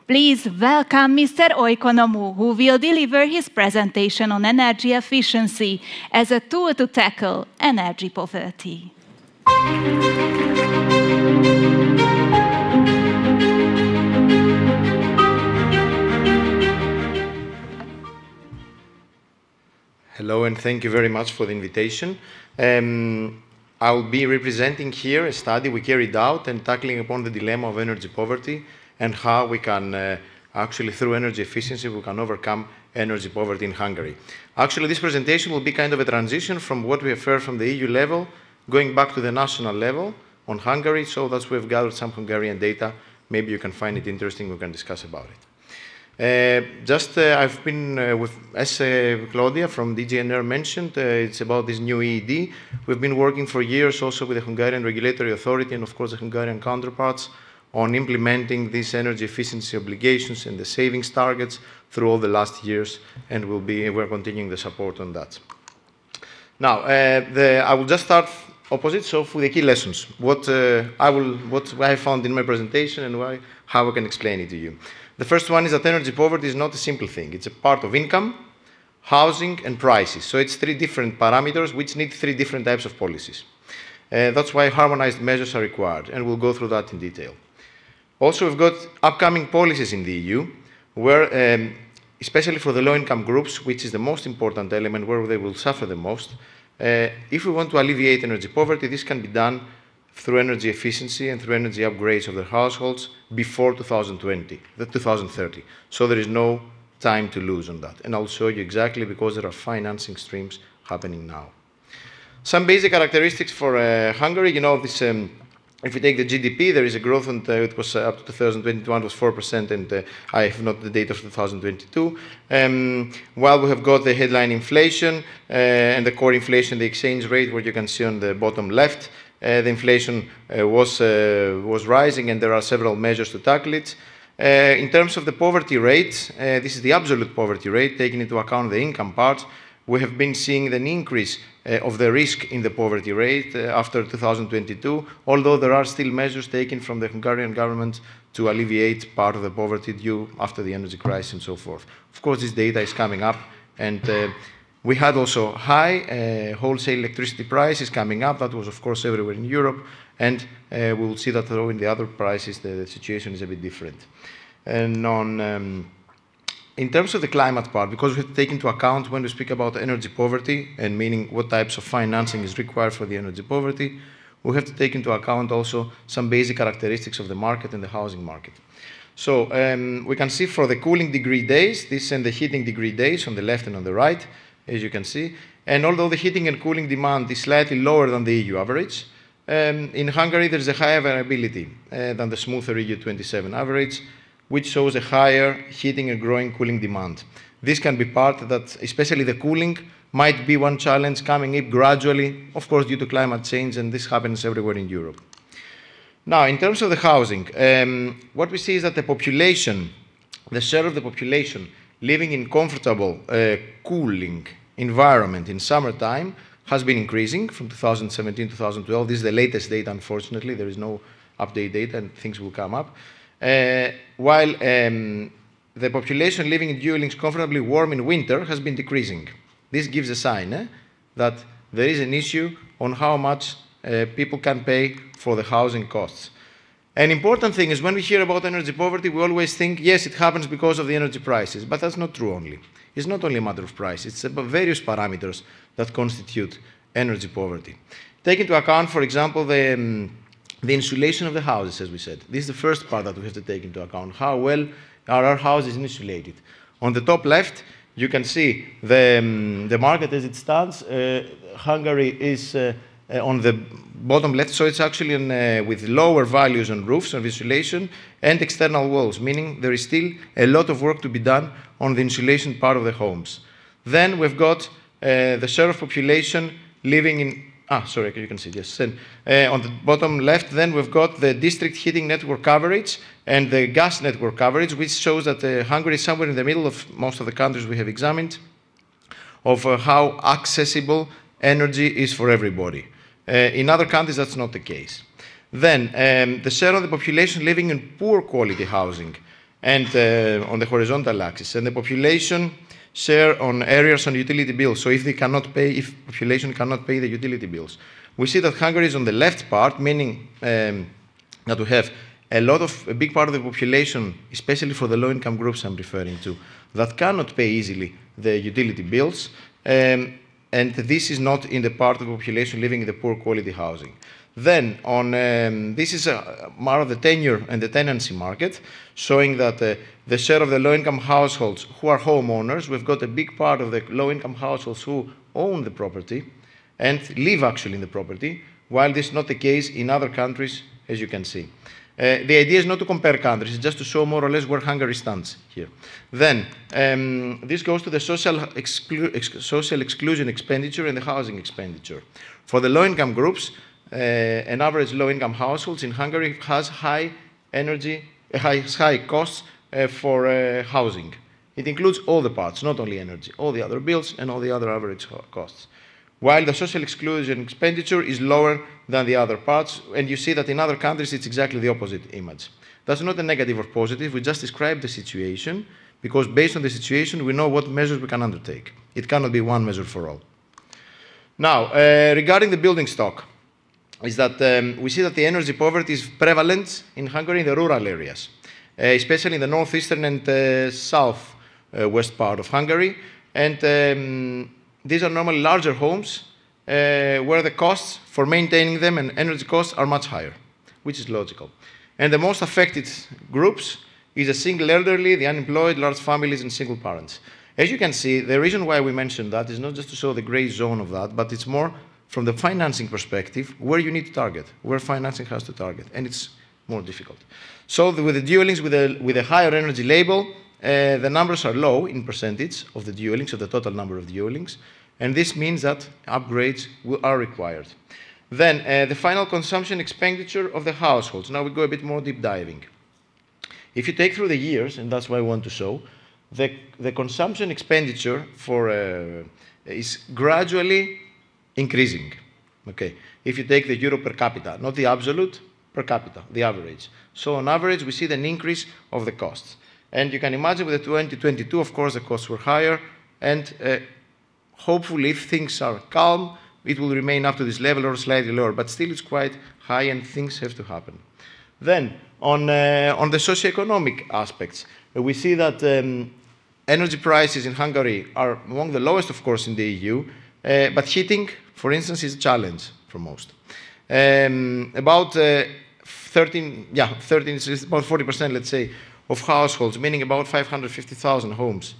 Please welcome Mr. Oikonomou, who will deliver his presentation on energy efficiency as a tool to tackle energy poverty. Hello, and thank you very much for the invitation. I'll be representing here a study we carried out and tackling upon the dilemma of energy poverty and how we can, actually through energy efficiency, we can overcome energy poverty in Hungary. Actually, this presentation will be kind of a transition from what we have heard from the EU level, going back to the national level on Hungary, so that's we've gathered some Hungarian data. Maybe you can find it interesting, we can discuss about it. I've been with, as Claudia from DGNR mentioned, it's about this new EED. We've been working for years also with the Hungarian Regulatory Authority and of course the Hungarian counterparts on implementing these energy efficiency obligations and the savings targets through all the last years, and we're continuing the support on that. Now, I will just start opposite, so for the key lessons, what I found in my presentation and how I can explain it to you. The first one is that energy poverty is not a simple thing. It's a part of income, housing, and prices. So it's three different parameters which need three different types of policies. That's why harmonized measures are required, and we'll go through that in detail. Also, we've got upcoming policies in the EU, where, especially for the low-income groups, which is the most important element where they will suffer the most, if we want to alleviate energy poverty, this can be done through energy efficiency and through energy upgrades of their households before 2030. So there is no time to lose on that. And I'll show you exactly because there are financing streams happening now. Some basic characteristics for Hungary, you know, this, if we take the GDP, there is a growth, and it was up to 2021 was 4%, and I have not the data for 2022. While we have got the headline inflation and the core inflation, the exchange rate, what you can see on the bottom left, the inflation was rising, and there are several measures to tackle it. In terms of the poverty rate, this is the absolute poverty rate, taking into account the income part. We have been seeing an increase of the risk in the poverty rate after 2022, although there are still measures taken from the Hungarian government to alleviate part of the poverty due after the energy crisis and so forth. Of course, this data is coming up, and we had also high wholesale electricity prices coming up. That was, of course, everywhere in Europe, and we will see that though in the other prices the situation is a bit different. And in terms of the climate part, because we have to take into account when we speak about energy poverty, and meaning what types of financing is required for the energy poverty, we have to take into account also some basic characteristics of the market and the housing market. So we can see for the cooling degree days, this and the heating degree days on the left and on the right, as you can see. And although the heating and cooling demand is slightly lower than the EU average, in Hungary there is a higher variability than the smoother EU27 average, which shows a higher heating and growing cooling demand. This can be part that, especially the cooling, might be one challenge coming in gradually, of course, due to climate change, and this happens everywhere in Europe. Now, in terms of the housing, what we see is that the population, the share of the population living in comfortable cooling environment in summertime has been increasing from 2017 to 2012. This is the latest data, unfortunately. There is no update data, and things will come up. While the population living in dwellings comfortably warm in winter has been decreasing. This gives a sign that there is an issue on how much people can pay for the housing costs. An important thing is when we hear about energy poverty, we always think, yes, it happens because of the energy prices, but that's not true only. It's not only a matter of price, it's about various parameters that constitute energy poverty. Take into account, for example, the insulation of the houses, as we said. This is the first part that we have to take into account, how well Are our houses insulated? On the top left, you can see the market as it stands. Hungary is on the bottom left, so it's actually with lower values on roofs of insulation and external walls, meaning there is still a lot of work to be done on the insulation part of the homes. Then we've got the share of population living in, sorry, you can see, yes. And, on the bottom left, then we've got the district heating network coverage and the gas network coverage, which shows that Hungary is somewhere in the middle of most of the countries we have examined, of how accessible energy is for everybody. In other countries, that's not the case. Then, the share of the population living in poor quality housing and on the horizontal axis, and the population share on areas on utility bills. So if population cannot pay the utility bills. We see that Hungary is on the left part, meaning that we have a big part of the population, especially for the low-income groups I'm referring to, that cannot pay easily the utility bills. And this is not in the part of the population living in the poor quality housing. Then, this is more of the tenure and the tenancy market, showing that the share of the low-income households who are homeowners, we've got a big part of the low-income households who own the property and live actually in the property, while this is not the case in other countries, as you can see. The idea is not to compare countries, it's just to show more or less where Hungary stands here. Then, this goes to the social exclusion expenditure and the housing expenditure. For the low-income groups, an average low-income household in Hungary has high costs for housing. It includes all the parts, not only energy, all the other bills and all the other average costs. While the social exclusion expenditure is lower than the other parts, and you see that in other countries it's exactly the opposite image. That's not a negative or positive, we just describe the situation, because based on the situation we know what measures we can undertake. It cannot be one measure for all. Now, regarding the building stock, is that we see that the energy poverty is prevalent in Hungary in the rural areas, especially in the northeastern and southwest part of Hungary. And these are normally larger homes where the costs for maintaining them and energy costs are much higher, which is logical. And the most affected groups is the single elderly, the unemployed, large families, and single parents. As you can see, the reason why we mentioned that is not just to show the gray zone of that, but it's more from the financing perspective, where you need to target, where financing has to target, and it's more difficult. So with the dwellings with a higher energy label, the numbers are low in percentage of the dwellings, of the total number of dwellings, and this means that upgrades are required. Then the final consumption expenditure of the households. Now we go a bit more deep diving. If you take through the years, and that's what I want to show, the consumption expenditure is gradually increasing. Okay. If you take the euro per capita, not the absolute, per capita, the average. So on average, we see an increase of the costs. And you can imagine with the 2022, of course, the costs were higher, and hopefully, if things are calm, it will remain up to this level or slightly lower, but still it's quite high and things have to happen. Then, on the socioeconomic aspects, we see that energy prices in Hungary are among the lowest, of course, in the EU, but heating, for instance, is a challenge for most. About 40%, let's say, of households, meaning about 550,000 homes,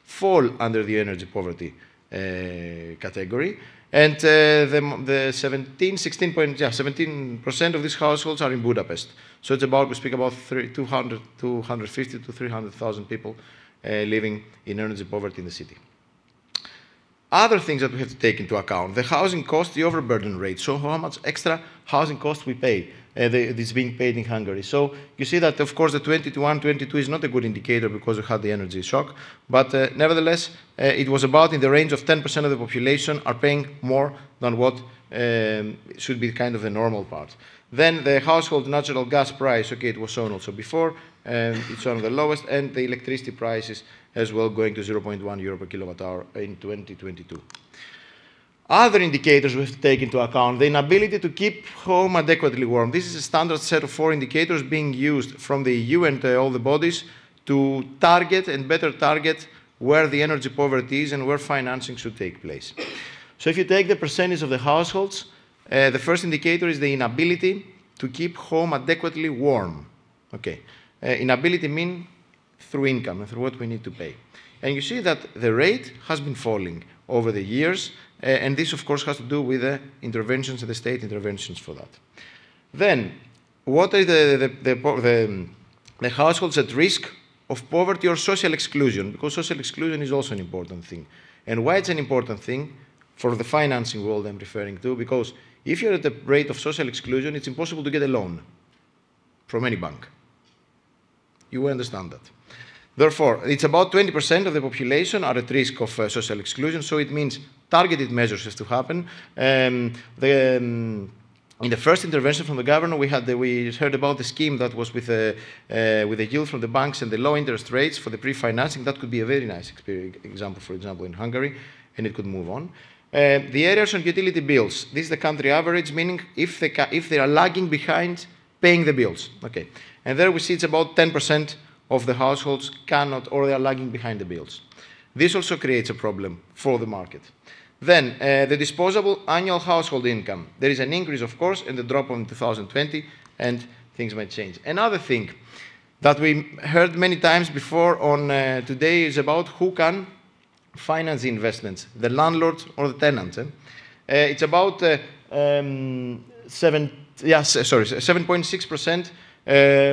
fall under the energy poverty category. And the 17% of these households are in Budapest. So it's about, we speak about 250 to 300,000 people living in energy poverty in the city. Other things that we have to take into account, the housing cost, the overburden rate, so how much extra housing cost we pay, that's being paid in Hungary. So you see that, of course, the 21-22 is not a good indicator because we had the energy shock, but nevertheless, it was about in the range of 10% of the population are paying more than what should be kind of the normal part. Then the household natural gas price, okay, it was shown also before, it's one of the lowest, and the electricity prices as well, going to 0.1 euro per kilowatt hour in 2022. Other indicators we have to take into account, the inability to keep home adequately warm. This is a standard set of 4 indicators being used from the EU and all the bodies to target and better target where the energy poverty is and where financing should take place. So if you take the percentage of the households, the first indicator is the inability to keep home adequately warm. Okay. Inability means through income and through what we need to pay. And you see that the rate has been falling over the years, and this, of course, has to do with the interventions and the state interventions for that. Then, what are the households at risk of poverty or social exclusion? Because social exclusion is also an important thing. And why it's an important thing? For the financing world I'm referring to, because if you're at the rate of social exclusion, it's impossible to get a loan from any bank. You understand that. Therefore, it's about 20% of the population are at risk of social exclusion, so it means targeted measures have to happen. In the first intervention from the governor, we heard about the scheme that was with the yield from the banks and the low interest rates for the pre-financing. That could be a very nice example, for example, in Hungary, and it could move on. The areas on utility bills, this is the country average, meaning if they are lagging behind paying the bills. Okay. And there we see it's about 10% of the households cannot, or they are lagging behind the bills. This also creates a problem for the market. Then, the disposable annual household income. There is an increase, of course, and the drop in 2020, and things might change. Another thing that we heard many times before on today is about who can finance the investments, the landlord or the tenant. It's about 7.6%.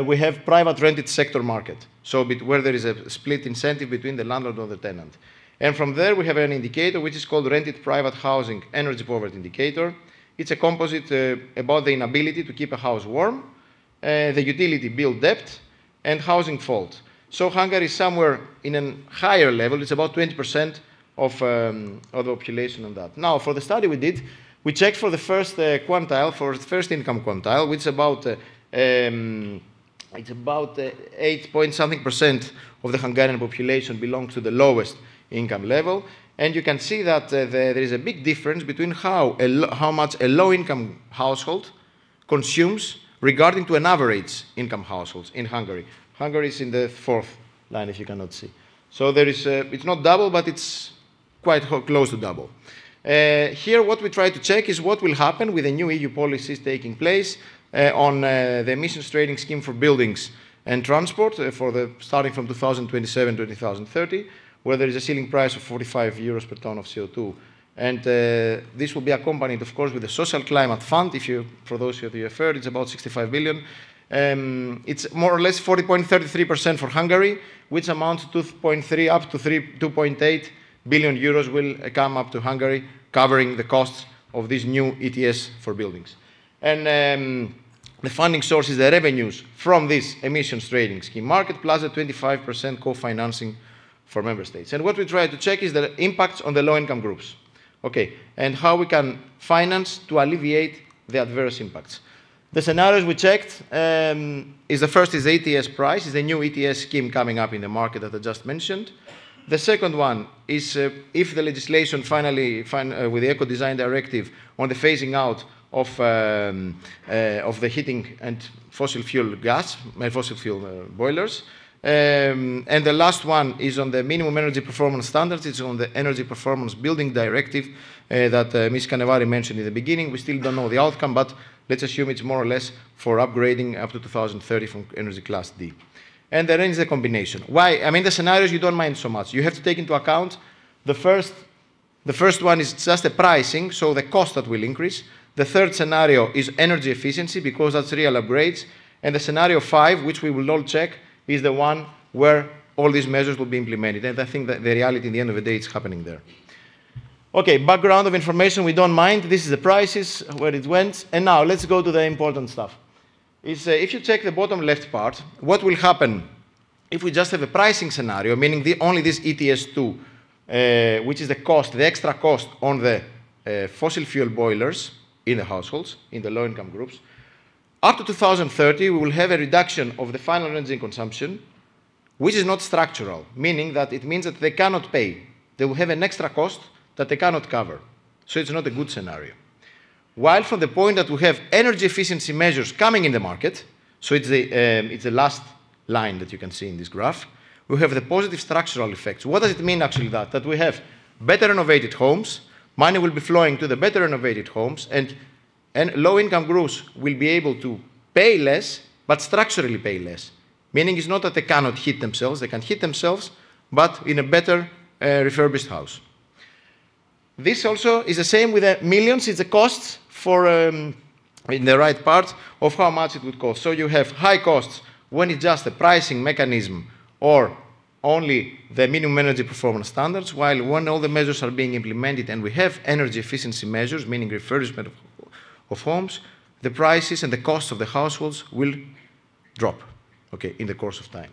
We have private rented sector market, so where there is a split incentive between the landlord and the tenant. And from there, we have an indicator which is called rented private housing energy poverty indicator. It's a composite about the inability to keep a house warm, the utility bill debt, and housing fault. So Hungary is somewhere in a higher level. It's about 20% of the population on that. Now, for the study we did, we checked for the first quantile, for the first income quantile, which is about 8-point-something% of the Hungarian population belongs to the lowest income level. And you can see that there is a big difference between how much a low-income household consumes regarding to an average income household in Hungary. Hungary is in the fourth line, if you cannot see. So there is, it's not double, but it's quite close to double. Here, what we try to check is what will happen with the new EU policies taking place on the emissions trading scheme for buildings and transport starting from 2027 to 2030, where there is a ceiling price of 45 euros per ton of CO2. And this will be accompanied, of course, with the Social Climate Fund. For those of you who have heard, it's about 65 billion. It's more or less 40.33% for Hungary, which amounts to 2.3 up to 2.8 billion euros will come up to Hungary, covering the costs of this new ETS for buildings. And the funding source is the revenues from this emissions trading scheme market, plus the 25% co-financing for member states. And what we try to check is the impacts on the low-income groups. Okay, and how we can finance to alleviate the adverse impacts. The scenarios we checked is the first is the ETS price, is the new ETS scheme coming up in the market that I just mentioned. The second one is if the legislation finally, with the Eco-Design Directive on the phasing out of the heating and fossil fuel boilers. And the last one is on the minimum energy performance standards. It's on the Energy Performance Building Directive that Ms. Canevari mentioned in the beginning. We still don't know the outcome, but let's assume it's more or less for upgrading up to 2030 from energy class D. And then is the combination. Why? I mean, the scenarios you don't mind so much. You have to take into account the first one is just the pricing, so the cost that will increase. The third scenario is energy efficiency, because that's real upgrades. And the scenario 5, which we will all check, is the one where all these measures will be implemented. And I think that the reality, in the end of the day, is happening there. Okay, background of information we don't mind. This is the prices, where it went. And now let's go to the important stuff. If you check the bottom left part, what will happen if we just have a pricing scenario, meaning only this ETS2, which is the cost, the extra cost on the fossil fuel boilers in the households, in the low-income groups. Up to 2030, we will have a reduction of the final energy consumption, which is not structural, meaning that it means that they cannot pay. They will have an extra cost that they cannot cover. So it's not a good scenario. While from the point that we have energy efficiency measures coming in the market, so it's the last line that you can see in this graph, we have the positive structural effects. What does it mean actually that we have better renovated homes, money will be flowing to the better renovated homes, and low-income groups will be able to pay less, but structurally pay less. Meaning it's not that they cannot heat themselves, they can heat themselves, but in a better refurbished house. This also is the same with the millions, it's the cost for, in the right part, of how much it would cost. So you have high costs when it's just a pricing mechanism or only the minimum energy performance standards, while when all the measures are being implemented and we have energy efficiency measures, meaning refurbishment of homes, the prices and the costs of the households will drop, okay, in the course of time.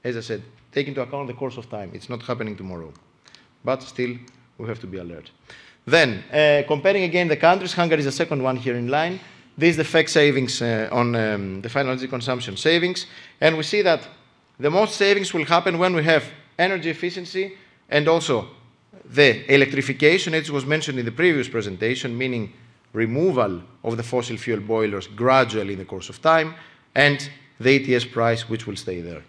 As I said, take into account the course of time. It's not happening tomorrow. But still, we have to be alert. Then, comparing again the countries, Hungary is the second one here in line. This is the FEC savings on the final energy consumption savings. And we see that the most savings will happen when we have energy efficiency and also the electrification, as was mentioned in the previous presentation, meaning removal of the fossil fuel boilers gradually in the course of time, and the ETS price, which will stay there.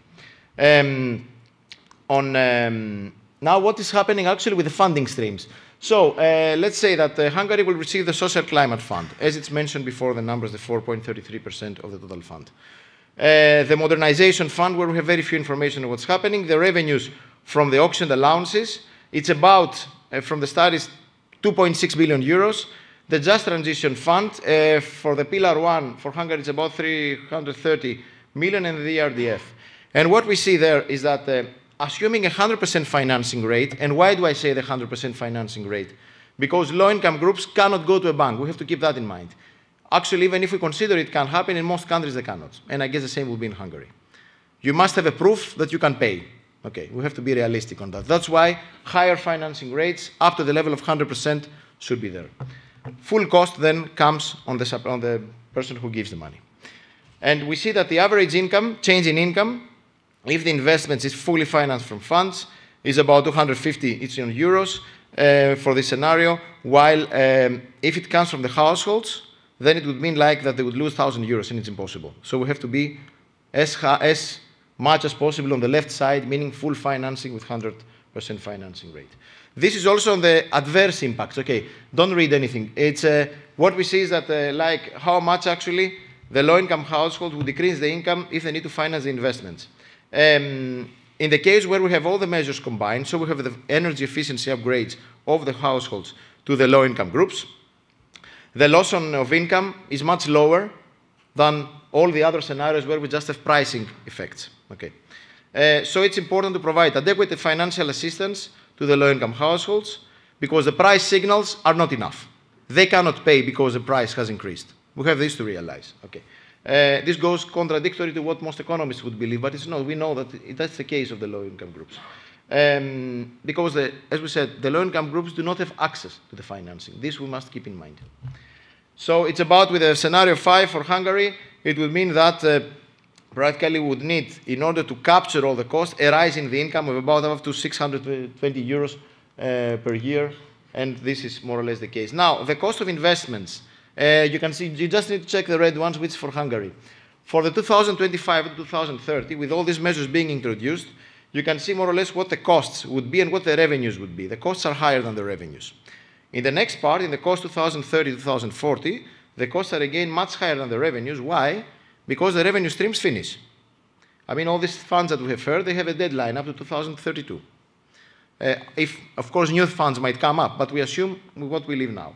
Now, what is happening actually with the funding streams? So, let's say that Hungary will receive the Social Climate Fund. As it's mentioned before, the numbers, the 4.33% of the total fund. The Modernization Fund, where we have very few information on what's happening. The revenues from the auction allowances, it's about, from the studies, 2.6 billion euros. The Just Transition Fund, for the Pillar 1, for Hungary, it's about 330 million, and the RDF. And what we see there is that assuming a 100% financing rate, and why do I say the 100% financing rate? Because low-income groups cannot go to a bank. We have to keep that in mind. Actually, even if we consider it can happen, in most countries they cannot. And I guess the same will be in Hungary. You must have a proof that you can pay. Okay, we have to be realistic on that. That's why higher financing rates up to the level of 100% should be there. Full cost then comes on the person who gives the money. And we see that the average income, change in income, if the investment is fully financed from funds, is about 250 euros for this scenario, while if it comes from the households, then it would mean like that they would lose 1,000 euros, and it's impossible. So we have to be as much as possible on the left side, meaning full financing with 100% financing rate. This is also on the adverse impacts. Okay, don't read anything. It's what we see is that like how much actually the low-income household would decrease the income if they need to finance the investments. In the case where we have all the measures combined, so we have the energy efficiency upgrades of the households to the low-income groups, the loss of income is much lower than all the other scenarios where we just have pricing effects. Okay. So it's important to provide adequate financial assistance to the low-income households because the price signals are not enough. They cannot pay because the price has increased. We have this to realize. Okay. This goes contradictory to what most economists would believe, but it's not. We know that that's the case of the low-income groups. Because, as we said, the low-income groups do not have access to the financing. This we must keep in mind. So it's about, with a scenario 5 for Hungary, it would mean that practically would need, in order to capture all the costs, a rise in the income of about up to 620 euros per year, and this is more or less the case. Now, the cost of investments, you can see, you just need to check the red ones, which is for Hungary. For the 2025 to 2030, with all these measures being introduced, you can see more or less what the costs would be and what the revenues would be. The costs are higher than the revenues. In the next part, in the cost 2030 to 2040, the costs are again much higher than the revenues. Why? Because the revenue streams finish. I mean, all these funds that we have heard, they have a deadline up to 2032. If, of course, new funds might come up, but we assume what we live now.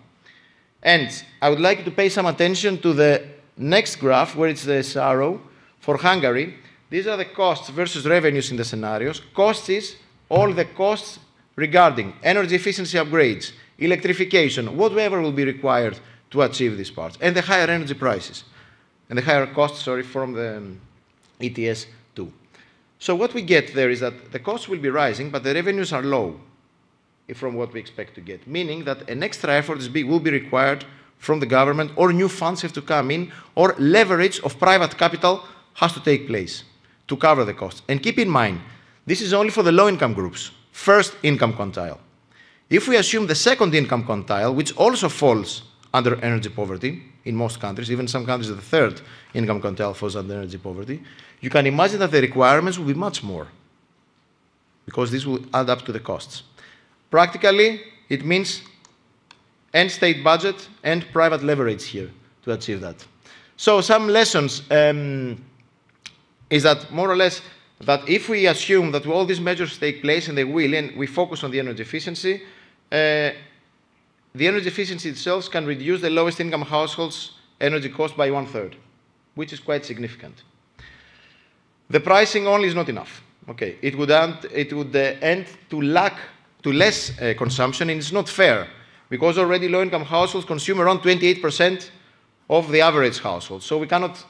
And I would like you to pay some attention to the next graph, where it's this arrow for Hungary. These are the costs versus revenues in the scenarios. Costs is all the costs regarding energy efficiency upgrades, electrification, whatever will be required to achieve these parts, and the higher energy prices, and the higher costs, sorry, from the ETS too. So what we get there is that the costs will be rising, but the revenues are low from what we expect to get, meaning that an extra effort will be required from the government, or new funds have to come in, or leverage of private capital has to take place to cover the costs. And keep in mind, this is only for the low-income groups, first income quintile. If we assume the second income quintile, which also falls under energy poverty in most countries, even some countries the third income quintile falls under energy poverty, you can imagine that the requirements will be much more, because this will add up to the costs. Practically, it means end state budget and private leverage here to achieve that. So some lessons is that more or less that if we assume that all these measures take place, and they will, and we focus on the energy efficiency, the energy efficiency itself can reduce the lowest income households' energy cost by 1/3, which is quite significant. The pricing only is not enough. Okay, it would end to less consumption, and it's not fair, because already low-income households consume around 28% of the average household. So we cannot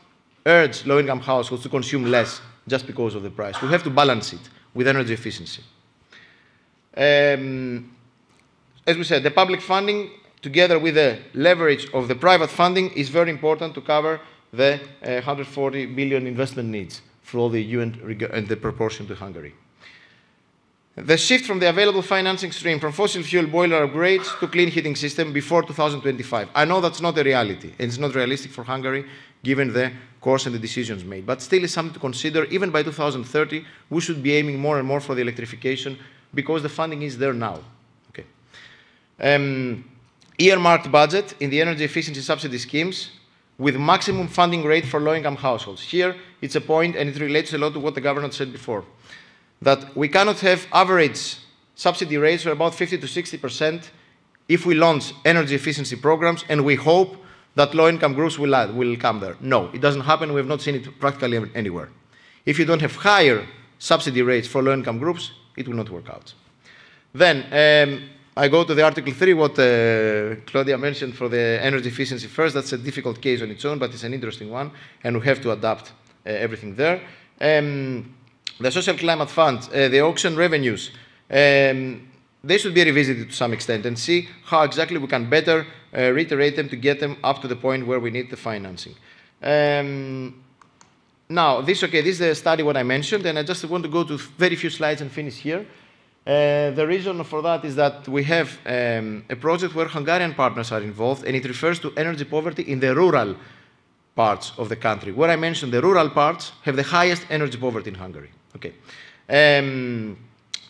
urge low-income households to consume less just because of the price. We have to balance it with energy efficiency. As we said, the public funding, together with the leverage of the private funding, is very important to cover the 140 billion investment needs for all the EU and the proportion to Hungary. The shift from the available financing stream from fossil fuel boiler upgrades to clean heating system before 2025. I know that's not a reality, and it's not realistic for Hungary, given the course and the decisions made. But still is something to consider. Even by 2030, we should be aiming more and more for the electrification, because the funding is there now. Okay. Earmarked budget in the energy efficiency subsidy schemes with maximum funding rate for low-income households. Here, it's a point, and it relates a lot to what the government said before, that we cannot have average subsidy rates of about 50 to 60% if we launch energy efficiency programs and we hope that low-income groups will come there. No, it doesn't happen. We have not seen it practically anywhere. If you don't have higher subsidy rates for low-income groups, it will not work out. Then I go to the Article 3, what Claudia mentioned for the energy efficiency first. That's a difficult case on its own, but it's an interesting one, and we have to adapt everything there. The Social Climate Fund, the auction revenues, they should be revisited to some extent and see how exactly we can better reiterate them to get them up to the point where we need the financing. Now, this is the study what I mentioned, and I just want to go to very few slides and finish here. The reason for that is that we have a project where Hungarian partners are involved, and it refers to energy poverty in the rural parts of the country. Where I mentioned the rural parts have the highest energy poverty in Hungary. Okay.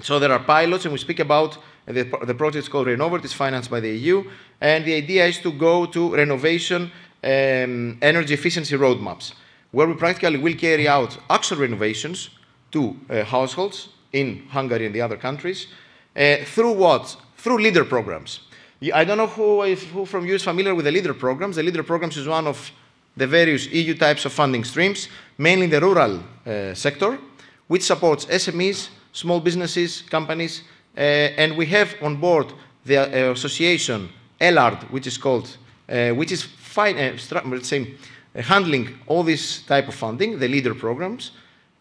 So there are pilots, and we speak about the project is called Renovert. It's financed by the EU, and the idea is to go to renovation energy efficiency roadmaps, where we practically will carry out actual renovations to households in Hungary and the other countries through what? Through leader programs. I don't know who from you is familiar with the leader programs. The leader programs is one of the various EU types of funding streams, mainly in the rural sector, which supports SMEs, small businesses, companies, and we have on board the association ELARD, which is called, which is let's say, handling all this type of funding, the leader programs,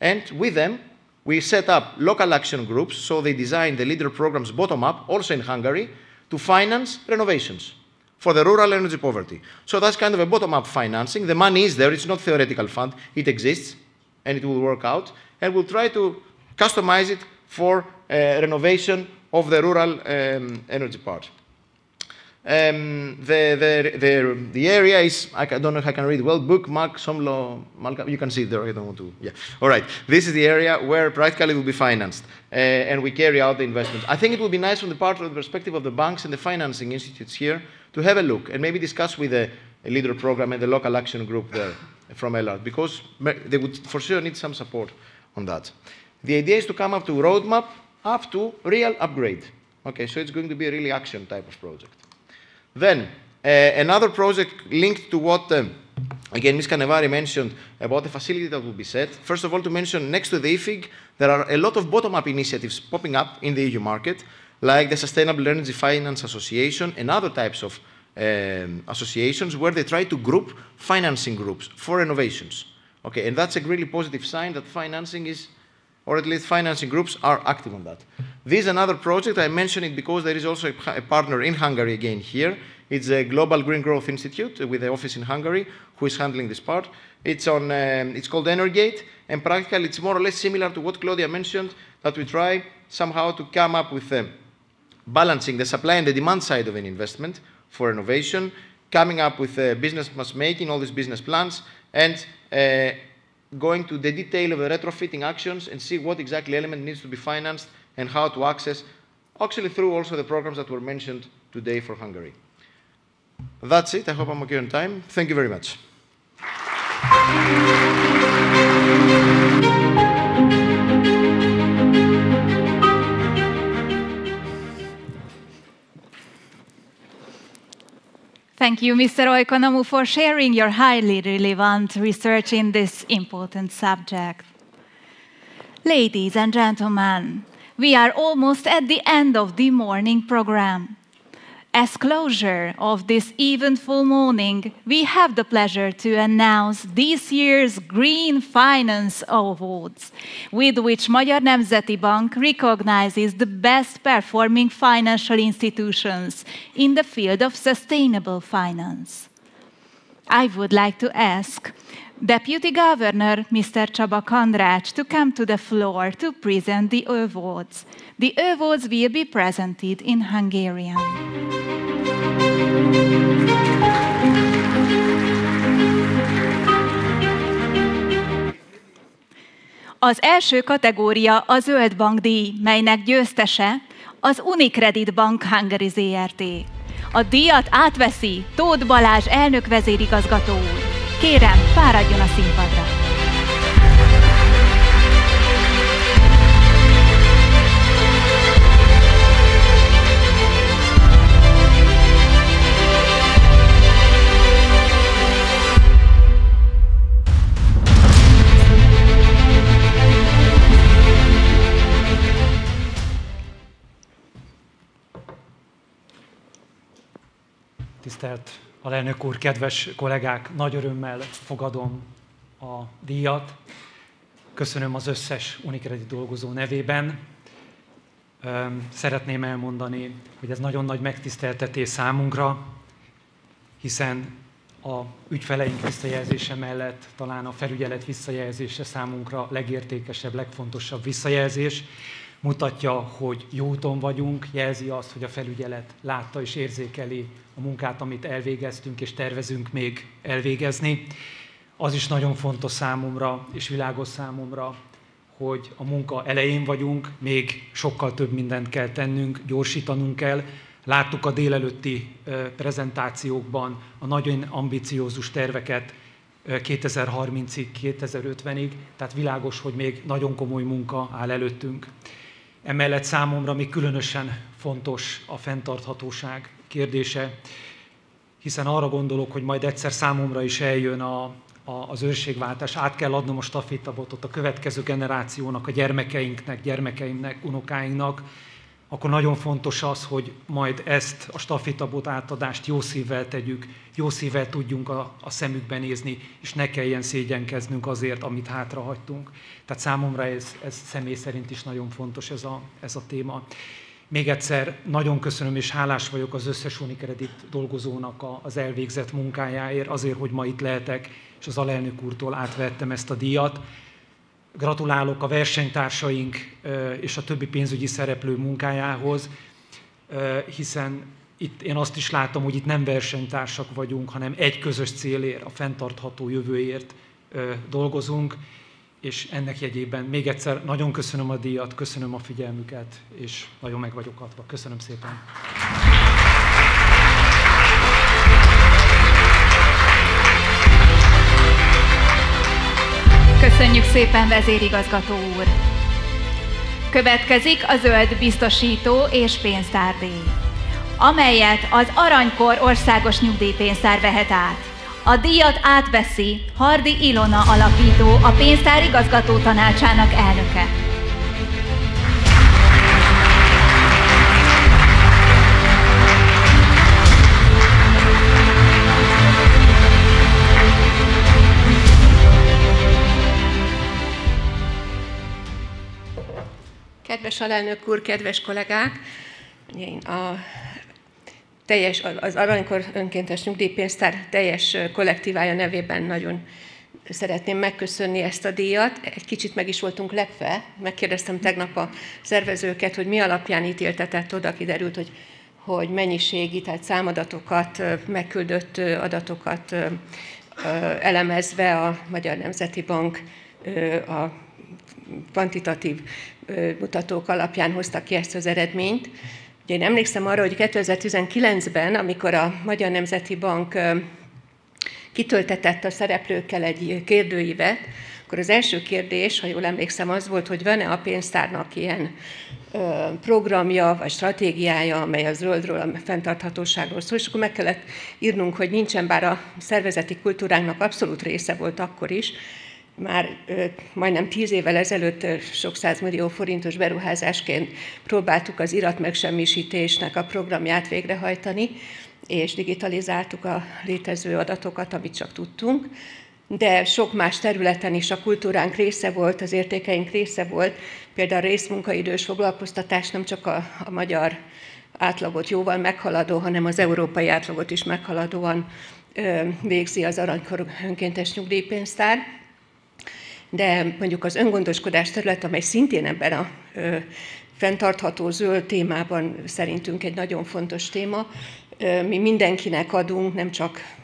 and with them we set up local action groups, so they design the leader programs bottom up, also in Hungary, to finance renovations for the rural energy poverty. So that's kind of a bottom-up financing. The money is there. It's not theoretical fund. It exists, and it will work out. And we'll try to customize it for renovation of the rural energy part. The area is, I don't know if I can read well, bookmark, Somlo, Malka, you can see it there, I don't want to, yeah. All right, this is the area where practically it will be financed, and we carry out the investment. I think it will be nice from the perspective of the banks and the financing institutes here to have a look and maybe discuss with the leader program and the local action group there from LR, because they would for sure need some support on that. The idea is to come up to roadmap up to real upgrade. Okay, so it's going to be a really action type of project. Then, another project linked to what, again, Ms. Canevari mentioned about the facility that will be set. First of all, to mention, next to the IFIG, there are a lot of bottom-up initiatives popping up in the EU market, like the Sustainable Energy Finance Association and other types of associations where they try to group financing groups for renovations. Okay, and that's a really positive sign that financing is, or at least financing groups are active on that. This is another project. I mention it because there is also a partner in Hungary again here. It's a Global Green Growth Institute with an office in Hungary who is handling this part. It's on. It's called Energate, and practically it's more or less similar to what Claudia mentioned, that we try somehow to come up with balancing the supply and the demand side of an investment for innovation, coming up with business must making, all these business plans, and going to the detail of the retrofitting actions and see what exactly element needs to be financed and how to access, actually through also the programs that were mentioned today for Hungary. That's it. I hope I'm okay on time. Thank you very much. Thank you, Mr. Oikonomou, for sharing your highly relevant research in this important subject. Ladies and gentlemen, we are almost at the end of the morning program. As closure of this eventful morning, we have the pleasure to announce this year's Green Finance Awards, with which Magyar Nemzeti Bank recognizes the best performing financial institutions in the field of sustainable finance. I would like to ask Deputy Governor Mr. Csaba Kandrács to come to the floor to present the awards. The awards will be presented in Hungarian. Az első kategória a Zöld Bankdíj, melynek győztese az Unicredit Bank Hungary Zrt. A díjat átveszi Tóth Balázs elnök vezérigazgató úr. Kérem, fáradjon a színpadra! Tisztelt alelnök úr, kedves kollégák, nagy örömmel fogadom a díjat. Köszönöm az összes Unicredit dolgozó nevében. Szeretném elmondani, hogy ez nagyon nagy megtiszteltetés számunkra, hiszen a ügyfeleink visszajelzése mellett talán a felügyelet visszajelzése számunkra legértékesebb, legfontosabb visszajelzés. Mutatja, hogy jó úton vagyunk, jelzi azt, hogy a felügyelet látta és érzékeli a munkát, amit elvégeztünk és tervezünk még elvégezni. Az is nagyon fontos számomra és világos számomra, hogy a munka elején vagyunk, még sokkal több mindent kell tennünk, gyorsítanunk kell. Láttuk a délelőtti prezentációkban a nagyon ambiciózus terveket 2030-ig, 2050-ig, tehát világos, hogy még nagyon komoly munka áll előttünk. Emellett számomra még különösen fontos a fenntarthatóság kérdése, hiszen arra gondolok, hogy majd egyszer számomra is eljön az őrségváltás, át kell adnom a stafétabotot a következő generációnak, a gyermekeinknek, gyermekeimnek, unokáinknak, akkor nagyon fontos az, hogy majd ezt a stafétabot átadást jó szívvel tegyük, jó szívvel tudjunk a szemükbe nézni, és ne kelljen szégyenkeznünk azért, amit hátrahagytunk. Tehát számomra ez személy szerint is nagyon fontos ez a téma. Még egyszer nagyon köszönöm és hálás vagyok az összes Unicredit dolgozónak az elvégzett munkájáért, azért, hogy ma itt lehetek, és az alelnök úrtól átvettem ezt a díjat. Gratulálok a versenytársaink és a többi pénzügyi szereplő munkájához, hiszen itt én azt is látom, hogy itt nem versenytársak vagyunk, hanem egy közös célért, a fenntartható jövőért dolgozunk, és ennek jegyében még egyszer nagyon köszönöm a díjat, köszönöm a figyelmüket, és nagyon meg vagyok adva. Köszönöm szépen! Köszönjük szépen, vezérigazgató úr! Következik a Zöld Biztosító és Pénztárdíj, amelyet az Aranykor Országos Nyugdíjpénztár vehet át. A díjat átveszi Hardy Ilona alapító, a pénztár igazgató tanácsának elnöke. Kedves alelnök úr, kedves kollégák! Az Aranykor Önkéntes Nyugdíjpénztár teljes kollektívája nevében nagyon szeretném megköszönni ezt a díjat. Egy kicsit meg is voltunk lepve, megkérdeztem tegnap a szervezőket, hogy mi alapján ítéltetett, oda kiderült, hogy mennyiségi, tehát számadatokat, megküldött adatokat elemezve a Magyar Nemzeti Bank a kvantitatív mutatók alapján hozta ki ezt az eredményt. Ugye én emlékszem arra, hogy 2019-ben, amikor a Magyar Nemzeti Bank kitöltetett a szereplőkkel egy kérdőívet, akkor az első kérdés, ha jól emlékszem, az volt, hogy van-e a pénztárnak ilyen programja vagy stratégiája, amely a zöldről, a fenntarthatóságról szól, és akkor meg kellett írnunk, hogy nincsen, bár a szervezeti kultúránknak abszolút része volt akkor is. Már majdnem 10 évvel ezelőtt sok 100 millió forintos beruházásként próbáltuk az iratmegsemmisítésnek a programját végrehajtani, és digitalizáltuk a létező adatokat, amit csak tudtunk. De sok más területen is a kultúránk része volt, az értékeink része volt. Például a részmunkaidős foglalkoztatás nem csak a magyar átlagot jóval meghaladó, hanem az európai átlagot is meghaladóan végzi az aranykor önkéntes nyugdíjpénztár. De mondjuk az öngondoskodás terület, amely szintén ebben a fenntartható zöld témában szerintünk egy nagyon fontos téma, mi mindenkinek adunk,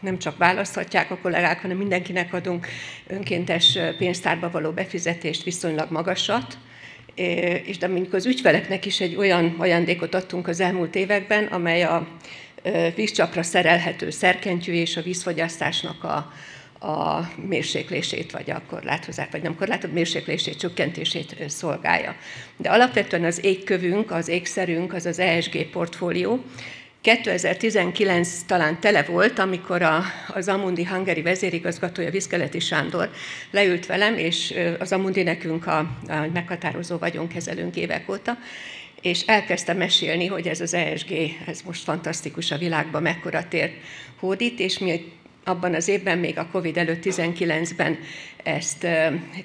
nem csak választhatják a kollégák, hanem mindenkinek adunk önkéntes pénztárba való befizetést viszonylag magasat, és de mondjuk az ügyfeleknek is egy olyan ajándékot adtunk az elmúlt években, amely a vízcsapra szerelhető szerkentyű és a vízfogyasztásnak a mérséklését, vagy a korlátozás, vagy nem korlátot, mérséklését, csökkentését szolgálja. De alapvetően az égkövünk, az ékszerünk, az az ESG portfólió. 2019 talán tele volt, amikor az Amundi Hungary vezérigazgatója, Viszkeleti Sándor leült velem, és az Amundi nekünk a meghatározó vagyonkezelőnk évek óta, és elkezdte mesélni, hogy ez az ESG, ez most fantasztikus a világban, mekkora tért hódít, és mi abban az évben, még a Covid előtt 19-ben ezt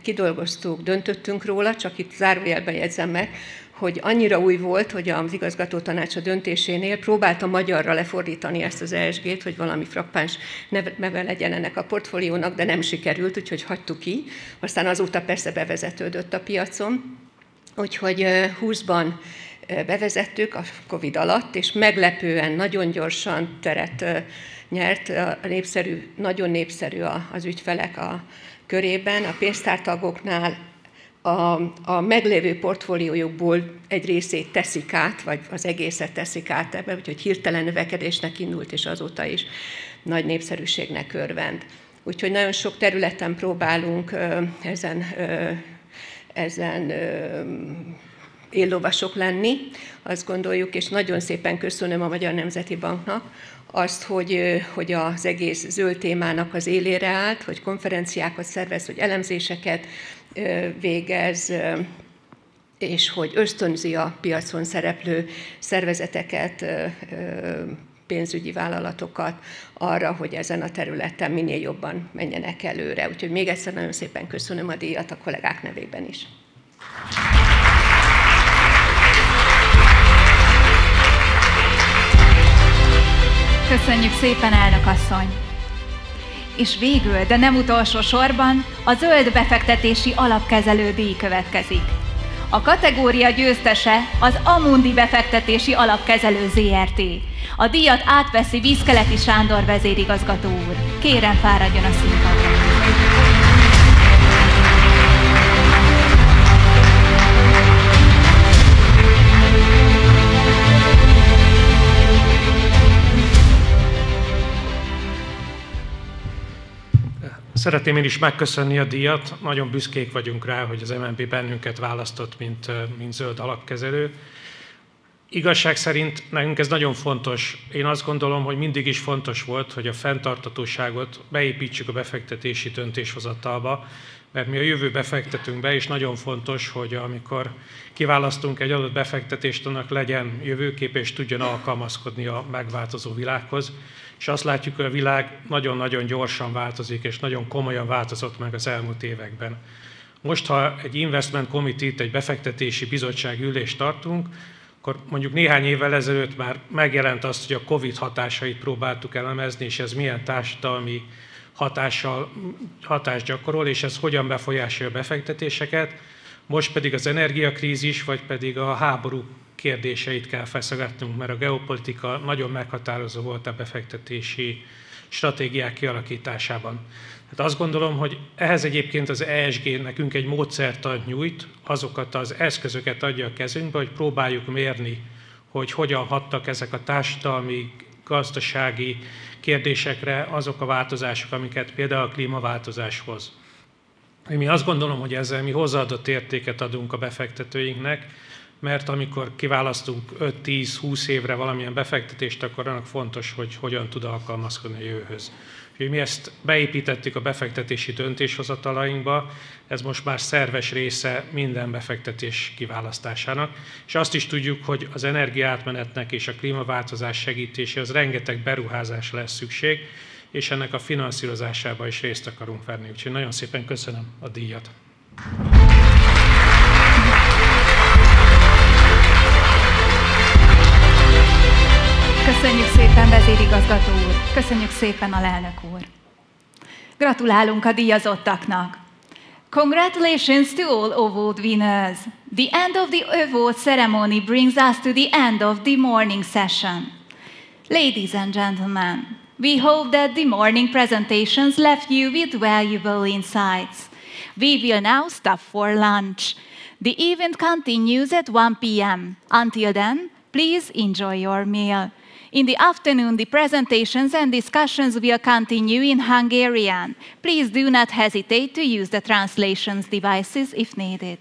kidolgoztuk, döntöttünk róla, csak itt zárójelben jegyzem meg, hogy annyira új volt, hogy az igazgatótanács a döntésénél próbálta magyarra lefordítani ezt az ESG-t, hogy valami frappáns neve legyen ennek a portfóliónak, de nem sikerült, úgyhogy hagytuk ki. Aztán azóta persze bevezetődött a piacon, úgyhogy 20-ban bevezettük a Covid alatt, és meglepően, nagyon gyorsan teret nyert, nagyon népszerű az ügyfelek a körében, a pénztártagoknál. A meglévő portfóliójukból egy részét teszik át, vagy az egészet teszik át ebbe, úgyhogy hirtelen növekedésnek indult, és azóta is nagy népszerűségnek örvend. Úgyhogy nagyon sok területen próbálunk ezen éllovasok lenni, azt gondoljuk, és nagyon szépen köszönöm a Magyar Nemzeti Banknak azt, hogy az egész zöld témának az élére állt, hogy konferenciákat szervez, hogy elemzéseket végez, és hogy ösztönzi a piacon szereplő szervezeteket, pénzügyi vállalatokat arra, hogy ezen a területen minél jobban menjenek előre. Úgyhogy még egyszer nagyon szépen köszönöm a díjat a kollégák nevében is. Köszönjük szépen, elnök asszony! És végül, de nem utolsó sorban, a zöld befektetési alapkezelő díj következik. A kategória győztese az Amundi befektetési alapkezelő ZRT. A díjat átveszi Viszkeleti Sándor vezérigazgató úr. Kérem, fáradjon a színpadra. Szeretném én is megköszönni a díjat. Nagyon büszkék vagyunk rá, hogy az MNB bennünket választott, mint zöld alapkezelő. Igazság szerint nekünk ez nagyon fontos. Én azt gondolom, hogy mindig is fontos volt, hogy a fenntarthatóságot beépítsük a befektetési döntéshozatalba, mert mi a jövőbe fektetünk be, és nagyon fontos, hogy amikor kiválasztunk egy adott befektetést, annak legyen jövőkép, és tudjon alkalmazkodni a megváltozó világhoz. És azt látjuk, hogy a világ nagyon-nagyon gyorsan változik, és nagyon komolyan változott meg az elmúlt években. Most, ha egy investment committee-t, egy befektetési bizottság ülést tartunk, akkor mondjuk néhány évvel ezelőtt már megjelent azt, hogy a Covid hatásait próbáltuk elemezni, és ez milyen társadalmi hatást gyakorol, és ez hogyan befolyásolja a befektetéseket. Most pedig az energiakrízis, vagy pedig a háború kérdéseit kell feszegetnünk, mert a geopolitika nagyon meghatározó volt a befektetési stratégiák kialakításában. Hát azt gondolom, hogy ehhez egyébként az ESG nekünk egy módszertant nyújt, azokat az eszközöket adja a kezünkbe, hogy próbáljuk mérni, hogy hogyan hattak ezek a társadalmi, gazdasági kérdésekre azok a változások, amiket például a klímaváltozás hoz. Mi azt gondolom, hogy ezzel mi hozzáadott értéket adunk a befektetőinknek, mert amikor kiválasztunk 5-10-20 évre valamilyen befektetést, akkor annak fontos, hogy hogyan tud alkalmazkodni a jövőhöz. Úgyhogy mi ezt beépítettük a befektetési döntéshozatalainkba, ez most már szerves része minden befektetés kiválasztásának, és azt is tudjuk, hogy az energiaátmenetnek és a klímaváltozás segítéséhez rengeteg beruházásra lesz szükség, és ennek a finanszírozásába is részt akarunk venni. Úgyhogy nagyon szépen köszönöm a díjat. Köszönjük szépen, vezérigazgató úr! Köszönjük szépen, alelnök úr! Gratulálunk a díjazottaknak! Congratulations to all award winners! The end of the award ceremony brings us to the end of the morning session. Ladies and gentlemen, we hope that the morning presentations left you with valuable insights. We will now stop for lunch. The event continues at 1 p.m. Until then, please enjoy your meal. In the afternoon, the presentations and discussions will continue in Hungarian. Please do not hesitate to use the translations devices if needed.